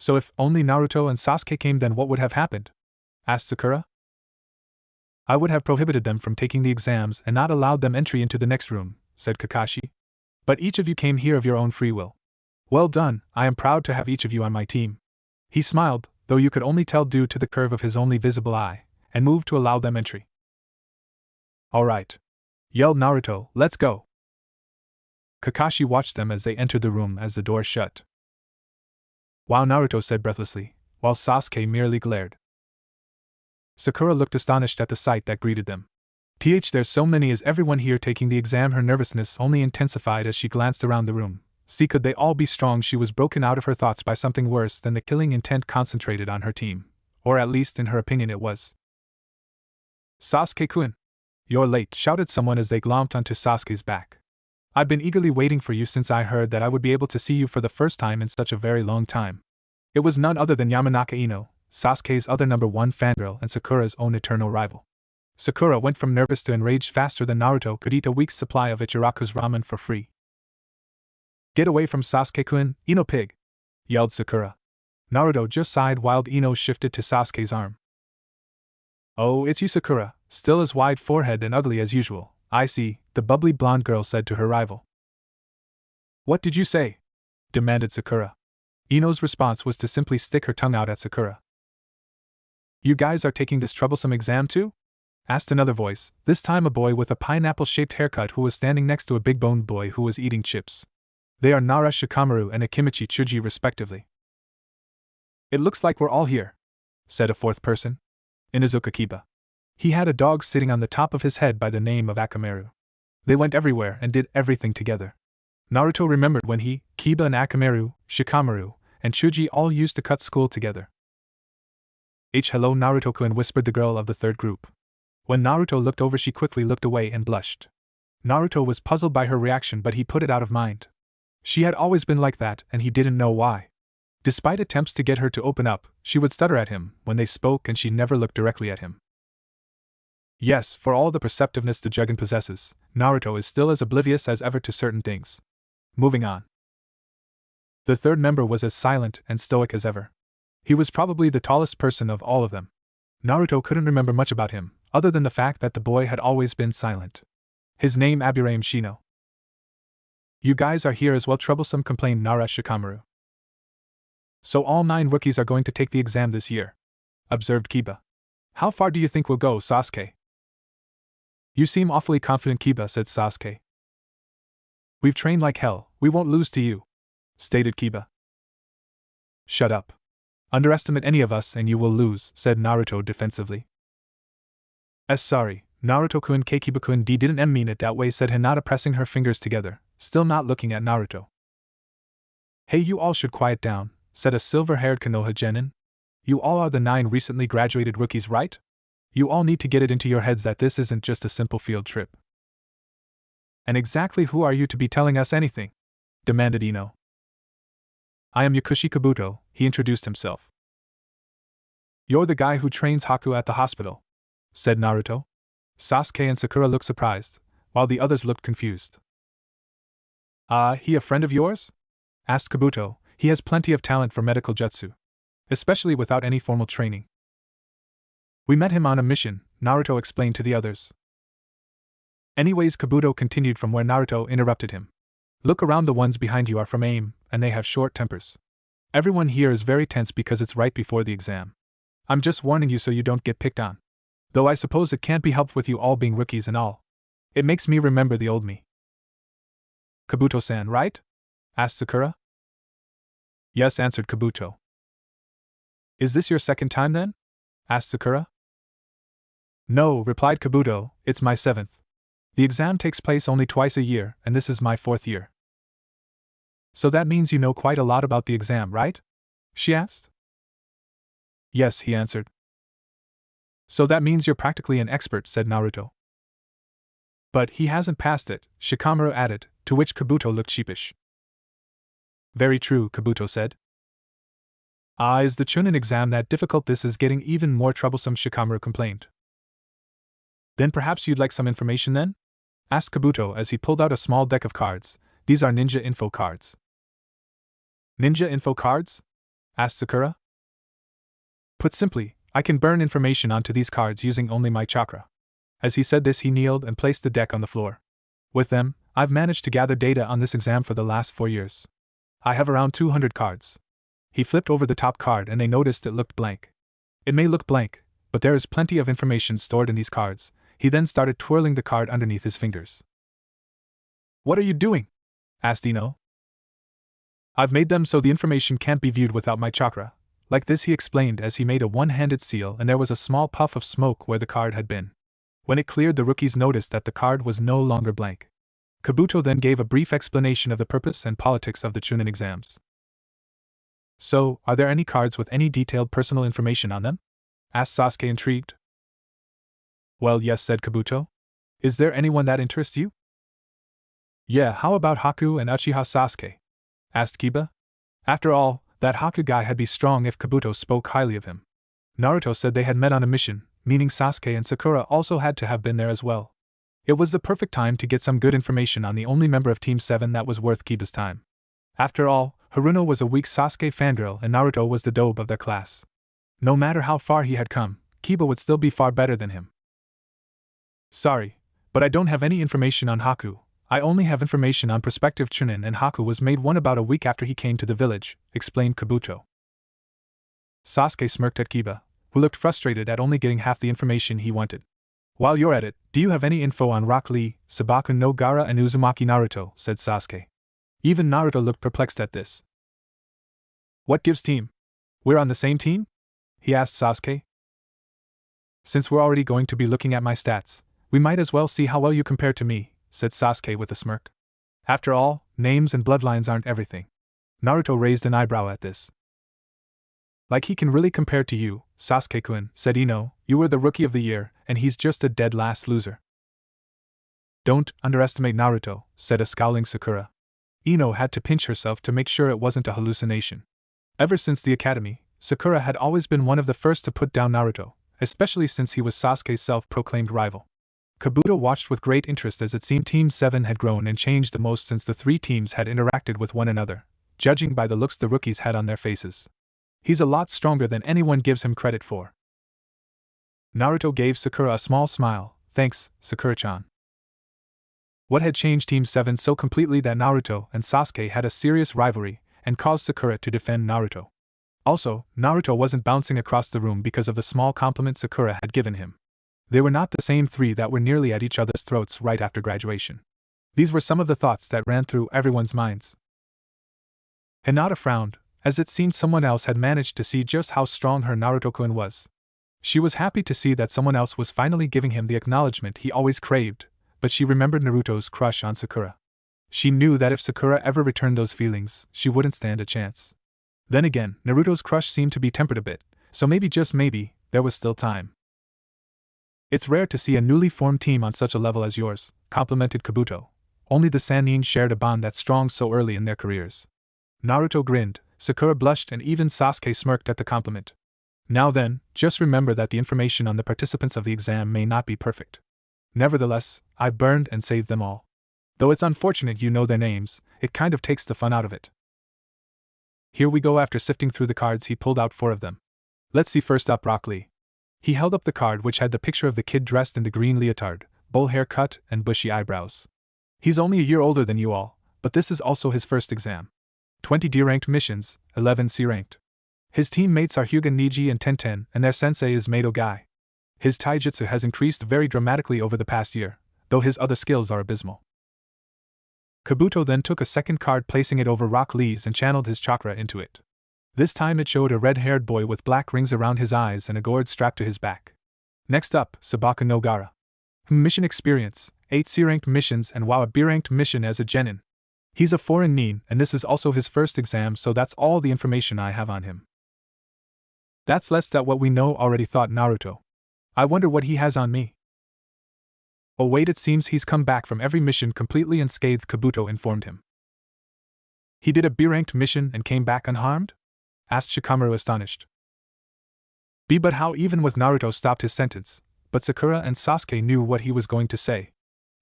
So if only Naruto and Sasuke came, then what would have happened? Asked Sakura. I would have prohibited them from taking the exams and not allowed them entry into the next room, said Kakashi. But each of you came here of your own free will. Well done, I am proud to have each of you on my team. He smiled, though you could only tell due to the curve of his only visible eye, and moved to allow them entry. All right, yelled Naruto, let's go. Kakashi watched them as they entered the room as the door shut. Wow, Naruto said breathlessly, while Sasuke merely glared. Sakura looked astonished at the sight that greeted them. There's so many, is everyone here taking the exam? Her nervousness only intensified as she glanced around the room. See, could they all be strong? She was broken out of her thoughts by something worse than the killing intent concentrated on her team. Or at least in her opinion it was. Sasuke-kun! You're late, shouted someone as they glomped onto Sasuke's back. I've been eagerly waiting for you since I heard that I would be able to see you for the first time in such a very long time. It was none other than Yamanaka Ino, Sasuke's other #1 fangirl and Sakura's own eternal rival. Sakura went from nervous to enraged faster than Naruto could eat a week's supply of Ichiraku's ramen for free. Get away from Sasuke-kun, Ino pig! Yelled Sakura. Naruto just sighed while Ino shifted to Sasuke's arm. Oh, it's you, Sakura, still as wide forehead and ugly as usual. I see, the bubbly blonde girl said to her rival. What did you say? Demanded Sakura. Ino's response was to simply stick her tongue out at Sakura. You guys are taking this troublesome exam too? Asked another voice, this time a boy with a pineapple-shaped haircut who was standing next to a big-boned boy who was eating chips. They are Nara Shikamaru and Akimichi Tsuji respectively. It looks like we're all here, said a fourth person. Inuzuka Kiba. He had a dog sitting on the top of his head by the name of Akamaru. They went everywhere and did everything together. Naruto remembered when he, Kiba and Akamaru, Shikamaru, and Tsuji all used to cut school together. Hello Naruto-kun, whispered the girl of the third group. When Naruto looked over, she quickly looked away and blushed. Naruto was puzzled by her reaction, but he put it out of mind. She had always been like that, and he didn't know why. Despite attempts to get her to open up, she would stutter at him when they spoke and she never looked directly at him. Yes, for all the perceptiveness the Jugon possesses, Naruto is still as oblivious as ever to certain things. Moving on. The third member was as silent and stoic as ever. He was probably the tallest person of all of them. Naruto couldn't remember much about him, other than the fact that the boy had always been silent. His name Aburame Shino. You guys are here as well, troublesome, complained Nara Shikamaru. So all 9 rookies are going to take the exam this year, observed Kiba. How far do you think we'll go, Sasuke? You seem awfully confident, Kiba, said Sasuke. We've trained like hell, we won't lose to you, stated Kiba. Shut up. Underestimate any of us and you will lose, said Naruto defensively. Sorry, Naruto-kun, Kiba-kun didn't mean it that way, said Hinata, pressing her fingers together, still not looking at Naruto. Hey, you all should quiet down, said a silver-haired Konoha genin. You all are the 9 recently graduated rookies, right? You all need to get it into your heads that this isn't just a simple field trip. And exactly who are you to be telling us anything? Demanded Ino. I am Yakushi Kabuto, he introduced himself. You're the guy who trains Haku at the hospital, said Naruto. Sasuke and Sakura looked surprised, while the others looked confused. He a friend of yours? Asked Kabuto. He has plenty of talent for medical jutsu, especially without any formal training. We met him on a mission, Naruto explained to the others. Anyways, Kabuto continued from where Naruto interrupted him. Look around, the ones behind you are from AIM, and they have short tempers. Everyone here is very tense because it's right before the exam. I'm just warning you so you don't get picked on. Though I suppose it can't be helped with you all being rookies and all. It makes me remember the old me. Kabuto-san, right? Asked Sakura. Yes, answered Kabuto. Is this your second time then? Asked Sakura. No, replied Kabuto, it's my 7th. The exam takes place only twice a year, and this is my 4th year. So that means you know quite a lot about the exam, right? She asked. Yes, he answered. So that means you're practically an expert, said Naruto. But he hasn't passed it, Shikamaru added, to which Kabuto looked sheepish. Very true, Kabuto said. Ah, is the Chunin exam that difficult? This is getting even more troublesome, Shikamaru complained. Then perhaps you'd like some information then? Asked Kabuto as he pulled out a small deck of cards. These are ninja info cards. Ninja info cards? Asked Sakura. Put simply, I can burn information onto these cards using only my chakra. As he said this, he kneeled and placed the deck on the floor. With them, I've managed to gather data on this exam for the last 4 years. I have around 200 cards. He flipped over the top card and they noticed it looked blank. It may look blank, but there is plenty of information stored in these cards. He then started twirling the card underneath his fingers. What are you doing? Asked Ino. I've made them so the information can't be viewed without my chakra. Like this, he explained as he made a one-handed seal, and there was a small puff of smoke where the card had been. When it cleared, the rookies noticed that the card was no longer blank. Kabuto then gave a brief explanation of the purpose and politics of the Chunin exams. So, are there any cards with any detailed personal information on them? Asked Sasuke, intrigued. Well, yes, said Kabuto. Is there anyone that interests you? Yeah, how about Haku and Uchiha Sasuke? Asked Kiba. After all, that Haku guy had be strong if Kabuto spoke highly of him. Naruto said they had met on a mission, meaning Sasuke and Sakura also had to have been there as well. It was the perfect time to get some good information on the only member of Team 7 that was worth Kiba's time. After all, Haruno was a weak Sasuke fangirl and Naruto was the dope of their class. No matter how far he had come, Kiba would still be far better than him. Sorry, but I don't have any information on Haku. I only have information on prospective Chunin, and Haku was made one about a week after he came to the village, explained Kabuto. Sasuke smirked at Kiba, who looked frustrated at only getting half the information he wanted. While you're at it, do you have any info on Rock Lee, Sabaku no Gaara and Uzumaki Naruto? Said Sasuke. Even Naruto looked perplexed at this. What gives team? We're on the same team? He asked Sasuke. Since we're already going to be looking at my stats, we might as well see how well you compare to me, said Sasuke with a smirk. After all, names and bloodlines aren't everything. Naruto raised an eyebrow at this. Like he can really compare to you, Sasuke-kun, said Ino. You were the rookie of the year, and he's just a dead last loser. Don't underestimate Naruto, said a scowling Sakura. Ino had to pinch herself to make sure it wasn't a hallucination. Ever since the academy, Sakura had always been one of the first to put down Naruto, especially since he was Sasuke's self-proclaimed rival. Kabuto watched with great interest as it seemed Team 7 had grown and changed the most since the three teams had interacted with one another, judging by the looks the rookies had on their faces. He's a lot stronger than anyone gives him credit for. Naruto gave Sakura a small smile. Thanks, Sakura-chan. What had changed Team 7 so completely that Naruto and Sasuke had a serious rivalry and caused Sakura to defend Naruto. Also, Naruto wasn't bouncing across the room because of the small compliment Sakura had given him. They were not the same three that were nearly at each other's throats right after graduation. These were some of the thoughts that ran through everyone's minds. Hinata frowned, as it seemed someone else had managed to see just how strong her Naruto-kun was. She was happy to see that someone else was finally giving him the acknowledgement he always craved, but she remembered Naruto's crush on Sakura. She knew that if Sakura ever returned those feelings, she wouldn't stand a chance. Then again, Naruto's crush seemed to be tempered a bit, so maybe, just maybe, there was still time. It's rare to see a newly formed team on such a level as yours, complimented Kabuto. Only the Sannin shared a bond that strong so early in their careers. Naruto grinned, Sakura blushed, and even Sasuke smirked at the compliment. Now then, just remember that the information on the participants of the exam may not be perfect. Nevertheless, I burned and saved them all. Though it's unfortunate you know their names, it kind of takes the fun out of it. Here we go. After sifting through the cards, he pulled out 4 of them. Let's see, first up, Rock Lee. He held up the card which had the picture of the kid dressed in the green leotard, bowl haircut, and bushy eyebrows. He's only a year older than you all, but this is also his first exam. 20 D-ranked missions, 11 C-ranked. His teammates are Hyuga Niji and Tenten, and their sensei is Meido Gai. His taijutsu has increased very dramatically over the past year, though his other skills are abysmal. Kabuto then took a second card, placing it over Rock Lee's, and channeled his chakra into it. This time it showed a red-haired boy with black rings around his eyes and a gourd strapped to his back. Next up, Sabaka no Gara. Mission experience, 8 C-ranked missions and a B-ranked mission as a genin. He's a foreign nin, and this is also his first exam, so that's all the information I have on him. That's less than what we know already, thought Naruto. I wonder what he has on me. Oh wait, it seems he's come back from every mission completely unscathed, Kabuto informed him. He did a B-ranked mission and came back unharmed? Asked Shikamaru, astonished. But how? Even with Naruto stopped his sentence, but Sakura and Sasuke knew what he was going to say.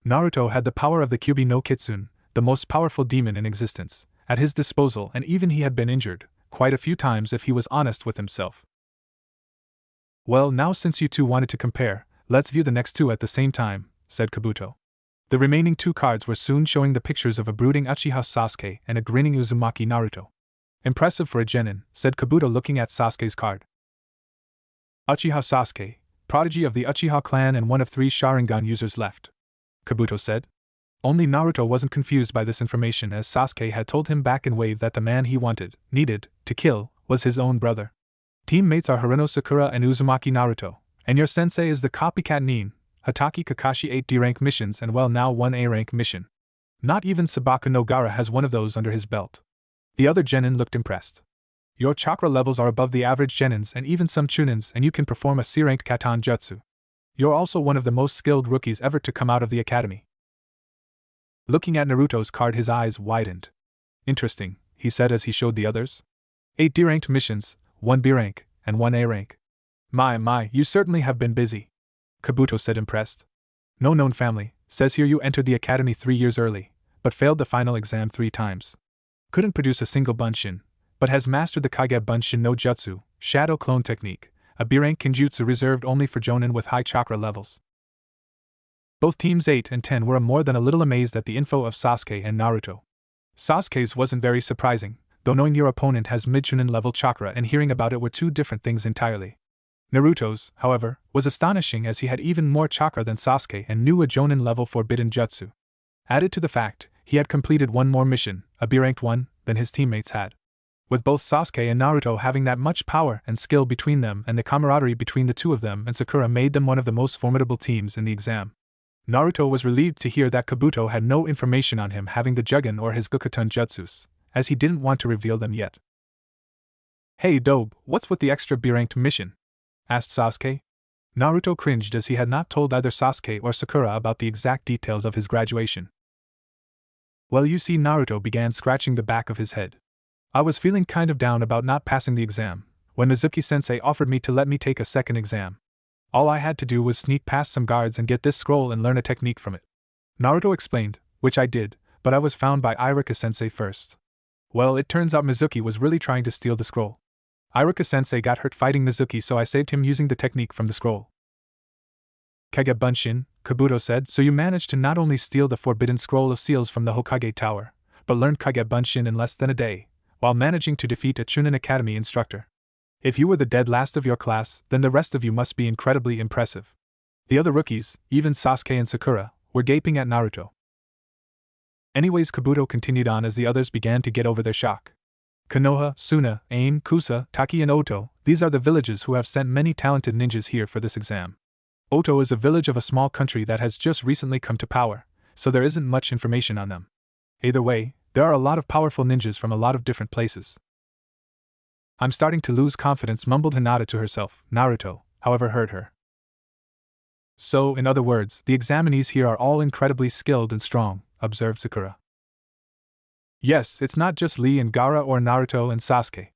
Naruto had the power of the Kyuubi no Kitsune, the most powerful demon in existence, at his disposal, and even he had been injured quite a few times if he was honest with himself. Well, now since you two wanted to compare, let's view the next two at the same time, said Kabuto. The remaining 2 cards were soon showing the pictures of a brooding Uchiha Sasuke and a grinning Uzumaki Naruto. Impressive for a genin, said Kabuto, looking at Sasuke's card. Uchiha Sasuke, prodigy of the Uchiha clan and one of 3 Sharingan users left, Kabuto said. Only Naruto wasn't confused by this information, as Sasuke had told him back in Wave that the man he needed, to kill, was his own brother. Teammates are Haruno Sakura and Uzumaki Naruto, and your sensei is the copycat nin, Hatake Kakashi. 8 D-rank missions and now 1 A-rank mission. Not even Sabaka no Gara has one of those under his belt. The other genin looked impressed. Your chakra levels are above the average genins and even some chunins, and you can perform a C-ranked katan jutsu. You're also one of the most skilled rookies ever to come out of the academy. Looking at Naruto's card, his eyes widened. Interesting, he said as he showed the others. 8 D-ranked missions, 1 B-rank, and 1 A-rank. My, you certainly have been busy, Kabuto said, impressed. No known family, says here you entered the academy 3 years early, but failed the final exam 3 times. Couldn't produce a single bunshin, but has mastered the Kage Bunshin no Jutsu, shadow clone technique, a B-rank kinjutsu reserved only for jonin with high chakra levels. Both teams 8 and 10 were more than a little amazed at the info of Sasuke and Naruto. Sasuke's wasn't very surprising, though knowing your opponent has mid-chunin level chakra and hearing about it were 2 different things entirely. Naruto's, however, was astonishing, as he had even more chakra than Sasuke and knew a jonin level forbidden jutsu. Added to the fact, he had completed 1 more mission, a B-ranked one, than his teammates had. With both Sasuke and Naruto having that much power and skill between them, and the camaraderie between the 2 of them and Sakura made them one of the most formidable teams in the exam. Naruto was relieved to hear that Kabuto had no information on him having the Jugen or his Gukutun jutsus, as he didn't want to reveal them yet. Hey Dobe, what's with the extra B-ranked mission? Asked Sasuke. Naruto cringed, as he had not told either Sasuke or Sakura about the exact details of his graduation. Well, you see, Naruto began scratching the back of his head. I was feeling kind of down about not passing the exam, when Mizuki-sensei offered me to let me take a second exam. All I had to do was sneak past some guards and get this scroll and learn a technique from it. Naruto explained, which I did, but I was found by Iruka-sensei first. Well, it turns out Mizuki was really trying to steal the scroll. Iruka-sensei got hurt fighting Mizuki, so I saved him using the technique from the scroll. Kage Bunshin, Kabuto said, so you managed to not only steal the forbidden scroll of seals from the Hokage Tower, but learned Kage Bunshin in less than a day, while managing to defeat a Chunin Academy instructor. If you were the dead last of your class, then the rest of you must be incredibly impressive. The other rookies, even Sasuke and Sakura, were gaping at Naruto. Anyways, Kabuto continued on as the others began to get over their shock. Konoha, Suna, Ain, Kusa, Taki and Oto, these are the villages who have sent many talented ninjas here for this exam. Oto is a village of a small country that has just recently come to power, so there isn't much information on them. Either way, there are a lot of powerful ninjas from a lot of different places. I'm starting to lose confidence, mumbled Hinata to herself. Naruto, however, heard her. So, in other words, the examinees here are all incredibly skilled and strong, observed Sakura. Yes, it's not just Lee and Gaara or Naruto and Sasuke.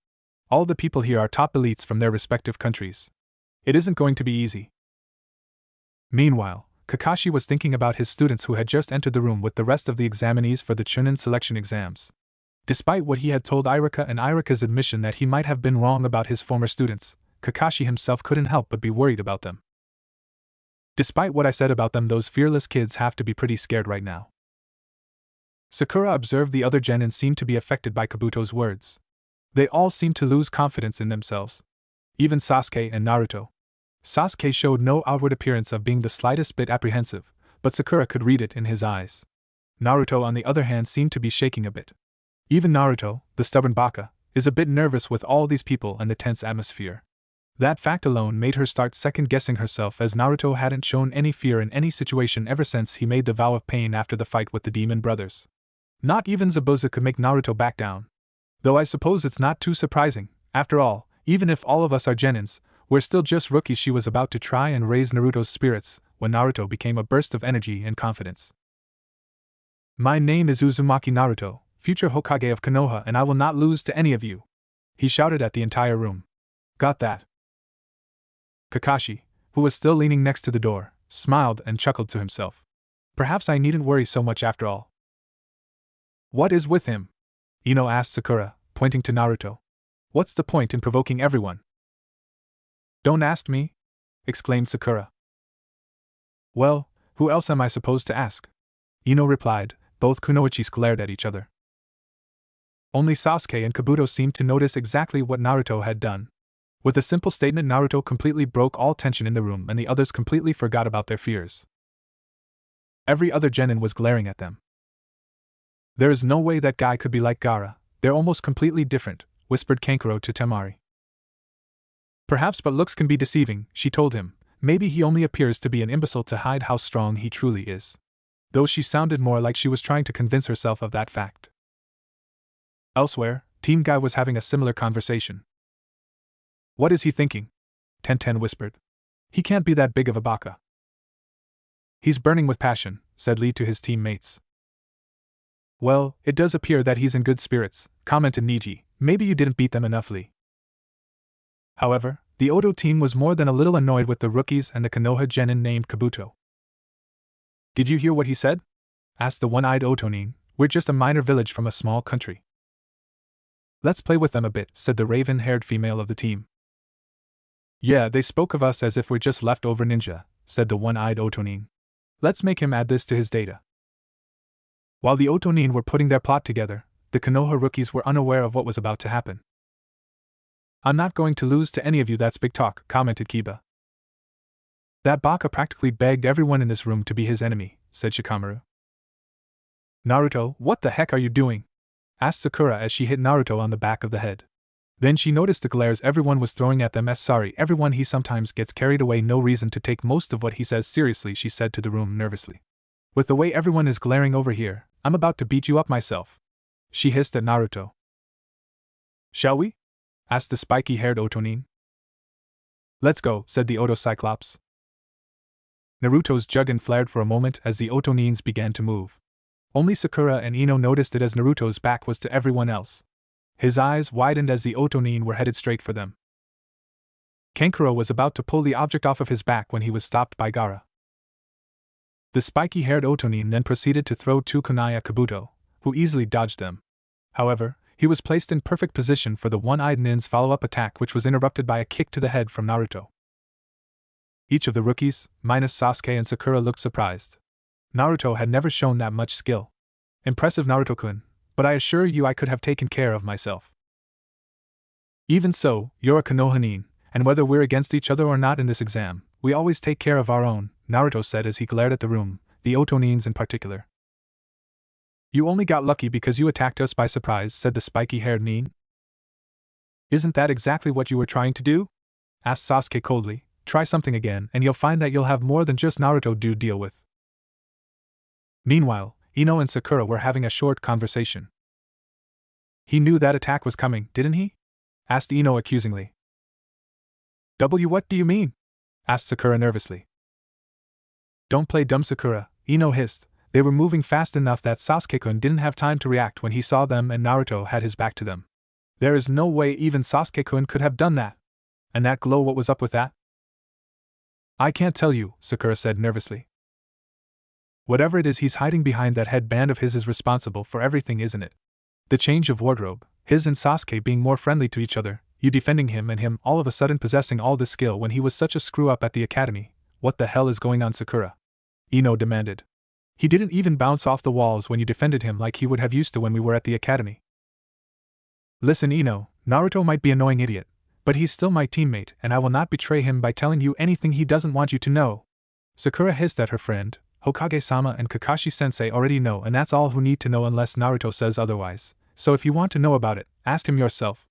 All the people here are top elites from their respective countries. It isn't going to be easy. Meanwhile, Kakashi was thinking about his students who had just entered the room with the rest of the examinees for the Chunin selection exams. Despite what he had told Iruka and Iruka's admission that he might have been wrong about his former students, Kakashi himself couldn't help but be worried about them. Despite what I said about them, those fearless kids have to be pretty scared right now. Sakura observed the other genin seemed to be affected by Kabuto's words. They all seemed to lose confidence in themselves. Even Sasuke and Naruto. Sasuke showed no outward appearance of being the slightest bit apprehensive, but Sakura could read it in his eyes. Naruto, on the other hand, seemed to be shaking a bit. Even Naruto, the stubborn baka, is a bit nervous with all these people and the tense atmosphere. That fact alone made her start second-guessing herself, as Naruto hadn't shown any fear in any situation ever since he made the vow of pain after the fight with the demon brothers. Not even Zabuza could make Naruto back down. Though I suppose it's not too surprising. After all, even if all of us are genins, we're still just rookies. She was about to try and raise Naruto's spirits when Naruto became a burst of energy and confidence. My name is Uzumaki Naruto, future Hokage of Konoha, and I will not lose to any of you, he shouted at the entire room. Got that? Kakashi, who was still leaning next to the door, smiled and chuckled to himself. Perhaps I needn't worry so much after all. What is with him? Ino asked Sakura, pointing to Naruto. What's the point in provoking everyone? Don't ask me, exclaimed Sakura. Well, who else am I supposed to ask? Ino replied. Both kunoichis glared at each other. Only Sasuke and Kabuto seemed to notice exactly what Naruto had done. With a simple statement, Naruto completely broke all tension in the room, and the others completely forgot about their fears. Every other genin was glaring at them. There is no way that guy could be like Gaara, they're almost completely different, whispered Kankuro to Temari. Perhaps, but looks can be deceiving, she told him. Maybe he only appears to be an imbecile to hide how strong he truly is. Though she sounded more like she was trying to convince herself of that fact. Elsewhere, Team Guy was having a similar conversation. What is he thinking? Tenten whispered. He can't be that big of a baka. He's burning with passion, said Lee to his teammates. Well, it does appear that he's in good spirits, commented Niji. Maybe you didn't beat them enough, Lee. However, the Odo team was more than a little annoyed with the rookies and the Konoha genin named Kabuto. Did you hear what he said? Asked the one-eyed Otonin. We're just a minor village from a small country. Let's play with them a bit, said the raven-haired female of the team. Yeah, they spoke of us as if we're just leftover ninja, said the one-eyed Otonin. Let's make him add this to his data. While the Otonin were putting their plot together, the Konoha rookies were unaware of what was about to happen. I'm not going to lose to any of you, that's big talk, commented Kiba. That baka practically begged everyone in this room to be his enemy, said Shikamaru. Naruto, what the heck are you doing? Asked Sakura as she hit Naruto on the back of the head. Then she noticed the glares everyone was throwing at them. Sorry everyone, he sometimes gets carried away, no reason to take most of what he says seriously, she said to the room nervously. With the way everyone is glaring over here, I'm about to beat you up myself. She hissed at Naruto. Shall we? Asked the spiky-haired Otonin. Let's go, said the Oto Cyclops. Naruto's juggin flared for a moment as the Otonins began to move. Only Sakura and Ino noticed it, as Naruto's back was to everyone else. His eyes widened as the Otonin were headed straight for them. Kankuro was about to pull the object off of his back when he was stopped by Gaara. The spiky-haired Otonin then proceeded to throw two kunai at Kabuto, who easily dodged them. However, he was placed in perfect position for the one-eyed nin's follow-up attack, which was interrupted by a kick to the head from Naruto. Each of the rookies, minus Sasuke and Sakura, looked surprised. Naruto had never shown that much skill. Impressive, Naruto-kun, but I assure you I could have taken care of myself. Even so, you're a Konoha-nin, and whether we're against each other or not in this exam, we always take care of our own, Naruto said as he glared at the room, the Otonins in particular. You only got lucky because you attacked us by surprise, said the spiky-haired nin. Isn't that exactly what you were trying to do? Asked Sasuke coldly. Try something again and you'll find that you'll have more than just Naruto to deal with. Meanwhile, Ino and Sakura were having a short conversation. He knew that attack was coming, didn't he? Asked Ino accusingly. What do you mean? Asked Sakura nervously. Don't play dumb, Sakura, Ino hissed. They were moving fast enough that Sasuke-kun didn't have time to react when he saw them and Naruto had his back to them. There is no way even Sasuke-kun could have done that. And that glow, what was up with that? I can't tell you, Sakura said nervously. Whatever it is he's hiding behind that headband of his is responsible for everything, isn't it? The change of wardrobe, his and Sasuke being more friendly to each other, you defending him and him all of a sudden possessing all this skill when he was such a screw-up at the academy. What the hell is going on, Sakura? Ino demanded. He didn't even bounce off the walls when you defended him like he would have used to when we were at the academy. Listen, Ino, Naruto might be an annoying idiot, but he's still my teammate and I will not betray him by telling you anything he doesn't want you to know. Sakura hissed at her friend. Hokage-sama and Kakashi-sensei already know, and that's all who need to know unless Naruto says otherwise, so if you want to know about it, ask him yourself.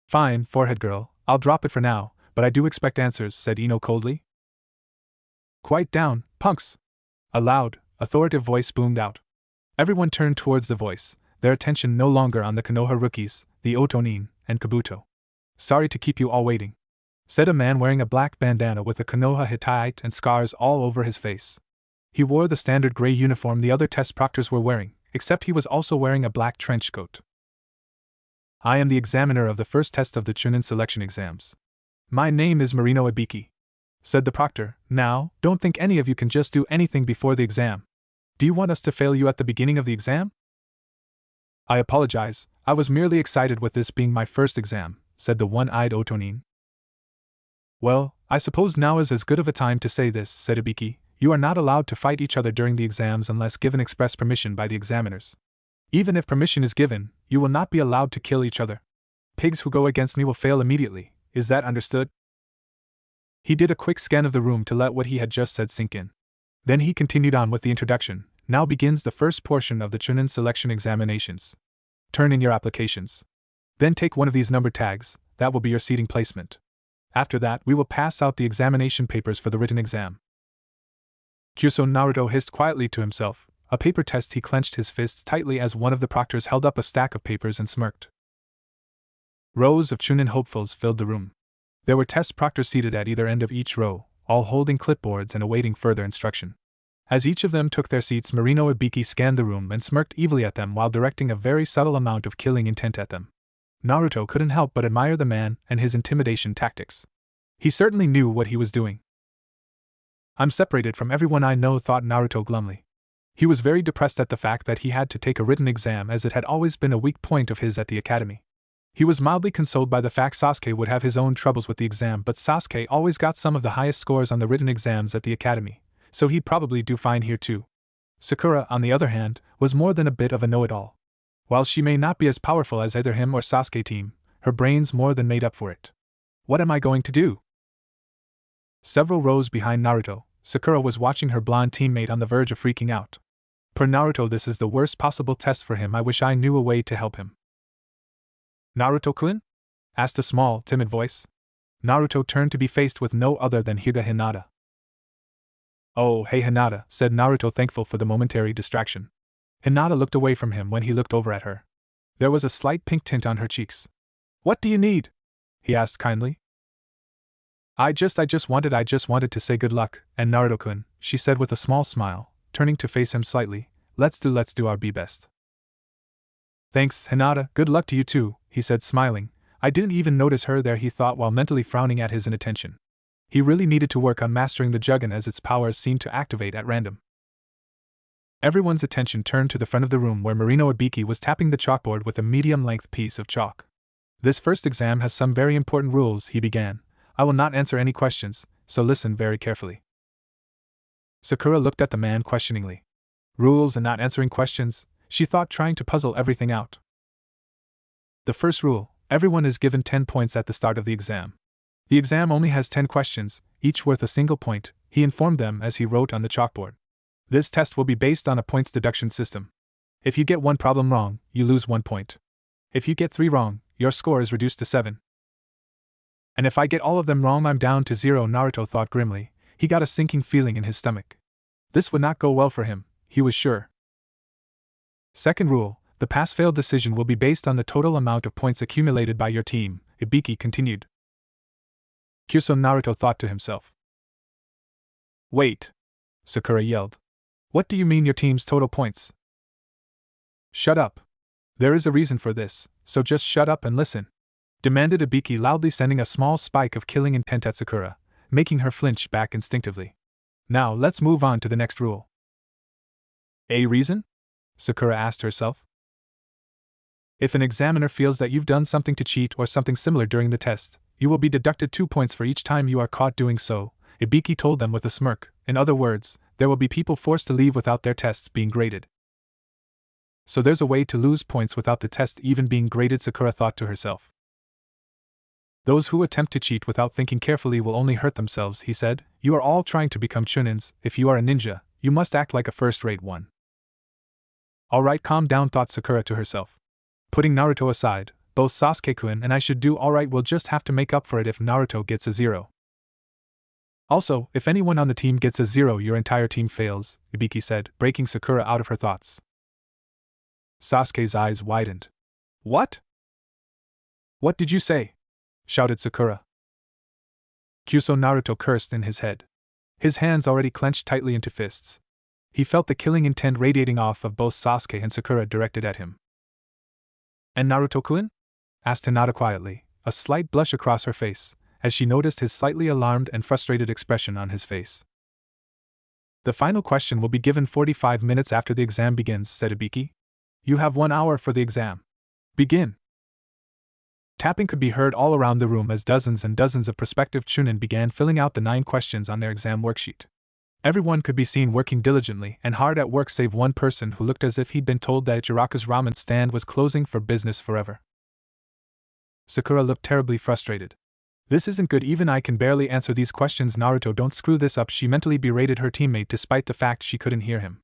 Fine, forehead girl, I'll drop it for now, but I do expect answers, said Ino coldly. Quiet down, punks! A loud, authoritative voice boomed out. Everyone turned towards the voice, their attention no longer on the Konoha rookies, the Otonin, and Kabuto. Sorry to keep you all waiting, said a man wearing a black bandana with a Konoha Hittite and scars all over his face. He wore the standard gray uniform the other test proctors were wearing, except he was also wearing a black trench coat. I am the examiner of the first test of the Chunin selection exams. My name is Marino Ibiki, said the proctor. Now, don't think any of you can just do anything before the exam. Do you want us to fail you at the beginning of the exam? I apologize, I was merely excited with this being my first exam, said the one-eyed Otonin. Well, I suppose now is as good of a time to say this, said Ibiki. You are not allowed to fight each other during the exams unless given express permission by the examiners. Even if permission is given, you will not be allowed to kill each other. Pigs who go against me will fail immediately, is that understood? He did a quick scan of the room to let what he had just said sink in. Then he continued on with the introduction. Now begins the first portion of the Chunin selection examinations. Turn in your applications. Then take one of these number tags, that will be your seating placement. After that, we will pass out the examination papers for the written exam. Kyuso Naruto hissed quietly to himself. A paper test. He clenched his fists tightly as one of the proctors held up a stack of papers and smirked. Rows of Chunin hopefuls filled the room. There were test proctors seated at either end of each row, all holding clipboards and awaiting further instruction. As each of them took their seats, Marino Ibiki scanned the room and smirked evilly at them while directing a very subtle amount of killing intent at them. Naruto couldn't help but admire the man and his intimidation tactics. He certainly knew what he was doing. I'm separated from everyone I know, thought Naruto glumly. He was very depressed at the fact that he had to take a written exam, as it had always been a weak point of his at the academy. He was mildly consoled by the fact Sasuke would have his own troubles with the exam, but Sasuke always got some of the highest scores on the written exams at the academy, so he'd probably do fine here too. Sakura, on the other hand, was more than a bit of a know-it-all. While she may not be as powerful as either him or Sasuke team, her brains more than made up for it. What am I going to do? Several rows behind Naruto, Sakura was watching her blonde teammate on the verge of freaking out. Per Naruto, this is the worst possible test for him. I wish I knew a way to help him. Naruto-kun? Asked a small, timid voice. Naruto turned to be faced with no other than Hyuga Hinata. Oh, hey Hinata, said Naruto, thankful for the momentary distraction. Hinata looked away from him when he looked over at her. There was a slight pink tint on her cheeks. What do you need? He asked kindly. I just wanted to say good luck, and Naruto-kun, she said with a small smile, turning to face him slightly. Let's do our best. Thanks, Hinata, good luck to you too, he said smiling. I didn't even notice her there, he thought while mentally frowning at his inattention. He really needed to work on mastering the Jugen, as its powers seemed to activate at random. Everyone's attention turned to the front of the room where Marino Ibiki was tapping the chalkboard with a medium-length piece of chalk. This first exam has some very important rules, he began. I will not answer any questions, so listen very carefully. Sakura looked at the man questioningly. Rules and not answering questions, she thought, trying to puzzle everything out. The first rule, everyone is given 10 points at the start of the exam. The exam only has 10 questions, each worth a single point, he informed them as he wrote on the chalkboard. This test will be based on a points deduction system. If you get one problem wrong, you lose 1 point. If you get 3 wrong, your score is reduced to 7. And if I get all of them wrong, I'm down to 0, Naruto thought grimly. He got a sinking feeling in his stomach. This would not go well for him, he was sure. Second rule, the pass-fail decision will be based on the total amount of points accumulated by your team, Ibiki continued. Kyuso Naruto thought to himself. Wait! Sakura yelled. What do you mean your team's total points? Shut up. There is a reason for this, so just shut up and listen, demanded Ibiki loudly, sending a small spike of killing intent at Sakura, making her flinch back instinctively. Now let's move on to the next rule. A reason? Sakura asked herself. If an examiner feels that you've done something to cheat or something similar during the test, you will be deducted 2 points for each time you are caught doing so, Ibiki told them with a smirk. In other words, There will be people forced to leave without their tests being graded. So there's a way to lose points without the test even being graded, Sakura thought to herself. Those who attempt to cheat without thinking carefully will only hurt themselves, he said. You are all trying to become chunins. If you are a ninja, you must act like a first-rate one. Alright, calm down, thought Sakura to herself. Putting Naruto aside, both Sasuke-kun and I should do alright. We'll just have to make up for it if Naruto gets a 0. Also, if anyone on the team gets a 0, your entire team fails, Ibiki said, breaking Sakura out of her thoughts. Sasuke's eyes widened. What? What did you say? Shouted Sakura. Kyuso Naruto cursed in his head. His hands already clenched tightly into fists. He felt the killing intent radiating off of both Sasuke and Sakura directed at him. And Naruto-kun? Asked Hinata quietly, a slight blush across her face, as she noticed his slightly alarmed and frustrated expression on his face. The final question will be given 45 minutes after the exam begins, said Ibiki. You have 1 hour for the exam. Begin. Tapping could be heard all around the room as dozens and dozens of prospective chunin began filling out the 9 questions on their exam worksheet. Everyone could be seen working diligently and hard at work save one person who looked as if he'd been told that Ichiraku's ramen stand was closing for business forever. Sakura looked terribly frustrated. This isn't good, even I can barely answer these questions. Naruto, don't screw this up, she mentally berated her teammate despite the fact she couldn't hear him.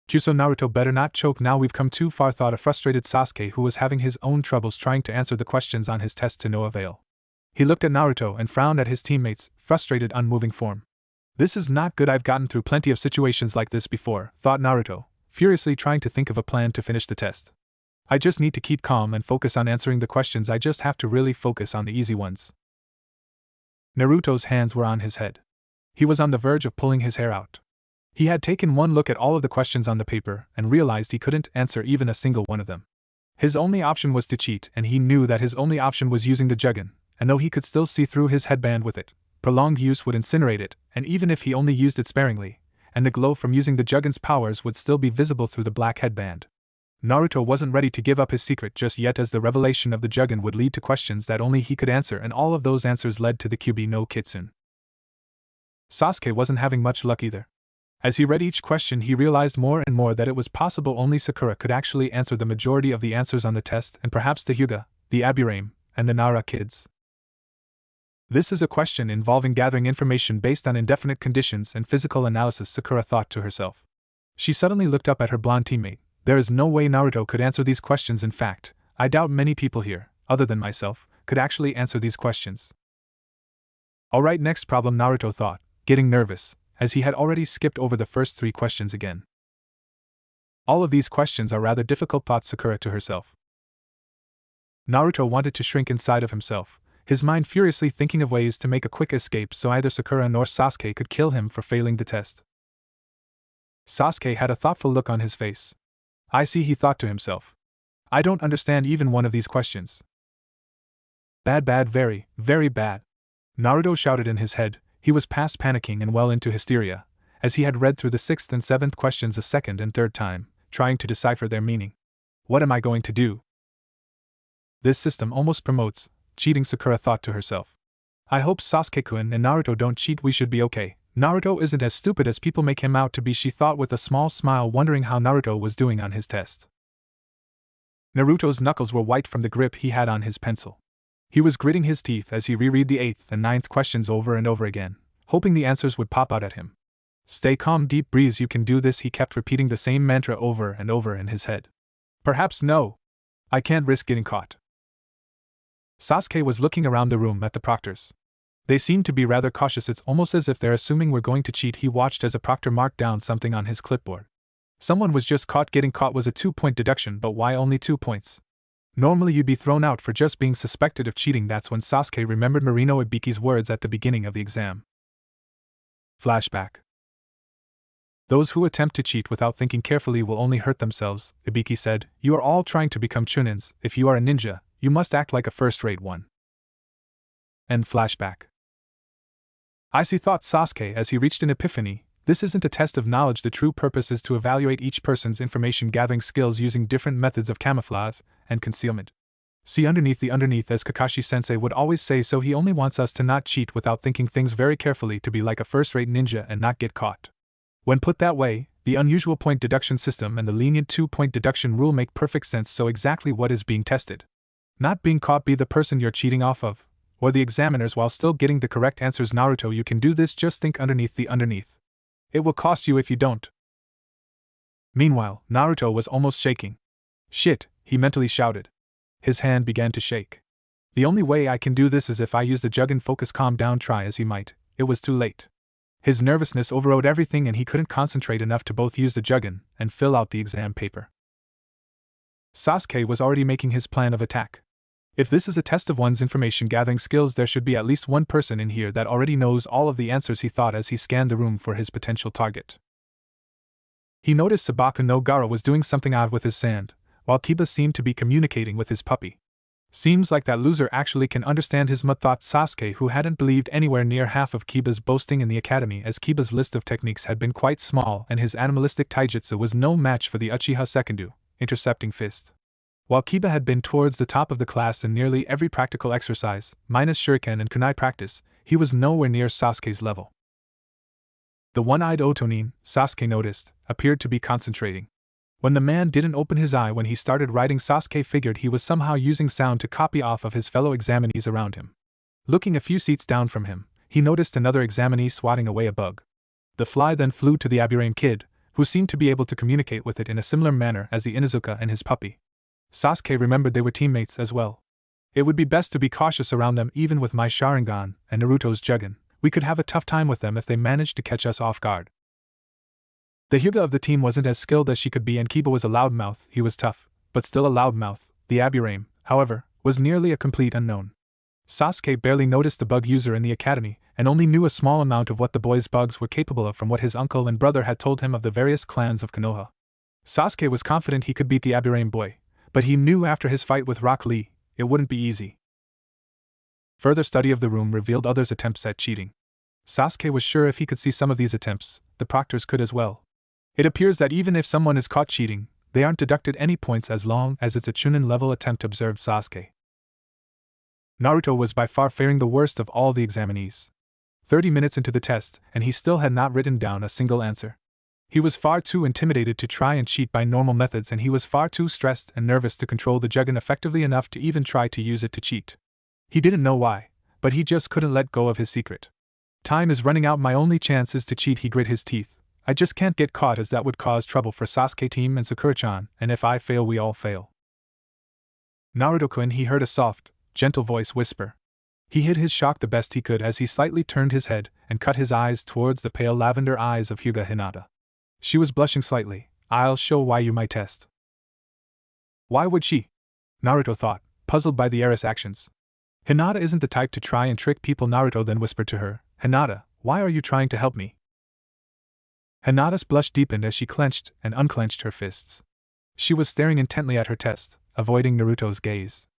Kyuso Naruto better not choke now, we've come too far, thought a frustrated Sasuke who was having his own troubles trying to answer the questions on his test to no avail. He looked at Naruto and frowned at his teammate's frustrated, unmoving form. This is not good, I've gotten through plenty of situations like this before, thought Naruto, furiously trying to think of a plan to finish the test. I just need to keep calm and focus on answering the questions, I just have to really focus on the easy ones. Naruto's hands were on his head. He was on the verge of pulling his hair out. He had taken one look at all of the questions on the paper and realized he couldn't answer even a single one of them. His only option was to cheat, and he knew that his only option was using the Jugun, and though he could still see through his headband with it, prolonged use would incinerate it, and even if he only used it sparingly, and the glow from using the Jugun's powers would still be visible through the black headband. Naruto wasn't ready to give up his secret just yet, as the revelation of the Jugun would lead to questions that only he could answer, and all of those answers led to the Kyubi no Kitsune. Sasuke wasn't having much luck either. As he read each question, he realized more and more that it was possible only Sakura could actually answer the majority of the answers on the test, and perhaps the Hyuga, the Aburame, and the Nara kids. This is a question involving gathering information based on indefinite conditions and physical analysis, Sakura thought to herself. She suddenly looked up at her blonde teammate. There is no way Naruto could answer these questions. In fact, I doubt many people here, other than myself, could actually answer these questions. Alright, next problem, Naruto thought, getting nervous, as he had already skipped over the first 3 questions again. All of these questions are rather difficult, thought Sakura to herself. Naruto wanted to shrink inside of himself, his mind furiously thinking of ways to make a quick escape so either Sakura nor Sasuke could kill him for failing the test. Sasuke had a thoughtful look on his face. I see, he thought to himself. I don't understand even one of these questions. Bad, very, very bad. Naruto shouted in his head. He was past panicking and well into hysteria, as he had read through the 6th and 7th questions a second and third time, trying to decipher their meaning. What am I going to do? This system almost promotes cheating, Sakura thought to herself. I hope Sasuke-kun and Naruto don't cheat, we should be okay. Naruto isn't as stupid as people make him out to be, she thought with a small smile, wondering how Naruto was doing on his test. Naruto's knuckles were white from the grip he had on his pencil. He was gritting his teeth as he reread the 8th and 9th questions over and over again, hoping the answers would pop out at him. Stay calm, deep breaths, you can do this, he kept repeating the same mantra over and over in his head. Perhaps no. I can't risk getting caught. Sasuke was looking around the room at the proctors. They seemed to be rather cautious, it's almost as if they're assuming we're going to cheat. He watched as a proctor marked down something on his clipboard. Someone was just caught. Getting caught was a 2-point deduction, but why only 2 points? Normally you'd be thrown out for just being suspected of cheating. That's when Sasuke remembered Marino Ibiki's words at the beginning of the exam. Flashback. Those who attempt to cheat without thinking carefully will only hurt themselves, Ibiki said. You are all trying to become chunins. If you are a ninja, you must act like a first-rate one. End flashback. I see, thought Sasuke as he reached an epiphany. This isn't a test of knowledge. The true purpose is to evaluate each person's information gathering skills using different methods of camouflage and concealment. See underneath the underneath, as Kakashi-sensei would always say, so he only wants us to not cheat without thinking things very carefully, to be like a first-rate ninja and not get caught. When put that way, the unusual point deduction system and the lenient 2-point deduction rule make perfect sense. So exactly what is being tested? Not being caught be the person you're cheating off of, or the examiners while still getting the correct answers. Naruto, you can do this, just think underneath the underneath. It will cost you if you don't. Meanwhile, Naruto was almost shaking. Shit, he mentally shouted. His hand began to shake. The only way I can do this is if I use the Jugen focus. Calm down. Try as he might, it was too late. His nervousness overrode everything and he couldn't concentrate enough to both use the Jugen and fill out the exam paper. Sasuke was already making his plan of attack. If this is a test of one's information gathering skills, there should be at least one person in here that already knows all of the answers, he thought as he scanned the room for his potential target. He noticed Sabaku no Gaara was doing something odd with his sand, while Kiba seemed to be communicating with his puppy. Seems like that loser actually can understand his mood, thought Sasuke, who hadn't believed anywhere near half of Kiba's boasting in the academy, as Kiba's list of techniques had been quite small and his animalistic taijutsu was no match for the Uchiha Sekendu, intercepting fist. While Kiba had been towards the top of the class in nearly every practical exercise, minus shuriken and kunai practice, he was nowhere near Sasuke's level. The one-eyed Otonin, Sasuke noticed, appeared to be concentrating. When the man didn't open his eye when he started writing, Sasuke figured he was somehow using sound to copy off of his fellow examinees around him. Looking a few seats down from him, he noticed another examinee swatting away a bug. The fly then flew to the Aburame kid, who seemed to be able to communicate with it in a similar manner as the Inuzuka and his puppy. Sasuke remembered they were teammates as well. It would be best to be cautious around them. Even with my Sharingan and Naruto's Jugen, we could have a tough time with them if they managed to catch us off guard. The Hyuga of the team wasn't as skilled as she could be, and Kiba was a loudmouth. He was tough, but still a loudmouth. The Aburame, however, was nearly a complete unknown. Sasuke barely noticed the bug user in the academy, and only knew a small amount of what the boy's bugs were capable of from what his uncle and brother had told him of the various clans of Konoha. Sasuke was confident he could beat the Aburame boy, but he knew after his fight with Rock Lee, it wouldn't be easy. Further study of the room revealed others' attempts at cheating. Sasuke was sure if he could see some of these attempts, the proctors could as well. It appears that even if someone is caught cheating, they aren't deducted any points as long as it's a Chunin-level attempt, observed Sasuke. Naruto was by far faring the worst of all the examinees. 30 minutes into the test, and he still had not written down a single answer. He was far too intimidated to try and cheat by normal methods, and he was far too stressed and nervous to control the Jugen effectively enough to even try to use it to cheat. He didn't know why, but he just couldn't let go of his secret. Time is running out, my only chance is to cheat, he grit his teeth. I just can't get caught, as that would cause trouble for Sasuke team and Sakura-chan, and if I fail we all fail. Naruto-kun, he heard a soft, gentle voice whisper. He hid his shock the best he could as he slightly turned his head and cut his eyes towards the pale lavender eyes of Hyuga Hinata. She was blushing slightly. I'll show why you might test. Why would she? Naruto thought, puzzled by the heiress' actions. Hinata isn't the type to try and trick people. Naruto then whispered to her, Hinata, why are you trying to help me? Hinata's blush deepened as she clenched and unclenched her fists. She was staring intently at her test, avoiding Naruto's gaze.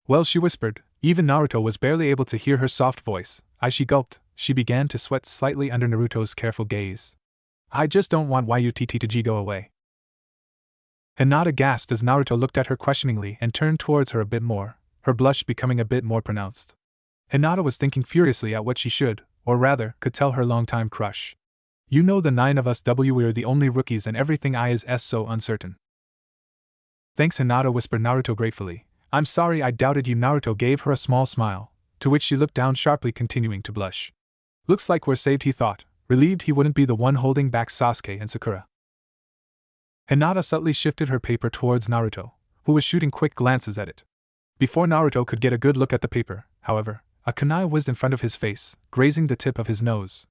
Well, she whispered. Even Naruto was barely able to hear her soft voice. As she gulped, she began to sweat slightly under Naruto's careful gaze. I just don't want YUTT to go away. Hinata gasped as Naruto looked at her questioningly and turned towards her a bit more, her blush becoming a bit more pronounced. Hinata was thinking furiously at what she should, or rather, could tell her longtime crush. You know the 9 of us we're the only rookies and everything is so uncertain. Thanks, Hinata whispered Naruto gratefully. I'm sorry I doubted you. Naruto gave her a small smile, to which she looked down sharply, continuing to blush. Looks like we're saved, he thought, relieved he wouldn't be the one holding back Sasuke and Sakura. Hinata subtly shifted her paper towards Naruto, who was shooting quick glances at it. Before Naruto could get a good look at the paper, however, a kunai whizzed in front of his face, grazing the tip of his nose.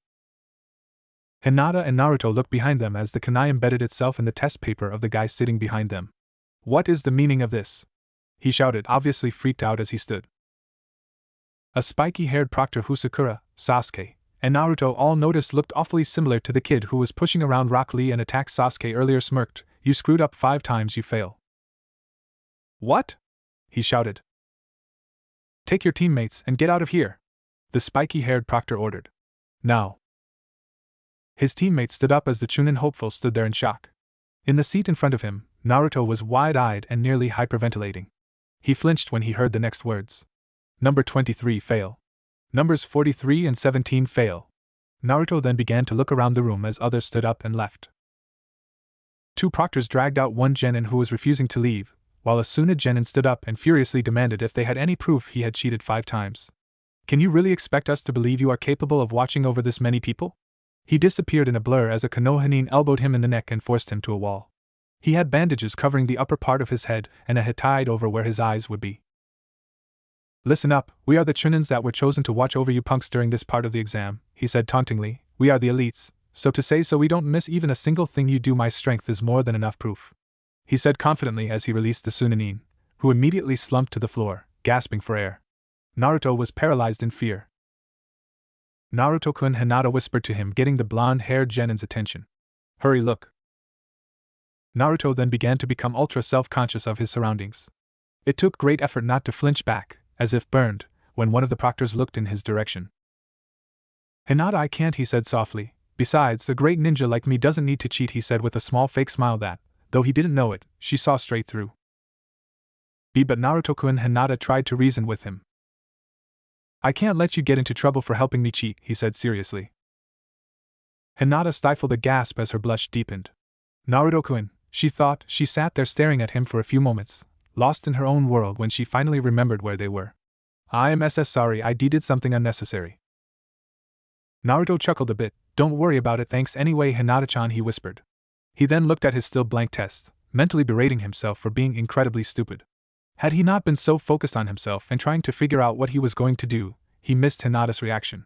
Hinata and Naruto looked behind them as the kunai embedded itself in the test paper of the guy sitting behind them. What is the meaning of this? He shouted, obviously freaked out as he stood. A spiky-haired proctor who Sakura, Sasuke, and Naruto all noticed looked awfully similar to the kid who was pushing around Rock Lee and attacked Sasuke earlier, smirked. You screwed up 5 times, you fail. What? He shouted. Take your teammates and get out of here, the spiky-haired proctor ordered. Now. His teammates stood up as the Chunin hopeful stood there in shock. In the seat in front of him, Naruto was wide-eyed and nearly hyperventilating. He flinched when he heard the next words. Number 23 fail. Numbers 43 and 17 fail. Naruto then began to look around the room as others stood up and left. Two proctors dragged out one genin who was refusing to leave, while a Suna genin stood up and furiously demanded if they had any proof he had cheated 5 times. Can you really expect us to believe you are capable of watching over this many people? He disappeared in a blur as a Konohanin elbowed him in the neck and forced him to a wall. He had bandages covering the upper part of his head and a hide over where his eyes would be. Listen up, we are the Chunins that were chosen to watch over you punks during this part of the exam, he said tauntingly. We are the elites, so to say so we don't miss even a single thing you do. My strength is more than enough proof, he said confidently as he released the Sunanin, who immediately slumped to the floor, gasping for air. Naruto was paralyzed in fear. Naruto-kun, Hinata whispered to him, getting the blonde-haired genin's attention. Hurry, look. Naruto then began to become ultra self-conscious of his surroundings. It took great effort not to flinch back, as if burned, when one of the proctors looked in his direction. Hinata, I can't, he said softly. Besides, a great ninja like me doesn't need to cheat, he said with a small fake smile that, though he didn't know it, she saw straight through. But Naruto-kun, Hinata tried to reason with him. I can't let you get into trouble for helping me cheat, he said seriously. Hinata stifled a gasp as her blush deepened. Naruto-kun, she thought. She sat there staring at him for a few moments, lost in her own world when she finally remembered where they were. I am sorry, I did something unnecessary. Naruto chuckled a bit. Don't worry about it, thanks anyway, Hinata-chan, he whispered. He then looked at his still blank test, mentally berating himself for being incredibly stupid. Had he not been so focused on himself and trying to figure out what he was going to do, he missed Hinata's reaction.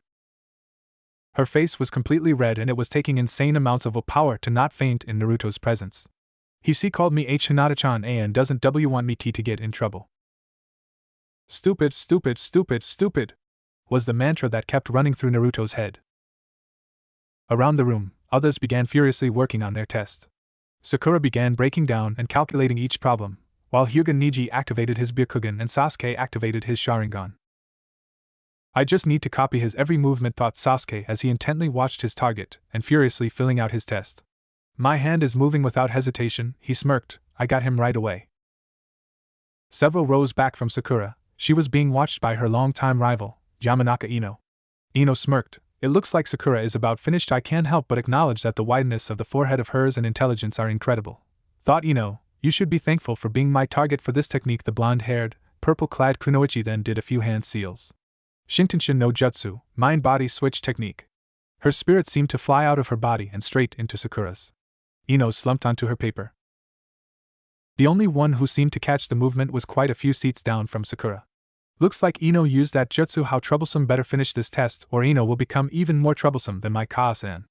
Her face was completely red and it was taking insane amounts of willpower to not faint in Naruto's presence. He called me Hinata-chan and doesn't want me to get in trouble. Stupid, stupid, stupid, stupid, was the mantra that kept running through Naruto's head. Around the room, others began furiously working on their test. Sakura began breaking down and calculating each problem, while Hyuga Niji activated his Byakugan and Sasuke activated his Sharingan. I just need to copy his every movement, thought Sasuke as he intently watched his target and furiously filling out his test. My hand is moving without hesitation, he smirked. I got him right away. Several rows back from Sakura, she was being watched by her longtime rival, Yamanaka Ino. Ino smirked. It looks like Sakura is about finished. I can't help but acknowledge that the wideness of the forehead of hers and intelligence are incredible, thought Ino. You should be thankful for being my target for this technique. The blonde-haired, purple-clad Kunoichi then did a few hand seals. Shintenshin no Jutsu, mind-body switch technique. Her spirit seemed to fly out of her body and straight into Sakura's. Ino slumped onto her paper. The only one who seemed to catch the movement was quite a few seats down from Sakura. Looks like Ino used that jutsu. How troublesome, better finish this test or Ino will become even more troublesome than my Kaa-san.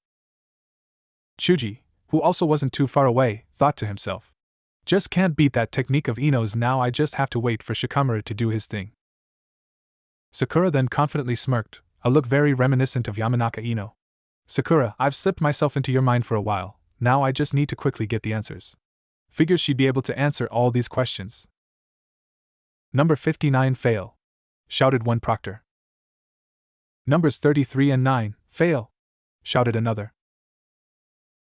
Chuji, who also wasn't too far away, thought to himself. Just can't beat that technique of Ino's. Now I just have to wait for Shikamaru to do his thing. Sakura then confidently smirked, a look very reminiscent of Yamanaka Ino. Sakura, I've slipped myself into your mind for a while, now I just need to quickly get the answers. Figures she'd be able to answer all these questions. Number 59 fail, shouted one proctor. Numbers 33 and 9, fail, shouted another.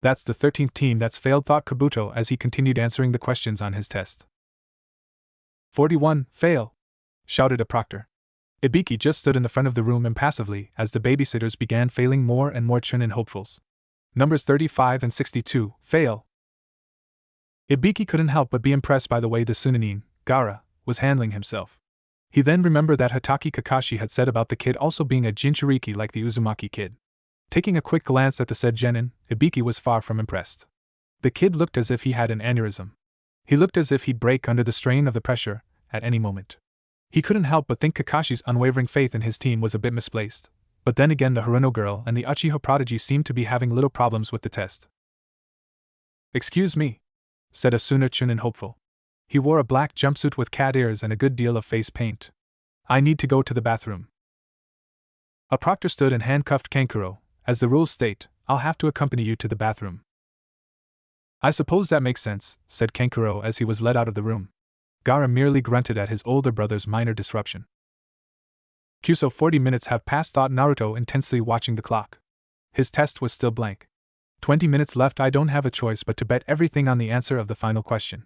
That's the 13th team that's failed, thought Kabuto as he continued answering the questions on his test. 41, fail, shouted a proctor. Ibiki just stood in the front of the room impassively as the babysitters began failing more and more Chunin hopefuls. Numbers 35 and 62, fail. Ibiki couldn't help but be impressed by the way the Sunanin, Gaara, was handling himself. He then remembered that Hatake Kakashi had said about the kid also being a Jinchuriki like the Uzumaki kid. Taking a quick glance at the said genin, Ibiki was far from impressed. The kid looked as if he had an aneurysm. He looked as if he'd break under the strain of the pressure at any moment. He couldn't help but think Kakashi's unwavering faith in his team was a bit misplaced, but then again the Haruno girl and the Uchiha prodigy seemed to be having little problems with the test. Excuse me, said Asuna Chunin hopeful. He wore a black jumpsuit with cat ears and a good deal of face paint. I need to go to the bathroom. A proctor stood and handcuffed Kankuro. As the rules state, I'll have to accompany you to the bathroom. I suppose that makes sense, said Kankuro as he was led out of the room. Gaara merely grunted at his older brother's minor disruption. So 40 minutes have passed, thought Naruto intensely watching the clock. His test was still blank. 20 minutes left. I don't have a choice but to bet everything on the answer of the final question.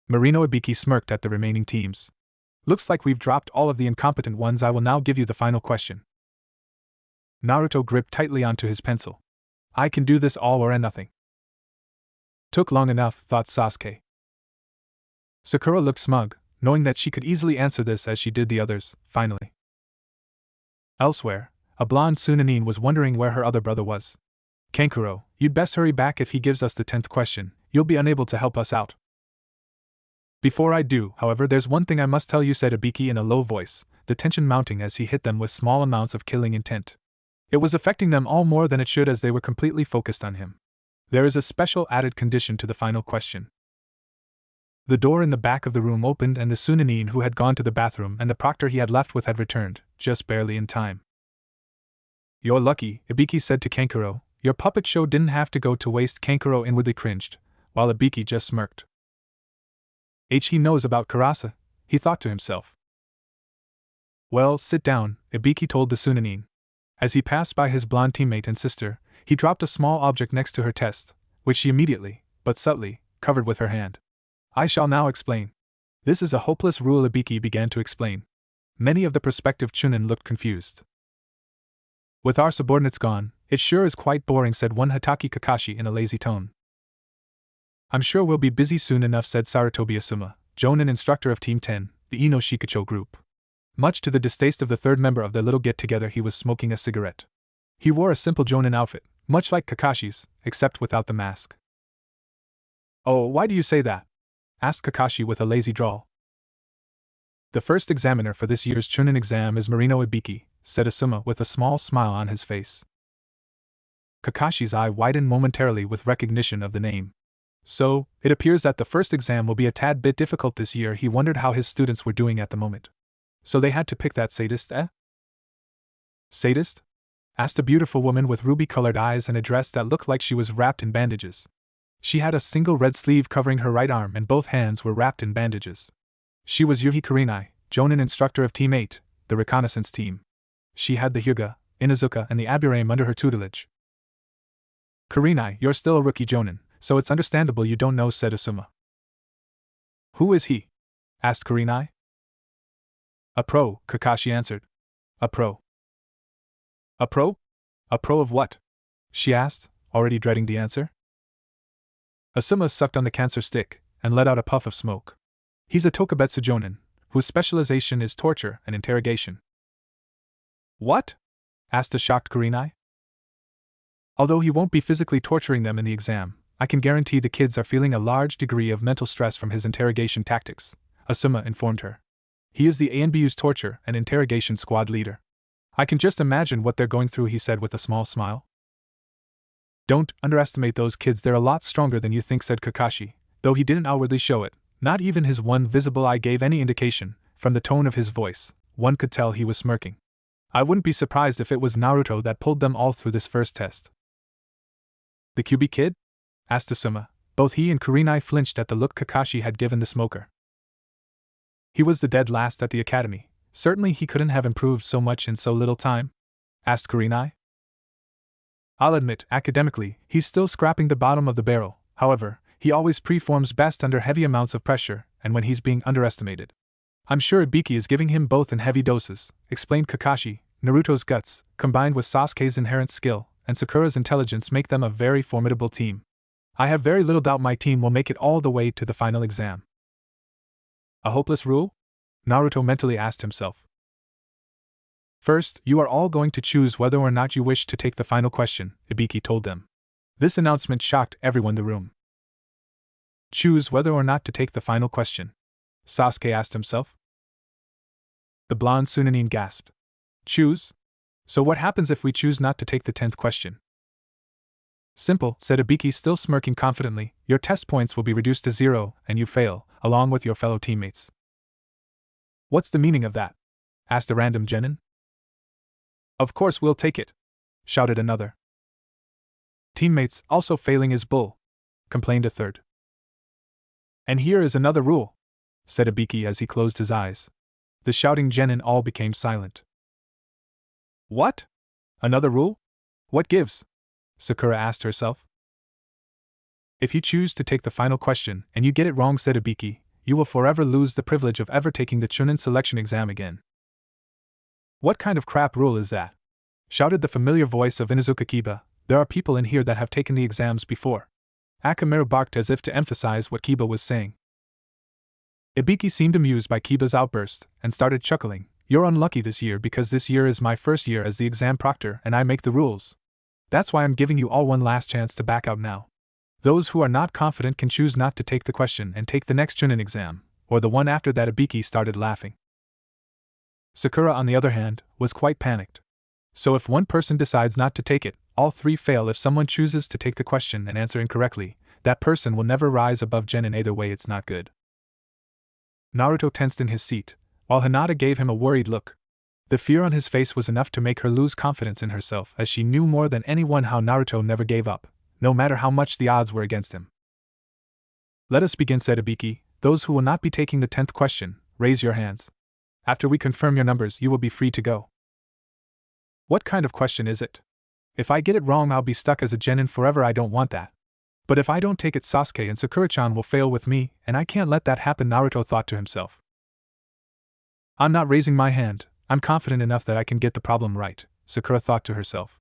Marino Ibiki smirked at the remaining teams. Looks like we've dropped all of the incompetent ones. I will now give you the final question. Naruto gripped tightly onto his pencil. I can do this all or nothing. Took long enough, thought Sasuke. Sakura looked smug, knowing that she could easily answer this as she did the others, finally. Elsewhere, a blonde Sunanin was wondering where her other brother was. Kankuro, you'd best hurry back. If he gives us the 10th question, you'll be unable to help us out. Before I do, however, there's one thing I must tell you, said Ibiki in a low voice, the tension mounting as he hit them with small amounts of killing intent. It was affecting them all more than it should as they were completely focused on him. There is a special added condition to the final question. The door in the back of the room opened and the Sunanin who had gone to the bathroom and the proctor he had left with had returned, just barely in time. You're lucky, Ibiki said to Kankuro. Your puppet show didn't have to go to waste. Kankuro inwardly cringed, while Ibiki just smirked. He knows about Karasa, he thought to himself. Well, sit down, Ibiki told the Sunanin. As he passed by his blonde teammate and sister, he dropped a small object next to her chest, which she immediately, but subtly, covered with her hand. I shall now explain. This is a hopeless rule, Ibiki began to explain. Many of the prospective Chunin looked confused. With our subordinates gone, it sure is quite boring, said one Hatake Kakashi in a lazy tone. I'm sure we'll be busy soon enough, said Sarutobi Asuma, Jonin instructor of Team 10, the Ino Shikacho group. Much to the distaste of the third member of their little get-together, he was smoking a cigarette. He wore a simple Jonin outfit, much like Kakashi's, except without the mask. Oh, why do you say that? Asked Kakashi with a lazy drawl. The first examiner for this year's Chunin exam is Marino Ibiki, said Asuma with a small smile on his face. Kakashi's eye widened momentarily with recognition of the name. So, it appears that the first exam will be a tad bit difficult this year. He wondered how his students were doing at the moment. So they had to pick that sadist, eh? Sadist? Asked a beautiful woman with ruby-colored eyes and a dress that looked like she was wrapped in bandages. She had a single red sleeve covering her right arm and both hands were wrapped in bandages. She was Yuhi Kurenai, Jonin instructor of Team 8, the reconnaissance team. She had the Hyuga, Inazuka and the Aburame under her tutelage. Kurenai, you're still a rookie Jonin, so it's understandable you don't know, said Asuma. Who is he? Asked Kurenai. A pro, Kakashi answered. A pro. A pro? A pro of what? She asked, already dreading the answer. Asuma sucked on the cancer stick and let out a puff of smoke. He's a Tokubetsu Jonin, whose specialization is torture and interrogation. What? Asked the shocked Kurenai. Although he won't be physically torturing them in the exam, I can guarantee the kids are feeling a large degree of mental stress from his interrogation tactics, Asuma informed her. He is the ANBU's torture and interrogation squad leader. I can just imagine what they're going through, he said with a small smile. Don't underestimate those kids, they're a lot stronger than you think, said Kakashi, though he didn't outwardly show it. Not even his one visible eye gave any indication. From the tone of his voice, one could tell he was smirking. I wouldn't be surprised if it was Naruto that pulled them all through this first test. The QB kid? Asked Asuma. Both he and Kurenai flinched at the look Kakashi had given the smoker. He was the dead last at the academy. Certainly he couldn't have improved so much in so little time? Asked Kurenai. I'll admit, academically, he's still scraping the bottom of the barrel. However, he always performs best under heavy amounts of pressure, and when he's being underestimated. I'm sure Ibiki is giving him both in heavy doses, explained Kakashi. Naruto's guts, combined with Sasuke's inherent skill, and Sakura's intelligence make them a very formidable team. I have very little doubt my team will make it all the way to the final exam. A hopeless rule? Naruto mentally asked himself. First, you are all going to choose whether or not you wish to take the final question, Ibiki told them. This announcement shocked everyone in the room. Choose whether or not to take the final question? Sasuke asked himself. The blonde Sunanin gasped. Choose? So what happens if we choose not to take the 10th question? Simple, said Ibiki, still smirking confidently. Your test points will be reduced to 0, and you fail, along with your fellow teammates. What's the meaning of that? Asked a random genin. Of course we'll take it, shouted another. Teammates, also failing is bull, complained a third. And here is another rule, said Ibiki as he closed his eyes. The shouting genin all became silent. What? Another rule? What gives? Sakura asked herself. If you choose to take the final question and you get it wrong, said Ibiki, you will forever lose the privilege of ever taking the Chunin selection exam again. What kind of crap rule is that? shouted the familiar voice of Inuzuka Kiba. There are people in here that have taken the exams before. Akamaru barked as if to emphasize what Kiba was saying. Ibiki seemed amused by Kiba's outburst, and started chuckling. You're unlucky this year because this year is my first year as the exam proctor and I make the rules. That's why I'm giving you all one last chance to back out now. Those who are not confident can choose not to take the question and take the next Chunin exam, or the one after that. Ibiki started laughing. Sakura, on the other hand, was quite panicked. So if one person decides not to take it, all three fail. If someone chooses to take the question and answer incorrectly, that person will never rise above Genin. Either way, it's not good. Naruto tensed in his seat, while Hinata gave him a worried look. The fear on his face was enough to make her lose confidence in herself, as she knew more than anyone how Naruto never gave up, no matter how much the odds were against him. Let us begin, said Ibiki. Those who will not be taking the 10th question, raise your hands. After we confirm your numbers, you will be free to go. What kind of question is it? If I get it wrong, I'll be stuck as a genin forever. I don't want that. But if I don't take it, Sasuke and Sakura-chan will fail with me, and I can't let that happen, Naruto thought to himself. I'm not raising my hand. I'm confident enough that I can get the problem right, Sakura thought to herself.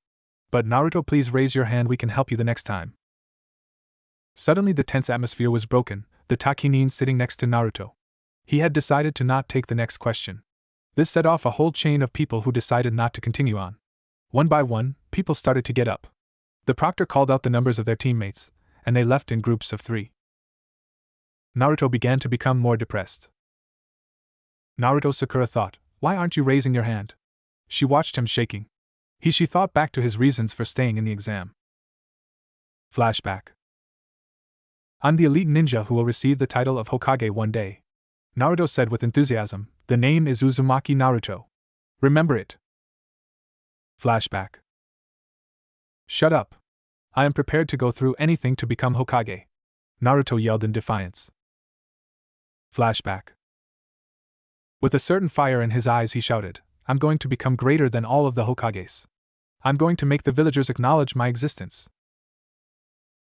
But Naruto, please raise your hand. We can help you the next time. Suddenly the tense atmosphere was broken, the Takinin sitting next to Naruto. He had decided to not take the next question. This set off a whole chain of people who decided not to continue on. One by one, people started to get up. The proctor called out the numbers of their teammates, and they left in groups of 3. Naruto began to become more depressed. Naruto, Sakura thought, why aren't you raising your hand? She watched him shaking. She thought back to his reasons for staying in the exam. Flashback. I'm the elite ninja who will receive the title of Hokage one day. Naruto said with enthusiasm, the name is Uzumaki Naruto. Remember it. Flashback. Shut up. I am prepared to go through anything to become Hokage. Naruto yelled in defiance. Flashback. With a certain fire in his eyes, he shouted, I'm going to become greater than all of the Hokages. I'm going to make the villagers acknowledge my existence.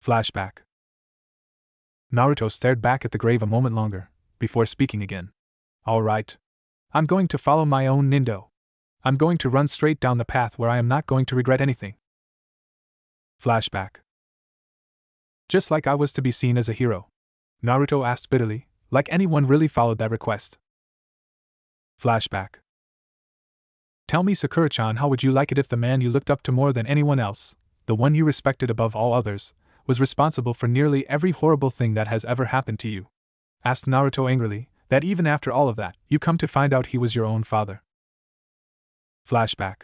Flashback. Naruto stared back at the grave a moment longer, before speaking again. All right. I'm going to follow my own nindo. I'm going to run straight down the path where I am not going to regret anything. Flashback. Just like I was to be seen as a hero? Naruto asked bitterly, like anyone really followed that request. Flashback. Tell me, Sakura-chan, how would you like it if the man you looked up to more than anyone else, the one you respected above all others, was responsible for nearly every horrible thing that has ever happened to you? Asked Naruto angrily, that even after all of that, you come to find out he was your own father. Flashback.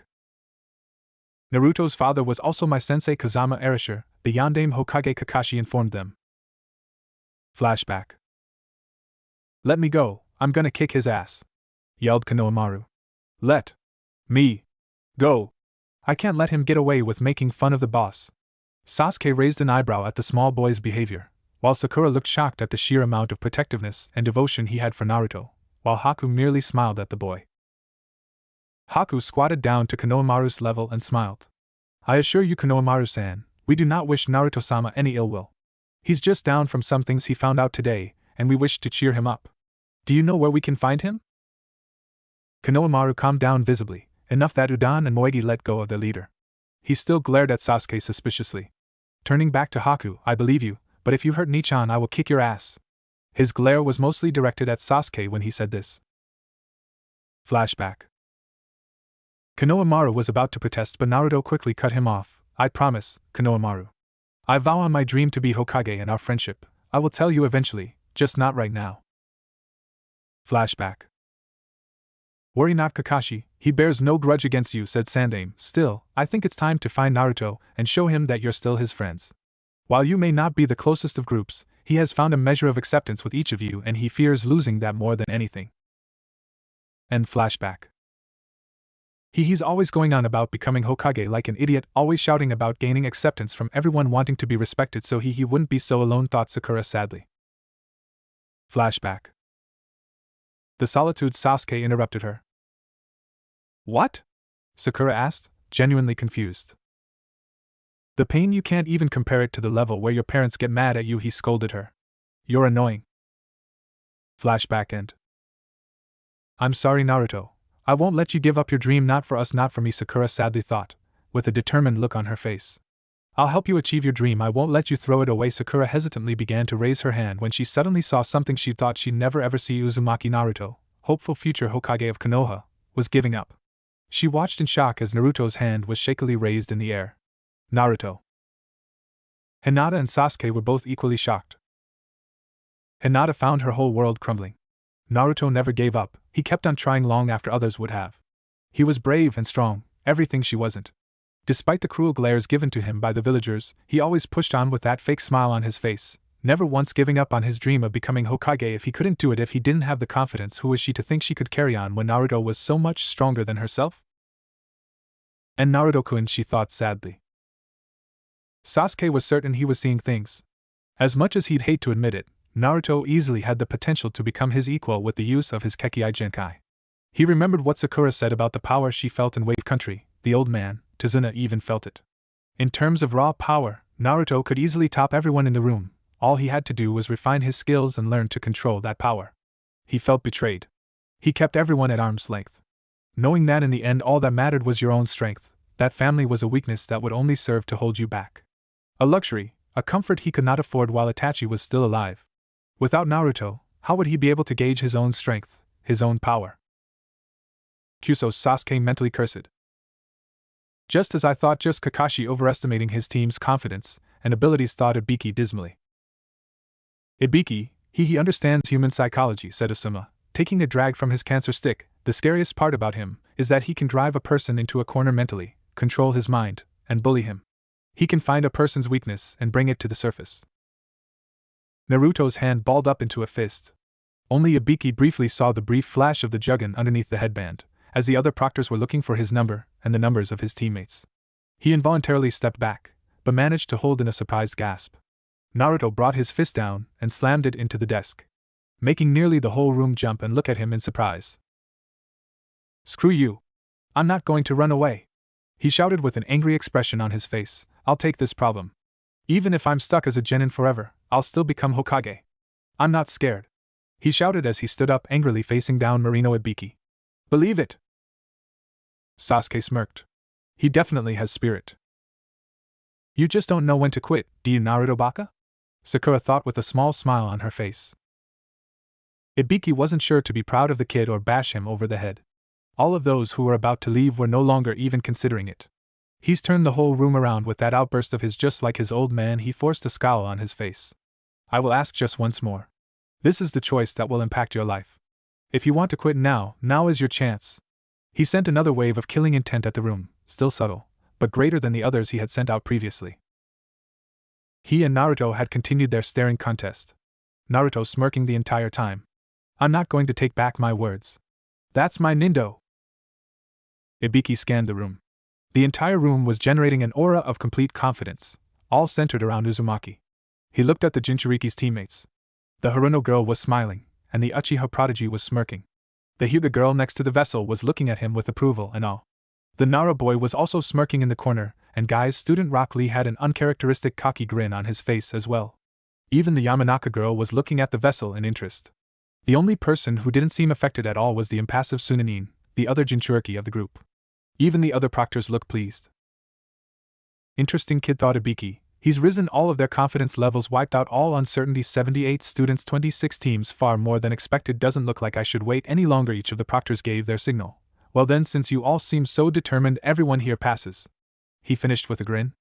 Naruto's father was also my sensei Kazama Erasure, the Yondaime Hokage Kakashi informed them. Flashback. Let me go, I'm gonna kick his ass, yelled Konohamaru. Let me go. I can't let him get away with making fun of the boss. Sasuke raised an eyebrow at the small boy's behavior, while Sakura looked shocked at the sheer amount of protectiveness and devotion he had for Naruto, while Haku merely smiled at the boy. Haku squatted down to Konohamaru's level and smiled. I assure you, Konohamaru-san, we do not wish Naruto-sama any ill will. He's just down from some things he found out today, and we wish to cheer him up. Do you know where we can find him? Konohamaru calmed down visibly, enough that Udan and Moegi let go of their leader. He still glared at Sasuke suspiciously. Turning back to Haku, I believe you, but if you hurt Nichan, I will kick your ass. His glare was mostly directed at Sasuke when he said this. Flashback. Konohamaru was about to protest, but Naruto quickly cut him off. I promise, Konohamaru. I vow on my dream to be Hokage and our friendship. I will tell you eventually, just not right now. Flashback. Worry not, Kakashi, he bears no grudge against you, said Sandaime. Still, I think it's time to find Naruto and show him that you're still his friends. While you may not be the closest of groups, he has found a measure of acceptance with each of you, and he fears losing that more than anything. End flashback. He's always going on about becoming Hokage like an idiot, always shouting about gaining acceptance from everyone, wanting to be respected so he wouldn't be so alone, thought Sakura sadly. Flashback. The Solitude. Sasuke interrupted her. What? Sakura asked, genuinely confused. The pain, you can't even compare it to the level where your parents get mad at you, he scolded her. You're annoying. Flashback end. I'm sorry, Naruto. I won't let you give up your dream, not for us, not for me, Sakura sadly thought, with a determined look on her face. I'll help you achieve your dream, I won't let you throw it away. Sakura hesitantly began to raise her hand when she suddenly saw something she thought she'd never ever see. Uzumaki Naruto, hopeful future Hokage of Konoha, was giving up. She watched in shock as Naruto's hand was shakily raised in the air. Naruto. Hinata and Sasuke were both equally shocked. Hinata found her whole world crumbling. Naruto never gave up, he kept on trying long after others would have. He was brave and strong, everything she wasn't. Despite the cruel glares given to him by the villagers, he always pushed on with that fake smile on his face, never once giving up on his dream of becoming Hokage. If he couldn't do it, if he didn't have the confidence, who was she to think she could carry on when Naruto was so much stronger than herself? And Naruto-kun, she thought sadly. Sasuke was certain he was seeing things. As much as he'd hate to admit it, Naruto easily had the potential to become his equal with the use of his Kekkai Genkai. He remembered what Sakura said about the power she felt in Wave Country. The old man, Tazuna, even felt it. In terms of raw power, Naruto could easily top everyone in the room. All he had to do was refine his skills and learn to control that power. He felt betrayed. He kept everyone at arm's length, knowing that in the end all that mattered was your own strength. That family was a weakness that would only serve to hold you back. A luxury, a comfort he could not afford while Itachi was still alive. Without Naruto, how would he be able to gauge his own strength, his own power? Kyuso, Sasuke mentally cursed. Just as I thought, just Kakashi overestimating his team's confidence and abilities, thought Ibiki dismally. Ibiki, he understands human psychology, said Asuma, taking a drag from his cancer stick. The scariest part about him is that he can drive a person into a corner mentally, control his mind, and bully him. He can find a person's weakness and bring it to the surface. Naruto's hand balled up into a fist. Only Ibiki briefly saw the brief flash of the Jugen underneath the headband, as the other proctors were looking for his number and the numbers of his teammates. He involuntarily stepped back, but managed to hold in a surprised gasp. Naruto brought his fist down and slammed it into the desk, making nearly the whole room jump and look at him in surprise. Screw you! I'm not going to run away! He shouted with an angry expression on his face. I'll take this problem. Even if I'm stuck as a genin forever, I'll still become Hokage. I'm not scared. He shouted as he stood up angrily, facing down Marino Ibiki. Believe it! Sasuke smirked. He definitely has spirit. You just don't know when to quit, do you, Naruto Baka? Sakura thought with a small smile on her face. Ibiki wasn't sure to be proud of the kid or bash him over the head. All of those who were about to leave were no longer even considering it. He's turned the whole room around with that outburst of his, just like his old man. He forced a scowl on his face. I will ask just once more. This is the choice that will impact your life. If you want to quit now is your chance. He sent another wave of killing intent at the room, still subtle, but greater than the others he had sent out previously. He and Naruto had continued their staring contest. Naruto smirking the entire time. I'm not going to take back my words. That's my Nindo. Ibiki scanned the room. The entire room was generating an aura of complete confidence, all centered around Uzumaki. He looked at the Jinchuriki's teammates. The Haruno girl was smiling, and the Uchiha prodigy was smirking. The Hyuga girl next to the vessel was looking at him with approval and awe. The Nara boy was also smirking in the corner, and Guy's student Rock Lee had an uncharacteristic cocky grin on his face as well. Even the Yamanaka girl was looking at the vessel in interest. The only person who didn't seem affected at all was the impassive Sunanin, the other Jinchuriki of the group. Even the other proctors looked pleased. Interesting kid, thought Ibiki. He's risen all of their confidence levels, wiped out all uncertainty. 78 students, 26 teams, far more than expected. Doesn't look like I should wait any longer. Each of the proctors gave their signal. Well then, since you all seem so determined, everyone here passes. He finished with a grin.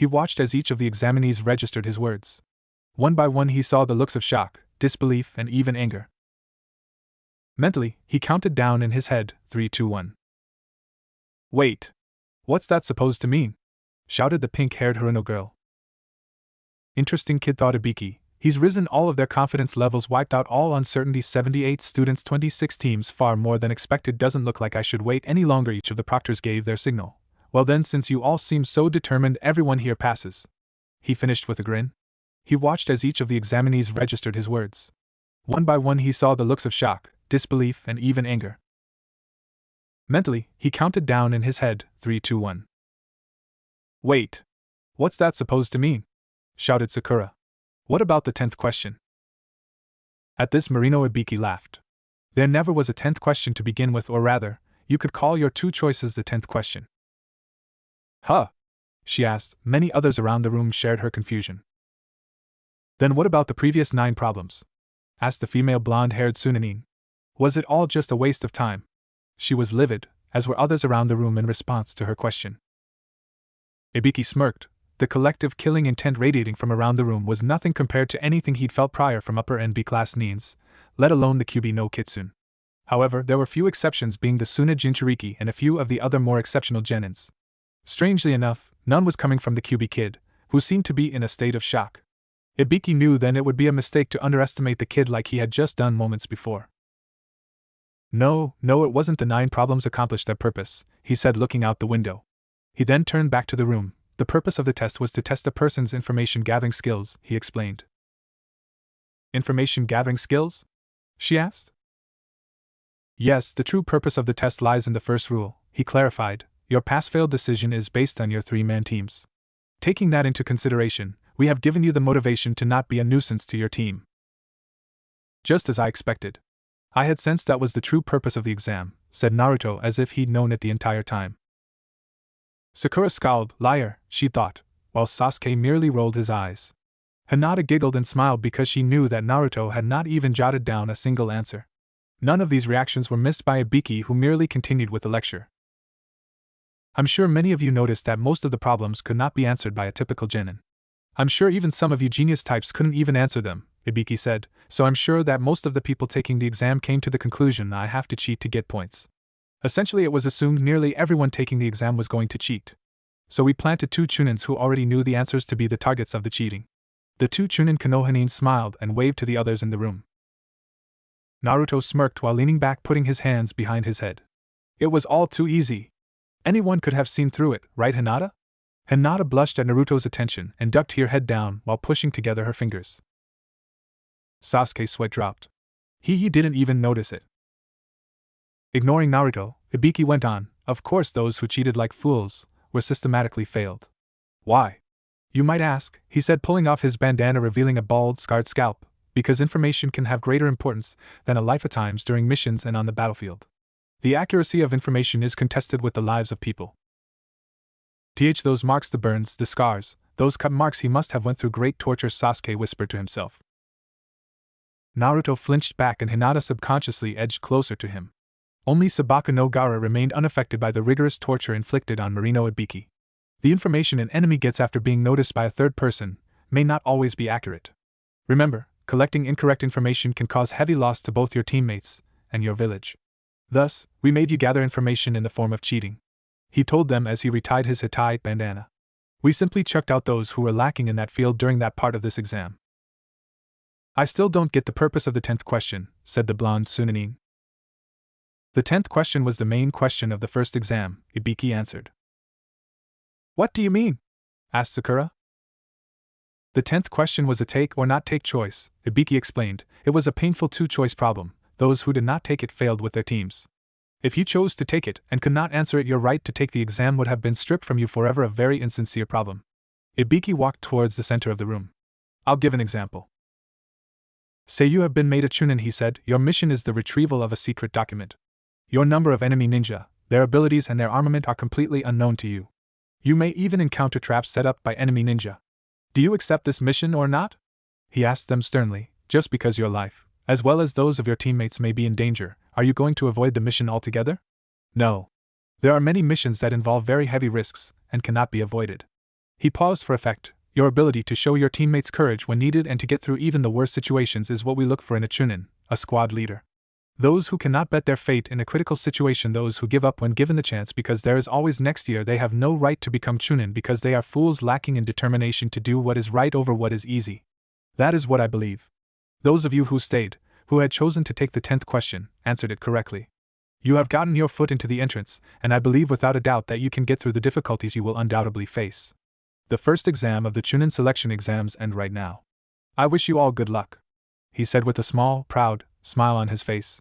He watched as each of the examinees registered his words. One by one he saw the looks of shock, disbelief, and even anger. Mentally, he counted down in his head, 3, 2, 1. Wait. What's that supposed to mean? Shouted the pink-haired Haruno girl. Interesting kid, thought Ibiki. He's risen all of their confidence levels, wiped out all uncertainty. 78 students, 26 teams, far more than expected. Doesn't look like I should wait any longer. Each of the proctors gave their signal. Well then, since you all seem so determined, everyone here passes. He finished with a grin. He watched as each of the examinees registered his words. One by one he saw the looks of shock, disbelief, and even anger. Mentally, he counted down in his head, 3, 2, 1. Wait. What's that supposed to mean? Shouted Sakura. What about the 10th question? At this, Marino Ibiki laughed. There never was a 10th question to begin with, or rather, you could call your two choices the 10th question. Huh? She asked. Many others around the room shared her confusion. Then what about the previous 9 problems? Asked the female blonde-haired Sunanin. Was it all just a waste of time? She was livid, as were others around the room in response to her question. Ibiki smirked. The collective killing intent radiating from around the room was nothing compared to anything he'd felt prior from upper and B-class Nins, let alone the Kyubi no Kitsune. However, there were few exceptions, being the Suna Jinchuriki and a few of the other more exceptional genins. Strangely enough, none was coming from the Kyubi kid, who seemed to be in a state of shock. Ibiki knew then it would be a mistake to underestimate the kid like he had just done moments before. No, it wasn't. The 9 problems accomplished their purpose, he said, looking out the window. He then turned back to the room. The purpose of the test was to test a person's information-gathering skills, he explained. Information-gathering skills? She asked. Yes, the true purpose of the test lies in the first rule, he clarified. Your pass-fail decision is based on your 3-man teams. Taking that into consideration, we have given you the motivation to not be a nuisance to your team. Just as I expected. I had sensed that was the true purpose of the exam, said Naruto as if he'd known it the entire time. Sakura scowled. Liar, she thought, while Sasuke merely rolled his eyes. Hinata giggled and smiled because she knew that Naruto had not even jotted down a single answer. None of these reactions were missed by Ibiki, who merely continued with the lecture. I'm sure many of you noticed that most of the problems could not be answered by a typical genin. I'm sure even some of you genius types couldn't even answer them, Ibiki said, so I'm sure that most of the people taking the exam came to the conclusion I have to cheat to get points. Essentially, it was assumed nearly everyone taking the exam was going to cheat. So we planted 2 chunins who already knew the answers to be the targets of the cheating. The 2 chunin Konohanin smiled and waved to the others in the room. Naruto smirked while leaning back, putting his hands behind his head. It was all too easy. Anyone could have seen through it, right, Hinata? Hinata blushed at Naruto's attention and ducked her head down while pushing together her fingers. Sasuke's sweat dropped. He didn't even notice it. Ignoring Naruto, Ibiki went on. Of course, those who cheated like fools were systematically failed. Why? You might ask, he said, pulling off his bandana revealing a bald, scarred scalp, because information can have greater importance than a life at times during missions and on the battlefield. The accuracy of information is contested with the lives of people. Those marks, the burns, the scars, those cut marks, he must have went through great torture, Sasuke whispered to himself. Naruto flinched back and Hinata subconsciously edged closer to him. Only Sabaka no Gaara remained unaffected by the rigorous torture inflicted on Marino Ibiki. The information an enemy gets after being noticed by a third person may not always be accurate. Remember, collecting incorrect information can cause heavy loss to both your teammates and your village. Thus, we made you gather information in the form of cheating, he told them as he retied his Hittite bandana. We simply chucked out those who were lacking in that field during that part of this exam. I still don't get the purpose of the 10th question, said the blonde Sunanin. The 10th question was the main question of the first exam, Ibiki answered. What do you mean? Asked Sakura. The 10th question was a take or not take choice, Ibiki explained. It was a painful 2-choice problem. Those who did not take it failed with their teams. If you chose to take it and could not answer it, your right to take the exam would have been stripped from you forever, a very insincere problem. Ibiki walked towards the center of the room. I'll give an example. Say you have been made a chunin, he said. Your mission is the retrieval of a secret document. Your number of enemy ninja, their abilities and their armament are completely unknown to you. You may even encounter traps set up by enemy ninja. Do you accept this mission or not? He asked them sternly. Just because your life, as well as those of your teammates, may be in danger, are you going to avoid the mission altogether? No. There are many missions that involve very heavy risks and cannot be avoided. He paused for effect. Your ability to show your teammates courage when needed and to get through even the worst situations is what we look for in a chunin, a squad leader. Those who cannot bet their fate in a critical situation, those who give up when given the chance because there is always next year, they have no right to become chunin because they are fools lacking in determination to do what is right over what is easy. That is what I believe. Those of you who stayed, who had chosen to take the 10th question, answered it correctly. You have gotten your foot into the entrance, and I believe without a doubt that you can get through the difficulties you will undoubtedly face. The first exam of the chunin selection exams end right now. I wish you all good luck, he said with a small, proud smile on his face.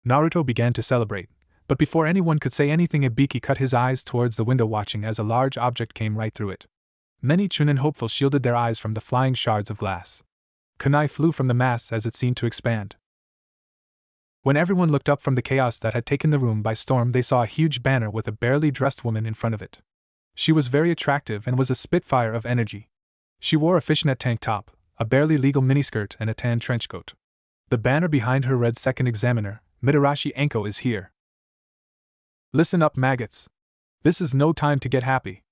Naruto began to celebrate, but before anyone could say anything, Ibiki cut his eyes towards the window, watching as a large object came right through it. Many chunin hopefuls shielded their eyes from the flying shards of glass. Kunai flew from the mass as it seemed to expand. When everyone looked up from the chaos that had taken the room by storm, they saw a huge banner with a barely dressed woman in front of it. She was very attractive and was a spitfire of energy. She wore a fishnet tank top, a barely legal miniskirt, and a tan trench coat. The banner behind her read Second Examiner, Mitarashi Enko is here. Listen up, maggots. This is no time to get happy.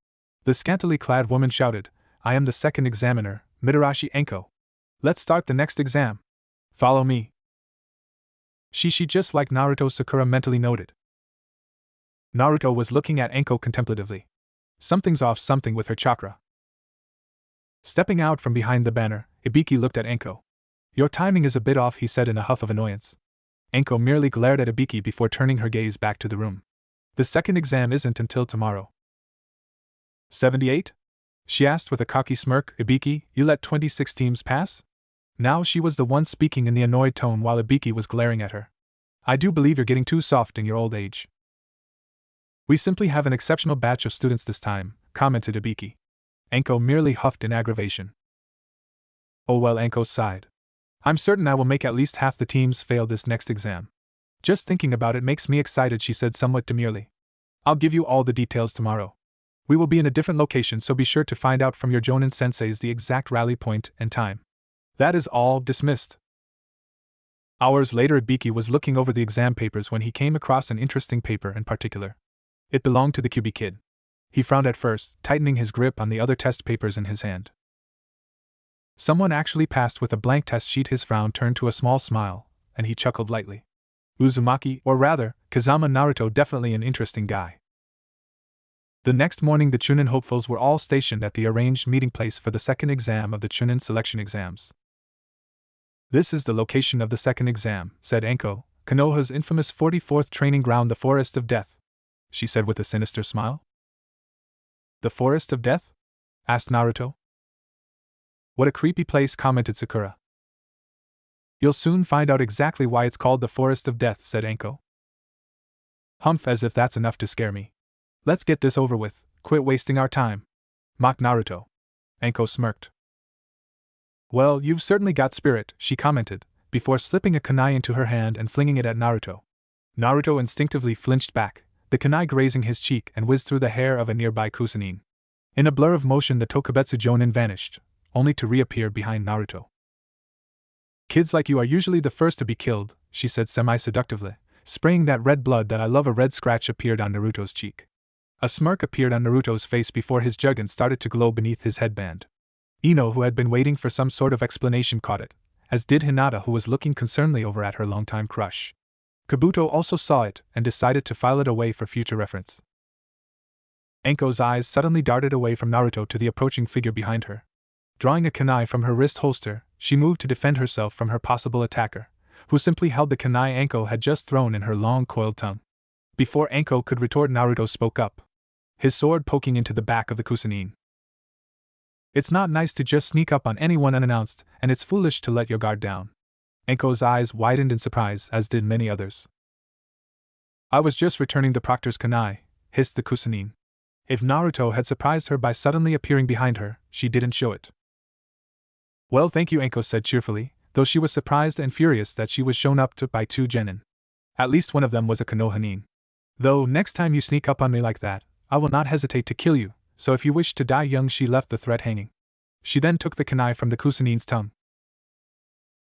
The scantily clad woman shouted, I am the Second Examiner, Mitarashi Enko. Let's start the next exam. Follow me. She just like Naruto, Sakura mentally noted. Naruto was looking at Enko contemplatively. Something's off something with her chakra. Stepping out from behind the banner, Ibiki looked at Enko. Your timing is a bit off, he said in a huff of annoyance. Enko merely glared at Ibiki before turning her gaze back to the room. The second exam isn't until tomorrow. 78? She asked with a cocky smirk. Ibiki, you let 26 teams pass? Now she was the one speaking in the annoyed tone while Ibiki was glaring at her. I do believe you're getting too soft in your old age. We simply have an exceptional batch of students this time, commented Ibiki. Enko merely huffed in aggravation. Oh well, Enko sighed. I'm certain I will make at least half the teams fail this next exam. Just thinking about it makes me excited, she said somewhat demurely. I'll give you all the details tomorrow. We will be in a different location, so be sure to find out from your Jonin senseis the exact rally point and time. That is all. Dismissed. Hours later, Ibiki was looking over the exam papers when he came across an interesting paper in particular. It belonged to the QB kid. He frowned at first, tightening his grip on the other test papers in his hand. Someone actually passed with a blank test sheet. His frown turned to a small smile, and he chuckled lightly. Uzumaki, or rather, Kazama Naruto, definitely an interesting guy. The next morning, the Chunin hopefuls were all stationed at the arranged meeting place for the second exam of the Chunin selection exams. This is the location of the second exam, said Enko, Konoha's infamous 44th training ground, the Forest of Death, she said with a sinister smile. The Forest of Death? Asked Naruto. What a creepy place, commented Sakura. You'll soon find out exactly why it's called the Forest of Death, said Enko. Humph, as if that's enough to scare me. Let's get this over with, quit wasting our time, mocked Naruto. Enko smirked. Well, you've certainly got spirit, she commented, before slipping a kunai into her hand and flinging it at Naruto. Naruto instinctively flinched back, the kunai grazing his cheek and whizzed through the hair of a nearby kusanin. In a blur of motion, the Tokubetsu Jonin vanished, only to reappear behind Naruto. Kids like you are usually the first to be killed, she said semi-seductively, spraying that red blood that I love. A red scratch appeared on Naruto's cheek. A smirk appeared on Naruto's face before his juggins started to glow beneath his headband. Ino, who had been waiting for some sort of explanation, caught it, as did Hinata, who was looking concernedly over at her longtime crush. Kabuto also saw it and decided to file it away for future reference. Enko's eyes suddenly darted away from Naruto to the approaching figure behind her. Drawing a kunai from her wrist holster, she moved to defend herself from her possible attacker, who simply held the kunai Enko had just thrown in her long coiled tongue. Before Enko could retort, Naruto spoke up, his sword poking into the back of the kusanin. It's not nice to just sneak up on anyone unannounced, and it's foolish to let your guard down. Enko's eyes widened in surprise, as did many others. I was just returning the proctor's kunai, hissed the kusanin. If Naruto had surprised her by suddenly appearing behind her, she didn't show it. Well, thank you, Enko said cheerfully, though she was surprised and furious that she was shown up to by two genin. At least one of them was a Konohanin. Though, next time you sneak up on me like that, I will not hesitate to kill you, so if you wish to die young. She left the threat hanging. She then took the kunai from the kusanin's tongue.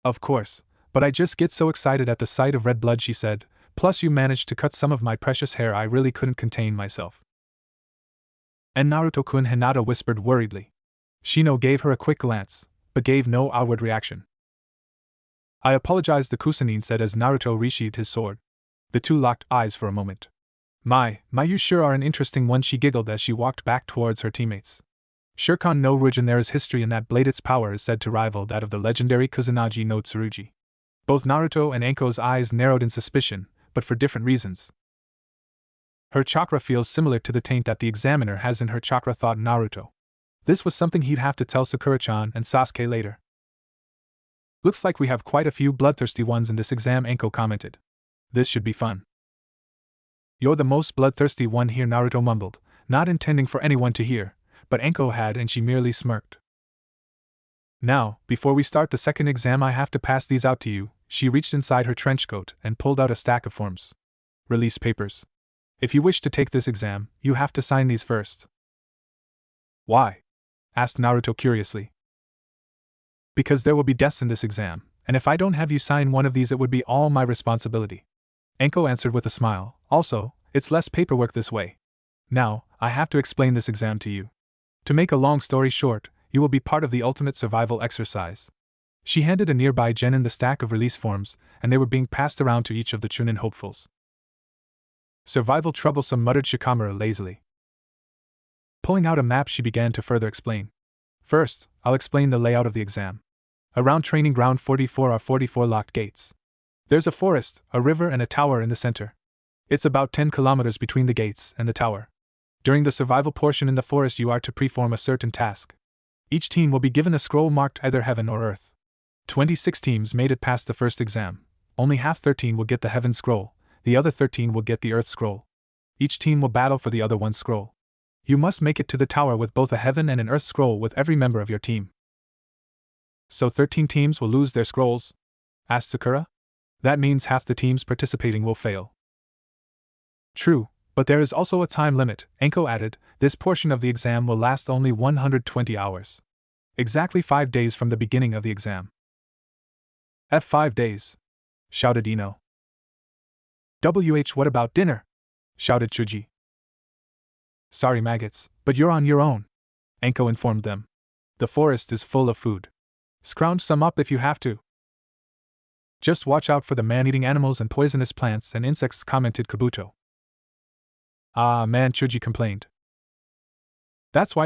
Of course, but I just get so excited at the sight of red blood, she said, plus you managed to cut some of my precious hair. I really couldn't contain myself. And Naruto-kun, Hinata whispered worriedly. Shino gave her a quick glance, but gave no outward reaction. I apologize, the kusanin said as Naruto resheathed his sword. The two locked eyes for a moment. My, you sure are an interesting one, she giggled as she walked back towards her teammates. Shurkan no Rujin, there is history in that blade. Its power is said to rival that of the legendary Kusanagi no Tsurugi. Both Naruto and Enko's eyes narrowed in suspicion, but for different reasons. Her chakra feels similar to the taint that the examiner has in her chakra, thought Naruto. This was something he'd have to tell Sakura-chan and Sasuke later. Looks like we have quite a few bloodthirsty ones in this exam, Enko commented. This should be fun. You're the most bloodthirsty one here, Naruto mumbled, not intending for anyone to hear, but Enko had, and she merely smirked. Now, before we start the second exam, I have to pass these out to you. She reached inside her trench coat and pulled out a stack of forms. Release papers. If you wish to take this exam, you have to sign these first. Why? Asked Naruto curiously. Because there will be deaths in this exam, and if I don't have you sign one of these, it would be all my responsibility. Enko answered with a smile. Also, it's less paperwork this way. Now, I have to explain this exam to you. To make a long story short, you will be part of the ultimate survival exercise. She handed a nearby genin the stack of release forms, and they were being passed around to each of the Chunin hopefuls. Survival troublesome, muttered Shikamaru lazily. Pulling out a map, she began to further explain. First, I'll explain the layout of the exam. Around Training Ground 44 are 44 locked gates. There's a forest, a river, and a tower in the center. It's about 10 kilometers between the gates and the tower. During the survival portion in the forest, you are to perform a certain task. Each team will be given a scroll marked either Heaven or Earth. 26 teams made it past the first exam. Only half 13 will get the Heaven scroll, the other 13 will get the Earth scroll. Each team will battle for the other one scroll. You must make it to the tower with both a Heaven and an Earth scroll with every member of your team. So 13 teams will lose their scrolls? Asked Sakura. That means half the teams participating will fail. True, but there is also a time limit, Enko added. This portion of the exam will last only 120 hours. Exactly 5 days from the beginning of the exam. F5 days, shouted Ino. What about dinner? Shouted Chuji. Sorry maggots, but you're on your own, Enko informed them. The forest is full of food. Scrounge some up if you have to. Just watch out for the man-eating animals and poisonous plants and insects, commented Kabuto. Ah man, Chuji complained. That's why it's